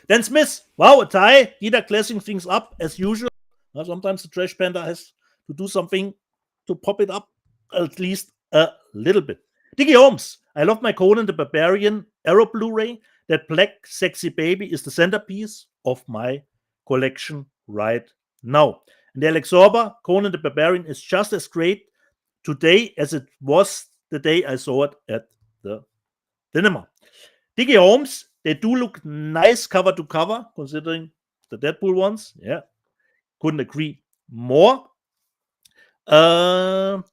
Speaker 4: Dan Smith, wow, a tie. Dieter classing things up as usual. Sometimes the Trash Panda has to do something to pop it up at least a little bit. Diggy Holmes, I love my Conan the Barbarian Arrow Blu-ray. That black sexy baby is the centerpiece of my collection right now. And Alex Sorba, Conan the Barbarian is just as great today as it was the day I saw it at the cinema. Diggy Holmes, they do look nice cover to cover, considering the Deadpool ones. Yeah, couldn't agree more. Admiral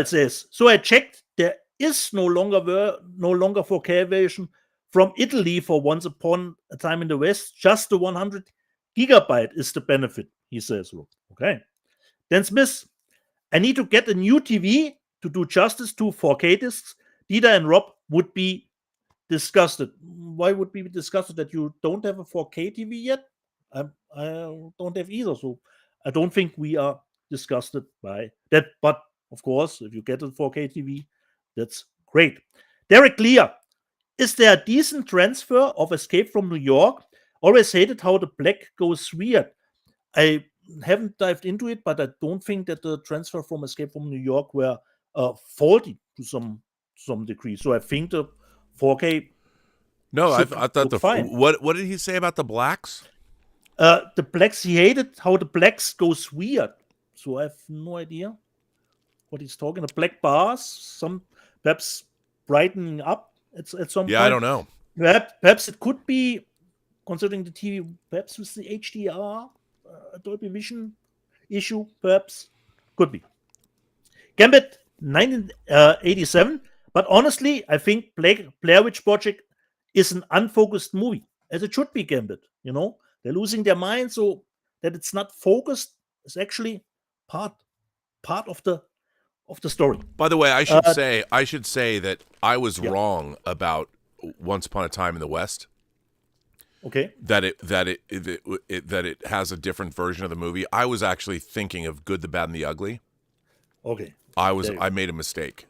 Speaker 4: says, so I checked, there is no longer 4K version from Italy for Once Upon a Time in the West. Just the 100 gigabyte is the benefit, he says. Okay. Dan Smith, I need to get a new TV to do justice to 4K discs. Dieter and Rob would be disgusted. Why would we be disgusted that you don't have a 4K TV yet? I don't have either, so I don't think we are disgusted by that. But of course, if you get a 4K TV, that's great. Derek Lear, is there a decent transfer of Escape from New York? Always hated how the black goes weird. I haven't dived into it, but I don't think that the transfer from Escape from New York were faulty to some degree. So I think the 4K.
Speaker 1: No, I thought fine. What did he say about the blacks?
Speaker 4: The blacks, he hated how the blacks goes weird. So I have no idea what he's talking. The black bars, some perhaps brightening up at some point.
Speaker 1: Yeah, I don't know.
Speaker 4: Perhaps it could be, considering the TV, perhaps with the HDR, Dolby Vision issue, perhaps could be. Gambit 1987, but honestly, I think Blair Witch Project is an unfocused movie, as it should be. Gambit, they're losing their mind, so that it's not focused is actually part of the story.
Speaker 1: By the way, I should say that I was wrong about Once Upon a Time in the West.
Speaker 4: Okay.
Speaker 1: That it has a different version of the movie. I was actually thinking of Good, the Bad, and the Ugly.
Speaker 4: Okay.
Speaker 1: I made a mistake.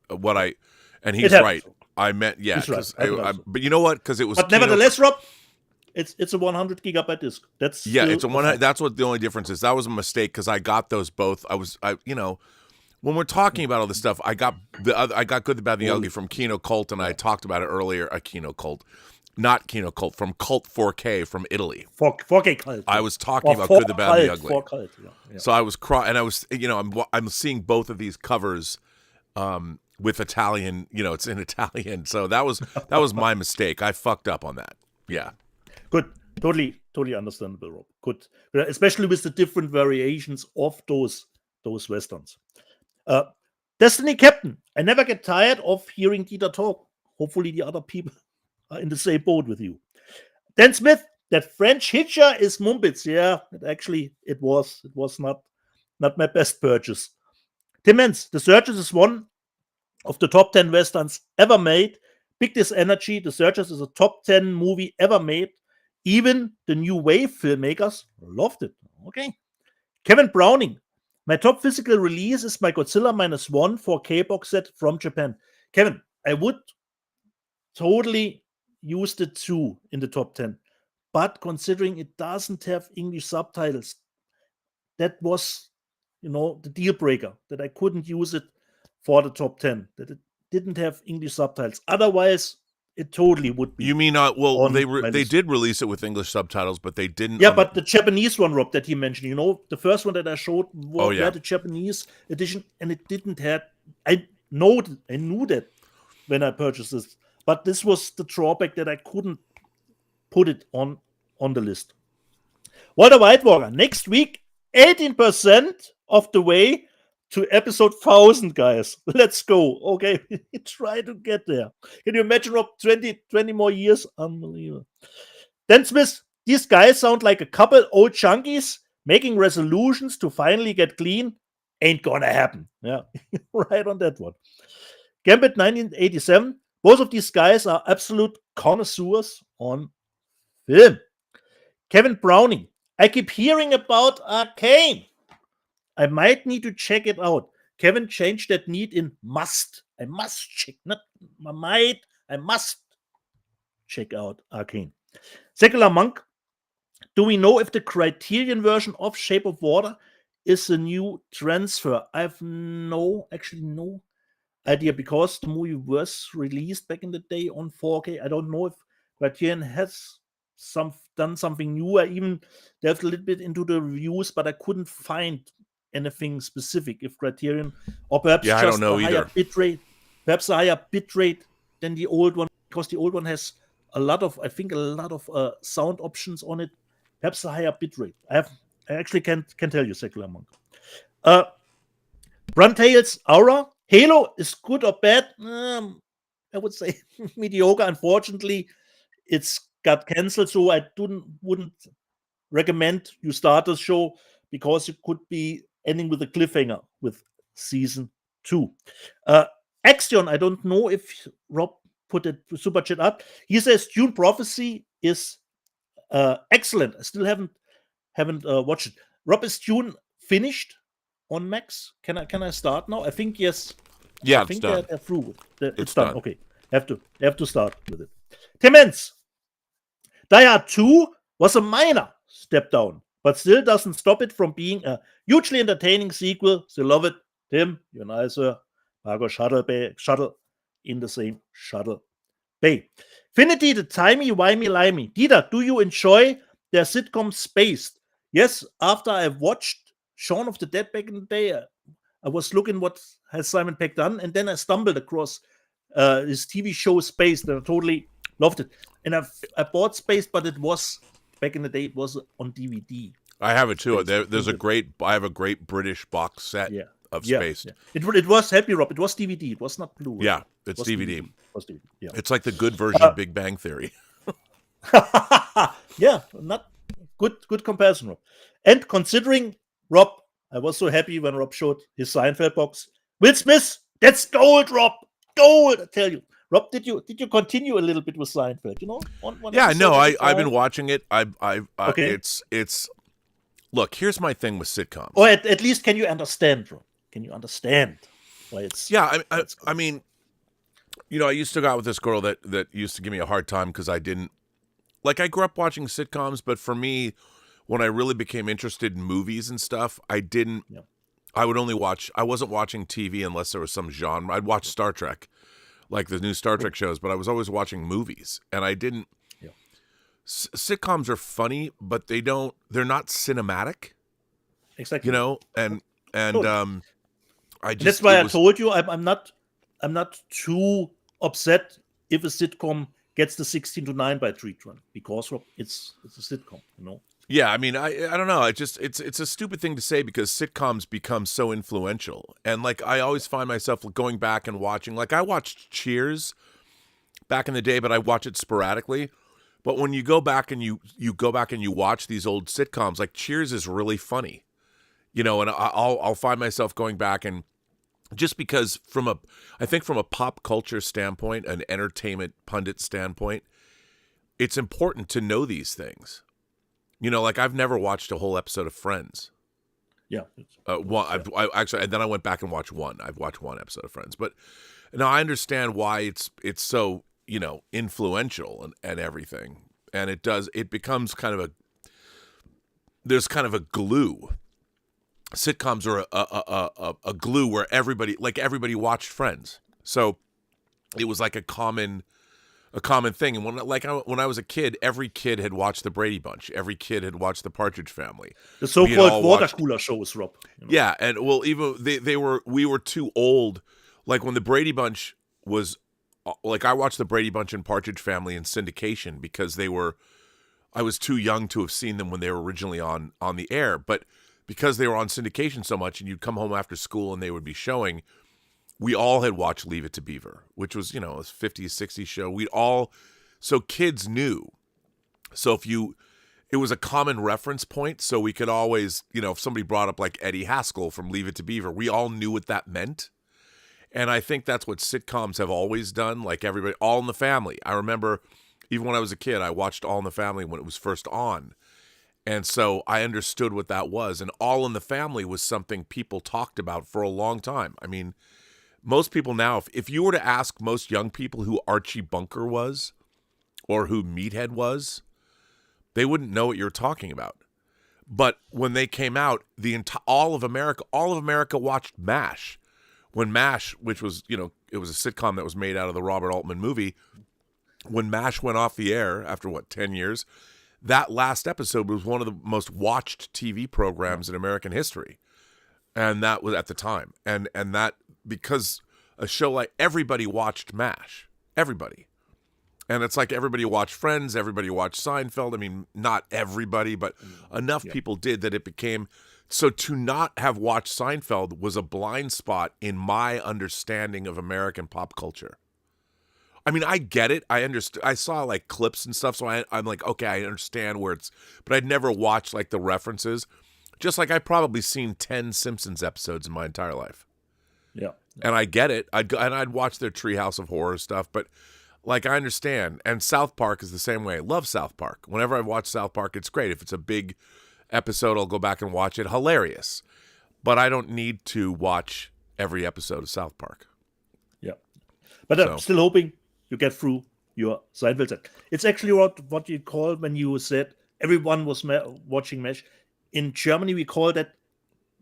Speaker 1: And he's right. I meant right. But you know what? Because it was.
Speaker 4: But nevertheless, Rob, it's a 100 gigabyte disc. That's
Speaker 1: it's a 100. That's what the only difference is. That was a mistake because I got those both. When we're talking about all this stuff, I got Good, the Bad, and the Ugly from Kino Cult, and I talked about it earlier. Kino Cult. Not Kino Cult, from Cult 4K from Italy.
Speaker 4: 4K Cult.
Speaker 1: I was talking about Good, the Bad, and the Ugly.
Speaker 4: Cult, yeah.
Speaker 1: So I was and I was, I'm seeing both of these covers with Italian, it's in Italian. So that was my mistake. I fucked up on that. Yeah.
Speaker 4: Good. Totally understandable, Rob. Good. Especially with the different variations of those westerns. Destiny Captain. I never get tired of hearing Dieter talk. Hopefully the other people in the same boat with you. Dan Smith, that French Hitcher is Mumpitz. Yeah, it was not my best purchase. Tim Menz, The Searchers is one of the top 10 westerns ever made. Big This Energy, The Searchers is a top 10 movie ever made. Even the new wave filmmakers loved it. Okay. Kevin Browning, my top physical release is my Godzilla -1 4K box set from Japan. Kevin, I would totally used it too in the top 10, but considering it doesn't have English subtitles, that was, the deal breaker, that I couldn't use it for the top 10, that it didn't have English subtitles. Otherwise, it totally would be.
Speaker 1: You mean well
Speaker 4: on
Speaker 1: they
Speaker 4: my
Speaker 1: they
Speaker 4: list.
Speaker 1: did release it with English subtitles, but they didn't.
Speaker 4: Yeah, but the Japanese one, Rob, that he mentioned, the first one that I showed
Speaker 1: yeah.
Speaker 4: had the Japanese edition, and it didn't have. I knew that when I purchased this, but this was the drawback, that I couldn't put it on the list. Walter White Walker, next week, 18% of the way to episode 1000, guys. Let's go. Okay, try to get there. Can you imagine, Rob, 20 more years? Unbelievable. Dan Smith, these guys sound like a couple old junkies making resolutions to finally get clean. Ain't gonna happen. Yeah, right on that one. Gambit 1987, both of these guys are absolute connoisseurs on film. Kevin Browning, I keep hearing about Arcane. I might need to check it out. Kevin changed that need in must. I must check, not might. I must check out Arcane. Secular Monk, do we know if the Criterion version of Shape of Water is a new transfer? I have no idea, because the movie was released back in the day on 4K. I don't know if Criterion has done something new. I even delved a little bit into the reviews, but I couldn't find anything specific. If Criterion, or perhaps
Speaker 1: I don't know either.
Speaker 4: Perhaps a higher bitrate than the old one, because the old one has a lot of sound options on it. Perhaps a higher bitrate. I actually can't tell you, Secular Monk. Bruntails Aura, Halo is good or bad? I would say mediocre. Unfortunately, it's got cancelled, so I wouldn't recommend you start the show, because it could be ending with a cliffhanger with season 2. Axion, I don't know if Rob put it super chat up. He says Dune Prophecy is excellent. I still haven't watched it. Rob, is Dune finished on Max? Can I start now? I think yes.
Speaker 1: Yeah,
Speaker 4: I think
Speaker 1: done.
Speaker 4: they're through.
Speaker 1: It's done.
Speaker 4: Okay, have to start with it. Timmons, Die Hard 2 was a minor step down, but still doesn't stop it from being a hugely entertaining sequel. So love it. Tim, you're nicer. Margot Shuttle in the same Shuttle Bay. Finity, the timey-wimey limey. Dieter, do you enjoy their sitcom Spaced? Yes, after I watched Shaun of the Dead back in the day, I was looking what has Simon Pegg done, and then I stumbled across his TV show Spaced, and I totally loved it. And I bought Spaced, but it was, back in the day, it was on DVD.
Speaker 1: I have it too. I have a great British box set of Spaced.
Speaker 4: Yeah. It was Happy Rob. It was DVD. It was not Blu-ray.
Speaker 1: Yeah, it's DVD.
Speaker 4: It was DVD. Yeah.
Speaker 1: It's like the good version of Big Bang Theory.
Speaker 4: Yeah, not good comparison, Rob. And considering Rob, I was so happy when Rob showed his Seinfeld box. Will Smith, that's gold, Rob. Gold, I tell you. Rob, did you continue a little bit with Seinfeld?
Speaker 1: I've been watching it.
Speaker 4: Okay.
Speaker 1: It's look, here's my thing with sitcoms.
Speaker 4: Or at least, can you understand, Rob? Can you understand why it's?
Speaker 1: Yeah, I mean, I used to go out with this girl that used to give me a hard time because I didn't I grew up watching sitcoms, but for me, when I really became interested in movies and stuff, I didn't. Yeah. I wasn't watching TV unless there was some genre. I'd watch Star Trek, like the new Star Trek shows, but I was always watching movies, and I didn't. Yeah. Sitcoms are funny, but they're not cinematic.
Speaker 4: Exactly.
Speaker 1: And
Speaker 4: totally.
Speaker 1: That's
Speaker 4: why I told you I'm not too upset if a sitcom gets the 16:9 by treat run, because it's a sitcom,
Speaker 1: Yeah, I mean, I don't know. It's a stupid thing to say because sitcoms become so influential, and I always find myself going back and watching. I watched Cheers back in the day, but I watch it sporadically. But when you go back and you watch these old sitcoms, Cheers is really funny, and I'll find myself going back, and just because I think from a pop culture standpoint, an entertainment pundit standpoint, it's important to know these things. I've never watched a whole episode of Friends.
Speaker 4: Yeah.
Speaker 1: I actually, and then I went back and watched one. I've watched one episode of Friends, but now I understand why it's so influential and everything, and it becomes there's kind of a glue sitcoms are a glue where everybody watched Friends. So it was like a common thing. And when I was a kid, every kid had watched the Brady Bunch. Every kid had watched the Partridge Family.
Speaker 4: The so-called water cooler shows, Rob.
Speaker 1: Yeah, and well, even we were too old. Like when the Brady Bunch was, like I watched the Brady Bunch and Partridge Family in syndication because I was too young to have seen them when they were originally on the air. But because they were on syndication so much, and you'd come home after school and they would be showing, we all had watched Leave It to Beaver, which was, a 50s, 60s show. So kids knew. So it was a common reference point. So we could always, if somebody brought up like Eddie Haskell from Leave It to Beaver, we all knew what that meant. And I think that's what sitcoms have always done. Like everybody, All in the Family. I remember even when I was a kid, I watched All in the Family when it was first on. And so I understood what that was. And All in the Family was something people talked about for a long time. I mean, most people now, if you were to ask most young people who Archie Bunker was or who Meathead was, they wouldn't know what you're talking about. But when they came out, all of America watched MASH. When MASH, which was, it was a sitcom that was made out of the Robert Altman movie, when MASH went off the air after 10 years, that last episode was one of the most watched TV programs in American history. And that was at the time. And that, because a show like everybody watched MASH. Everybody. And it's like everybody watched Friends, everybody watched Seinfeld. I mean, not everybody, but enough people did that it became. So to not have watched Seinfeld was a blind spot in my understanding of American pop culture. I mean, I get it. I understood. I saw like clips and stuff, so I'm like, okay, I understand where it's. But I'd never watched like the references. Just like I've probably seen 10 Simpsons episodes in my entire life.
Speaker 4: Yeah.
Speaker 1: And I get it. I'd watch their Treehouse of Horror stuff, but like I understand. And South Park is the same way. I love South Park. Whenever I watch South Park, it's great. If it's a big episode, I'll go back and watch it. Hilarious. But I don't need to watch every episode of South Park.
Speaker 4: Yeah. But I'm still hoping you get through your Seinfeld set. It's actually what you call when you said everyone was watching MASH. In Germany, we called that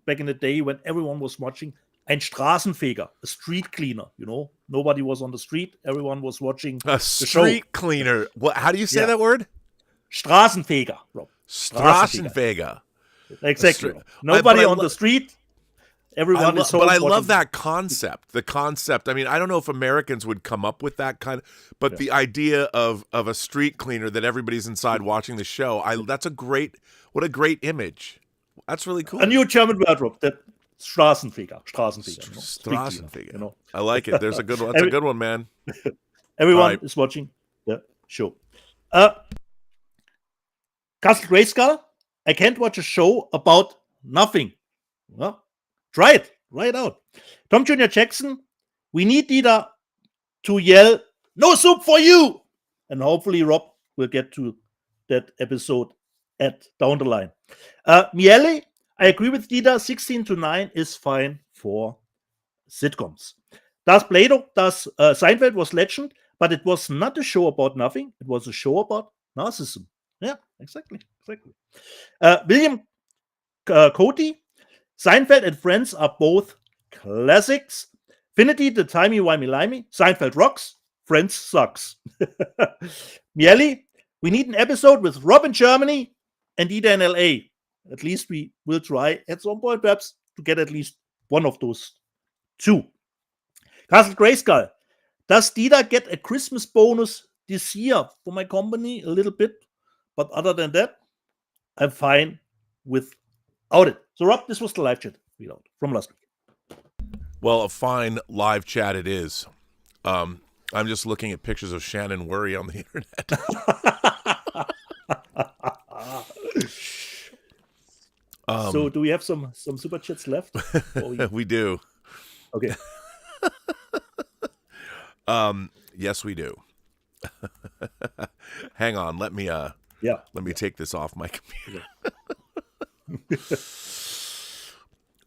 Speaker 4: back in the day when everyone was watching ein Straßenfeger, a street cleaner. Nobody was on the street. Everyone was watching
Speaker 1: a street cleaner. What? How do you say that word?
Speaker 4: Straßenfeger, Rob.
Speaker 1: Straßenfeger.
Speaker 4: Exactly. Nobody on the street. Everyone is home.
Speaker 1: But I love that concept. The concept. I mean, I don't know if Americans would come up with that kind of, but the idea of a street cleaner that everybody's inside watching the show. What a great image. That's really cool.
Speaker 4: A new German word, Rob. That Straßenfeger.
Speaker 1: Straßenfeger. I like it. There's a good one. That's a good one, man.
Speaker 4: Everyone is watching the show. Castle Grayskull. I can't watch a show about nothing. Well, try it. Try it out. Tom Jr. Jackson. We need Dieter to yell, "No soup for you!" And hopefully Rob will get to that episode down the line. Miele. I agree with Dieter. 16 to 9 is fine for sitcoms. Seinfeld was legend, but it was not a show about nothing. It was a show about narcissism. Yeah, exactly. William Cody. Seinfeld and Friends are both classics. Finity, the timey-wimey-limey. Seinfeld rocks. Friends sucks. Miele. We need an episode with Rob in Germany and Dieter in LA. At least we will try at some point, perhaps, to get at least one of those two. Castle Grayskull. Does Dieter get a Christmas bonus this year for my company? A little bit. But other than that, I'm fine without it. So, Rob, this was the live chat readout from last week.
Speaker 1: Well, a fine live chat it is. I'm just looking at pictures of Shannon Worry on the internet.
Speaker 4: So do we have some super chats left?
Speaker 1: We do.
Speaker 4: Okay.
Speaker 1: Yes, we do. Hang on. Let me take this off my computer.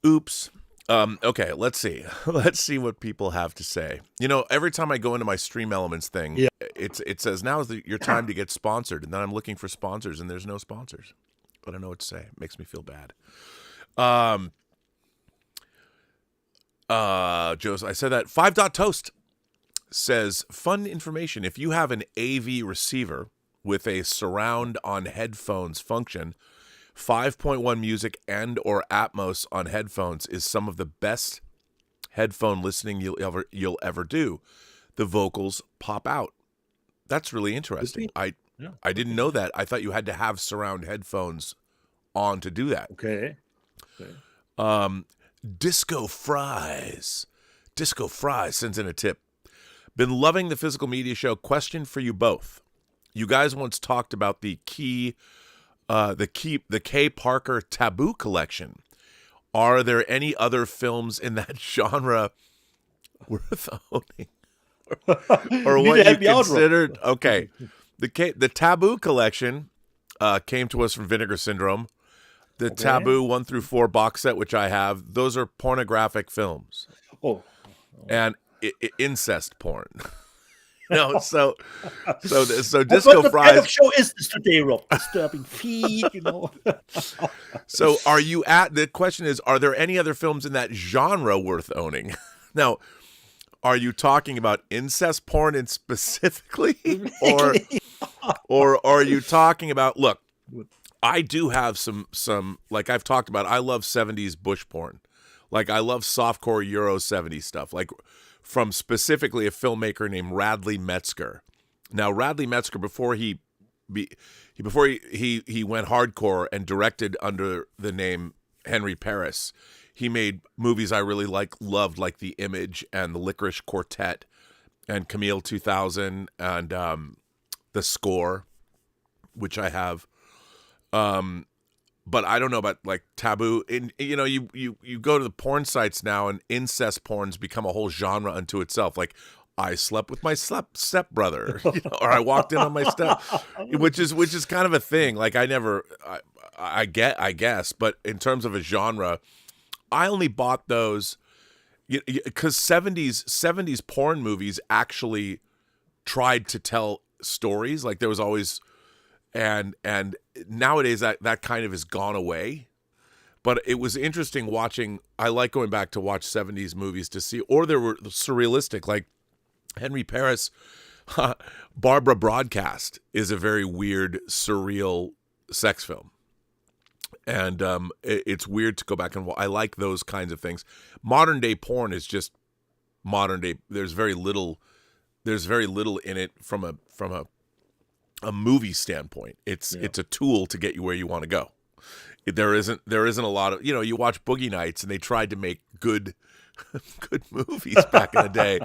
Speaker 1: Oops. Okay, let's see. Let's see what people have to say. Every time I go into my Stream Elements thing, it says now is your time to get sponsored, and then I'm looking for sponsors, and there's no sponsors. I don't know what to say. It makes me feel bad. Joseph, I said that. 5 Dot Toast says, fun information. If you have an AV receiver with a surround on headphones function, 5.1 music and or Atmos on headphones is some of the best headphone listening you'll ever do. The vocals pop out. That's really interesting. I didn't know that. I thought you had to have surround headphones on to do that.
Speaker 4: Okay.
Speaker 1: Disco Fries sends in a tip. Been loving the Physical Media Show. Question for you both. You guys once talked about the K. Parker Taboo collection. Are there any other films in that genre worth owning? or what you considered? Okay. The Taboo collection came to us from Vinegar Syndrome. The Taboo 1 through 4 box set, which I have, those are pornographic films. And incest porn. So Disco
Speaker 4: what
Speaker 1: Fries. What
Speaker 4: kind of show is this today, Rob? Disturbing feet,
Speaker 1: So the question is, are there any other films in that genre worth owning? Now, are you talking about incest porn in specifically? or are you talking about, look, I do have some like I've talked about, I love 70s bush porn. Like I love softcore Euro 70s stuff. Like from specifically a filmmaker named Radley Metzger. Now Radley Metzger, before he went hardcore and directed under the name Henry Paris, he made movies I really loved, like The Image and The Licorice Quartet and Camille 2000 and The Score, which I have. But I don't know about like Taboo. You go to the porn sites now, and incest porn's become a whole genre unto itself. Like I slept with my stepbrother, or I walked in on my step, which is kind of a thing. Like I guess, but in terms of a genre, I only bought those because 70s porn movies actually tried to tell stories. Like there was always. And nowadays that kind of has gone away. But it was interesting watching. I like going back to watch 70s movies to see, or there were surrealistic, like Henry Paris, Barbara Broadcast is a very weird, surreal sex film. And it's weird to go back and watch. I like those kinds of things. Modern day porn is just modern day. There's very little in it from a movie standpoint. It's a tool to get you where you want to go. There isn't a lot of, you watch Boogie Nights and they tried to make good movies back in the day.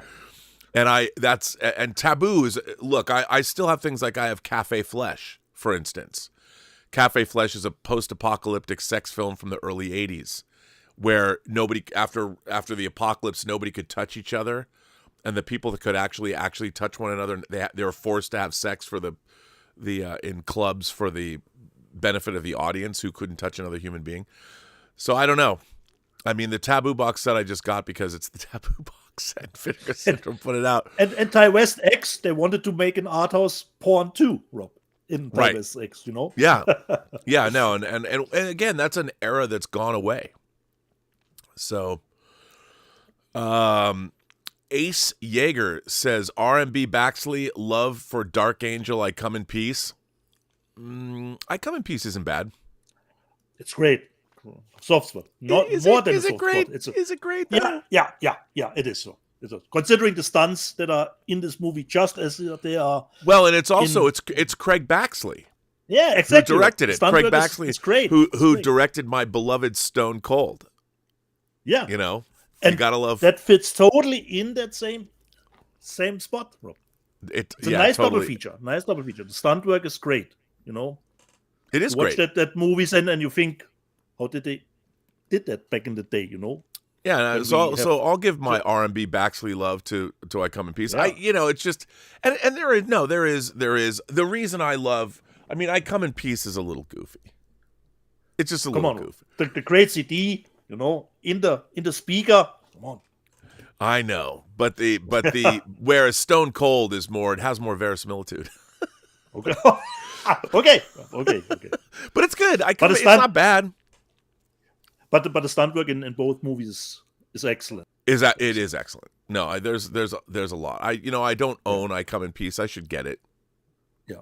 Speaker 1: And Taboo is, look, I still have things like I have Cafe Flesh, for instance. Cafe Flesh is a post-apocalyptic sex film from the early 80s where nobody, after the apocalypse, nobody could touch each other. And the people that could actually touch one another, they were forced to have sex for the in clubs for the benefit of the audience who couldn't touch another human being. So I don't know. I mean, the Taboo box set I just got because it's the Taboo box set. Vinegar Syndrome put it out.
Speaker 4: And Ty West X, they wanted to make an art house porn too, Rob. In Ty West X,
Speaker 1: Yeah, no, and again, that's an era that's gone away. So, Ace Yeager says, R&B Baxley, love for Dark Angel, I Come in Peace. I Come in Peace isn't bad.
Speaker 4: It's great. Soft spot. Not more than a soft spot.
Speaker 1: Is it great though?
Speaker 4: Yeah, it is so. Considering the stunts that are in this movie, just as they are.
Speaker 1: Well, and it's also it's Craig Baxley.
Speaker 4: Yeah, exactly.
Speaker 1: Who directed it?
Speaker 4: Stunt
Speaker 1: Craig
Speaker 4: work
Speaker 1: Baxley
Speaker 4: is great.
Speaker 1: Who directed my beloved Stone Cold.
Speaker 4: Yeah.
Speaker 1: You
Speaker 4: and
Speaker 1: gotta love
Speaker 4: that fits totally in that same spot, Rob. It's a nice double feature. The stunt work is great.
Speaker 1: It is
Speaker 4: great.
Speaker 1: Watch
Speaker 4: that movies and you think, how did they did that back in the day?
Speaker 1: Yeah, so I'll give my R&B Baxley love to I Come in Peace. Yeah. It's just and there is the reason I love. I mean, I Come in Peace is a little goofy. It's just a little goofy.
Speaker 4: The great CD, in the speaker. Come on.
Speaker 1: I know, but the whereas Stone Cold is more, it has more verisimilitude.
Speaker 4: Okay. Okay.
Speaker 1: But it's good. It's not bad.
Speaker 4: But the stunt work in both movies is excellent.
Speaker 1: Is that it is excellent. No, there's a lot. I don't own I Come in Peace. I should get it.
Speaker 4: Yeah.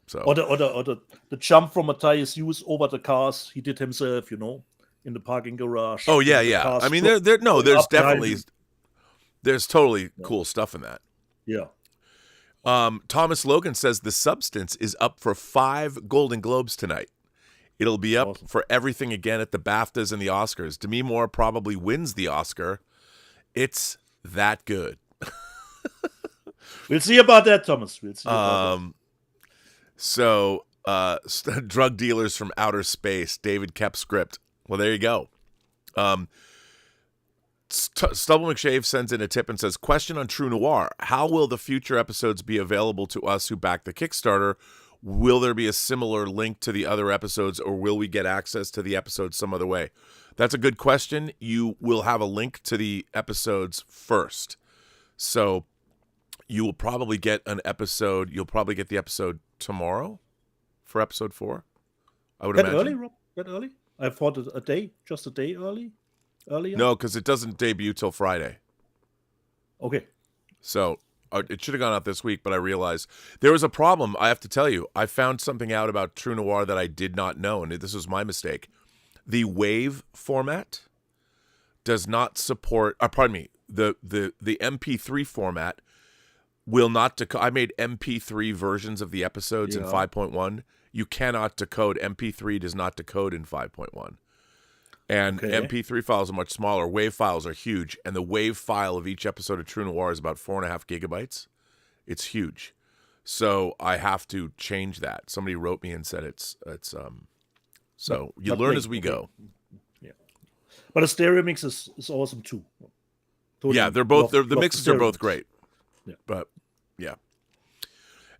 Speaker 1: So
Speaker 4: Or the jump from Matthias Hughes over the cars he did himself, in the parking garage.
Speaker 1: oh yeah, yeah. I mean, there's
Speaker 4: up
Speaker 1: definitely
Speaker 4: behind
Speaker 1: there's totally cool stuff in that.
Speaker 4: Yeah.
Speaker 1: Thomas Logan says The Substance is up for 5 Golden Globes tonight. It'll be up for everything again at the BAFTAs and the Oscars. Demi Moore probably wins the Oscar. It's that good.
Speaker 4: We'll see about that, Thomas. We'll see about that.
Speaker 1: So, drug dealers from outer space. David kept script. Well, there you go. Stubble McShave sends in a tip and says, question on True Noir. How will the future episodes be available to us who back the Kickstarter? Will there be a similar link to the other episodes, or will we get access to the episodes some other way? That's a good question. You will have a link to the episodes first. So you will probably get an episode. You'll probably get the episode tomorrow for episode 4. I would imagine.
Speaker 4: Early, Rob? That early? I thought just a day earlier.
Speaker 1: No, because it doesn't debut till Friday.
Speaker 4: Okay.
Speaker 1: So it should have gone out this week, but I realized there was a problem. I have to tell you, I found something out about True Noir that I did not know, and this was my mistake. The WAV format does not support. Pardon me. The MP3 format will not decode. I made MP3 versions of the episodes in 5.1. You cannot decode. MP3 does not decode in 5.1. And MP3 files are much smaller. WAV files are huge, and the WAV file of each episode of True Noir is about 4.5 gigabytes. It's huge, so I have to change that. Somebody wrote me and said it's. So you learn as we go.
Speaker 4: Yeah, but a stereo mix is awesome too. Totally
Speaker 1: yeah, they're both. The mixes are both great.
Speaker 4: Yeah,
Speaker 1: but yeah,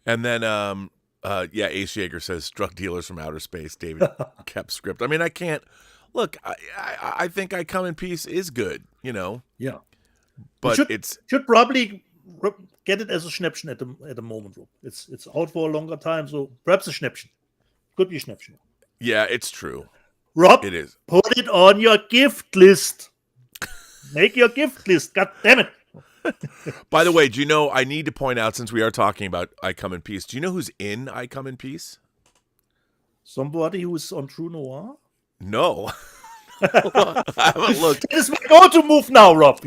Speaker 1: and then Ace Yeager says drug dealers from outer space. David kept script. I mean, I can't. Look, I think I Come in Peace is good,
Speaker 4: Yeah,
Speaker 1: but
Speaker 4: should probably get it as a Schnäppchen at the moment. It's out for a longer time, so perhaps a Schnäppchen. Could be a Schnäppchen.
Speaker 1: Yeah, it's true.
Speaker 4: Rob,
Speaker 1: it is.
Speaker 4: Put it on your gift list. Make your gift list. God damn it.
Speaker 1: By the way, do you know? I need to point out, since we are talking about I Come in Peace. Do you know who's in I Come in Peace?
Speaker 4: Somebody who's on True Noir.
Speaker 1: No. I haven't looked.
Speaker 4: It is my go-to move now, Rob,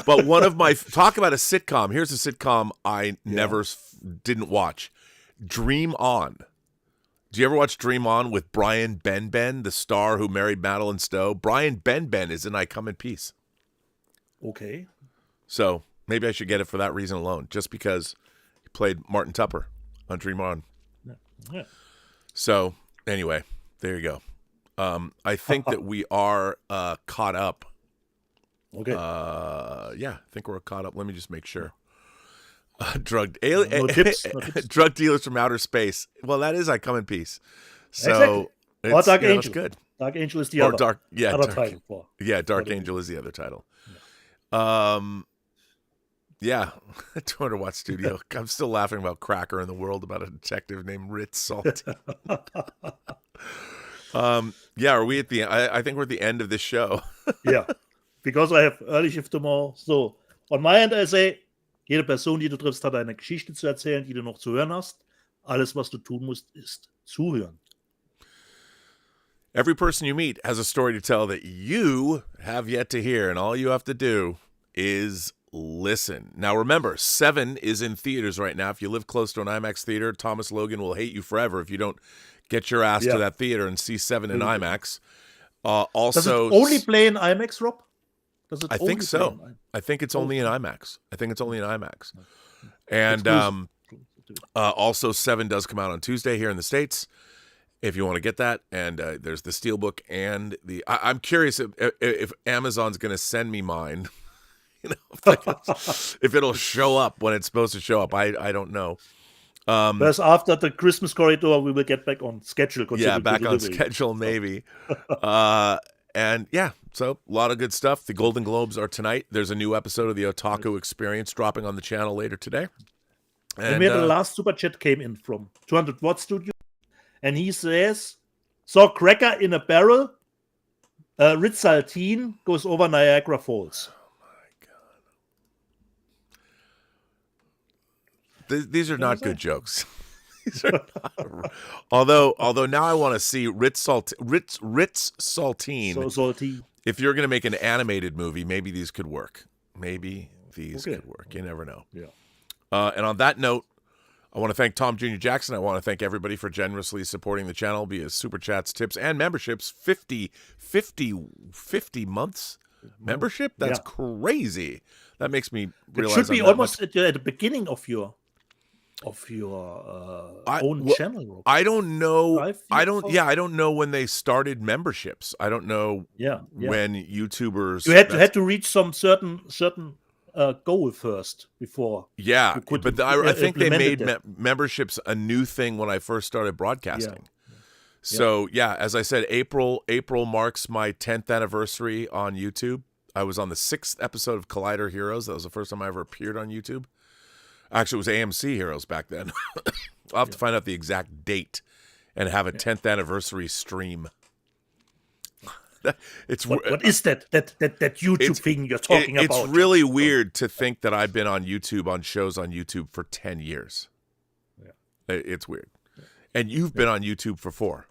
Speaker 1: But one of my... Talk about a sitcom. Here's a sitcom I never didn't watch. Dream On. Do you ever watch Dream On with Brian Benben, the star who married Madeline Stowe? Brian Benben is in I Come in Peace.
Speaker 4: Okay.
Speaker 1: So maybe I should get it for that reason alone, just because he played Martin Tupper on Dream On.
Speaker 4: Yeah.
Speaker 1: So anyway, there you go. I think that we are caught up.
Speaker 4: Okay.
Speaker 1: Yeah, I think we're caught up. Let me just make sure. Drug dealers from outer space. Well, that is I Come in Peace. So
Speaker 4: exactly. Or Dark Angel.
Speaker 1: That's good.
Speaker 4: Dark Angel is the other.
Speaker 1: Dark
Speaker 4: title.
Speaker 1: Dark Angel is the other title. Yeah. 200-watt studio. I'm still laughing about Cracker in the World about a detective named Ritz Salty. Are we at the end? I think we're at the end of this show.
Speaker 4: Yeah, because I have early shift tomorrow. So, on my end I say, jede Person, die du triffst, hat eine Geschichte zu erzählen, die du noch zu hören hast. Alles, was du tun musst, ist zuhören.
Speaker 1: Every person you meet has a story to tell that you have yet to hear, and all you have to do is listen. Now, remember, 7 is in theaters right now. If you live close to an IMAX theater, Thomas Logan will hate you forever if you don't get your ass to that theater and see 7 in IMAX. Also,
Speaker 4: does it only play in IMAX, Rob?
Speaker 1: I think so. I think it's only in IMAX. And also 7 does come out on Tuesday here in the States, if you want to get that. And there's the Steelbook and the... I'm curious if Amazon's going to send me mine. If it'll show up when it's supposed to show up. I don't know.
Speaker 4: Whereas after the Christmas corridor, we will get back on schedule.
Speaker 1: Yeah, back on schedule, maybe. And yeah, so a lot of good stuff. The Golden Globes are tonight. There's a new episode of the Otaku Experience dropping on the channel later today.
Speaker 4: And the last super chat came in from 200-watt studio, and he says, saw Cracker in a barrel. Ritz Saltine goes over Niagara Falls.
Speaker 1: Oh These are not good jokes. These are not, although now I want to see Ritz Saltine.
Speaker 4: So salty.
Speaker 1: If you're going to make an animated movie, maybe these could work. Maybe these could work. You never know.
Speaker 4: Yeah.
Speaker 1: And on that note, I want to thank Tom Jr. Jackson. I want to thank everybody for generously supporting the channel via super chats, tips, and memberships. 50 months membership? That's crazy. That makes me realize
Speaker 4: it should be almost at the beginning of your own channel.
Speaker 1: I don't know. I don't know when they started memberships. I don't know when YouTubers
Speaker 4: you had to reach some certain goal first before.
Speaker 1: Yeah, but I think they made memberships a new thing when I first started broadcasting. So as I said, April marks my 10th anniversary on YouTube. I was on the 6th episode of Collider Heroes. That was the first time I ever appeared on YouTube. Actually, it was AMC Heroes back then. I'll have to find out the exact date and have a 10th anniversary stream.
Speaker 4: What is that YouTube thing you're talking about?
Speaker 1: It's really weird to think that I've been on YouTube, on shows on YouTube for 10 years. Yeah. It's weird. And you've been on YouTube for 4.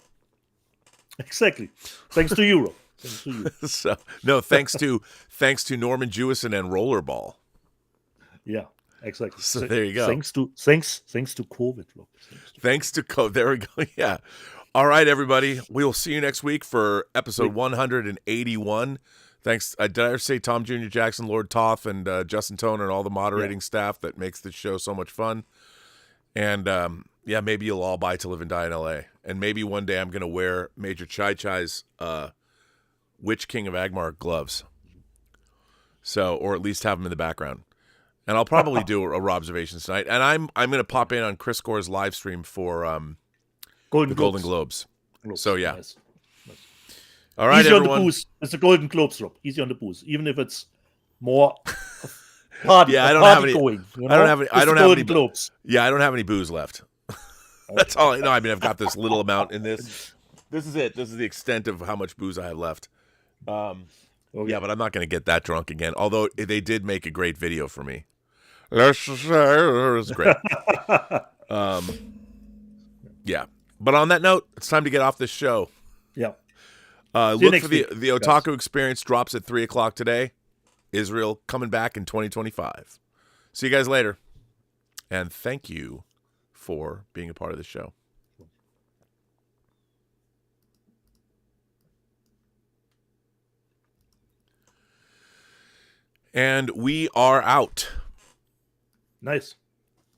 Speaker 4: Exactly. Thanks to you. Thanks to you.
Speaker 1: So, no, thanks to Norman Jewison and Rollerball.
Speaker 4: Yeah. Exactly.
Speaker 1: So there you go.
Speaker 4: Thanks to COVID.
Speaker 1: Thanks to COVID. There we go. Yeah. All right, everybody. We will see you next week for episode 181. Thanks. Did I ever say Tom Jr. Jackson, Lord Toth, and Justin Toner, and all the moderating staff that makes this show so much fun. And maybe you'll all buy To Live and Die in LA. And maybe one day I'm going to wear Major Chai Chai's Witch King of Agmar gloves. So, or at least have them in the background. And I'll probably do a Robservations tonight. And I'm going to pop in on Chris Gore's live stream for Golden Globes. So, yeah.
Speaker 4: Nice.
Speaker 1: All right,
Speaker 4: Easy
Speaker 1: everyone.
Speaker 4: On the booze. It's the Golden Globes, Rob. Easy on the booze. Even if it's more party,
Speaker 1: I don't have any.
Speaker 4: Going,
Speaker 1: I don't have any. I don't have any
Speaker 4: Globes.
Speaker 1: Yeah, I don't have any booze left. That's all I know. I mean, I've got this little amount in this. This is it. This is the extent of how much booze I have left. Yeah, but I'm not going to get that drunk again. Although they did make a great video for me. It was great. Yeah. But on that note, it's time to get off this show.
Speaker 4: Yeah.
Speaker 1: Look for the Otaku Experience drops at 3:00 today. Israel coming back in 2025. See you guys later. And thank you for being a part of the show. And we are out.
Speaker 4: Nice.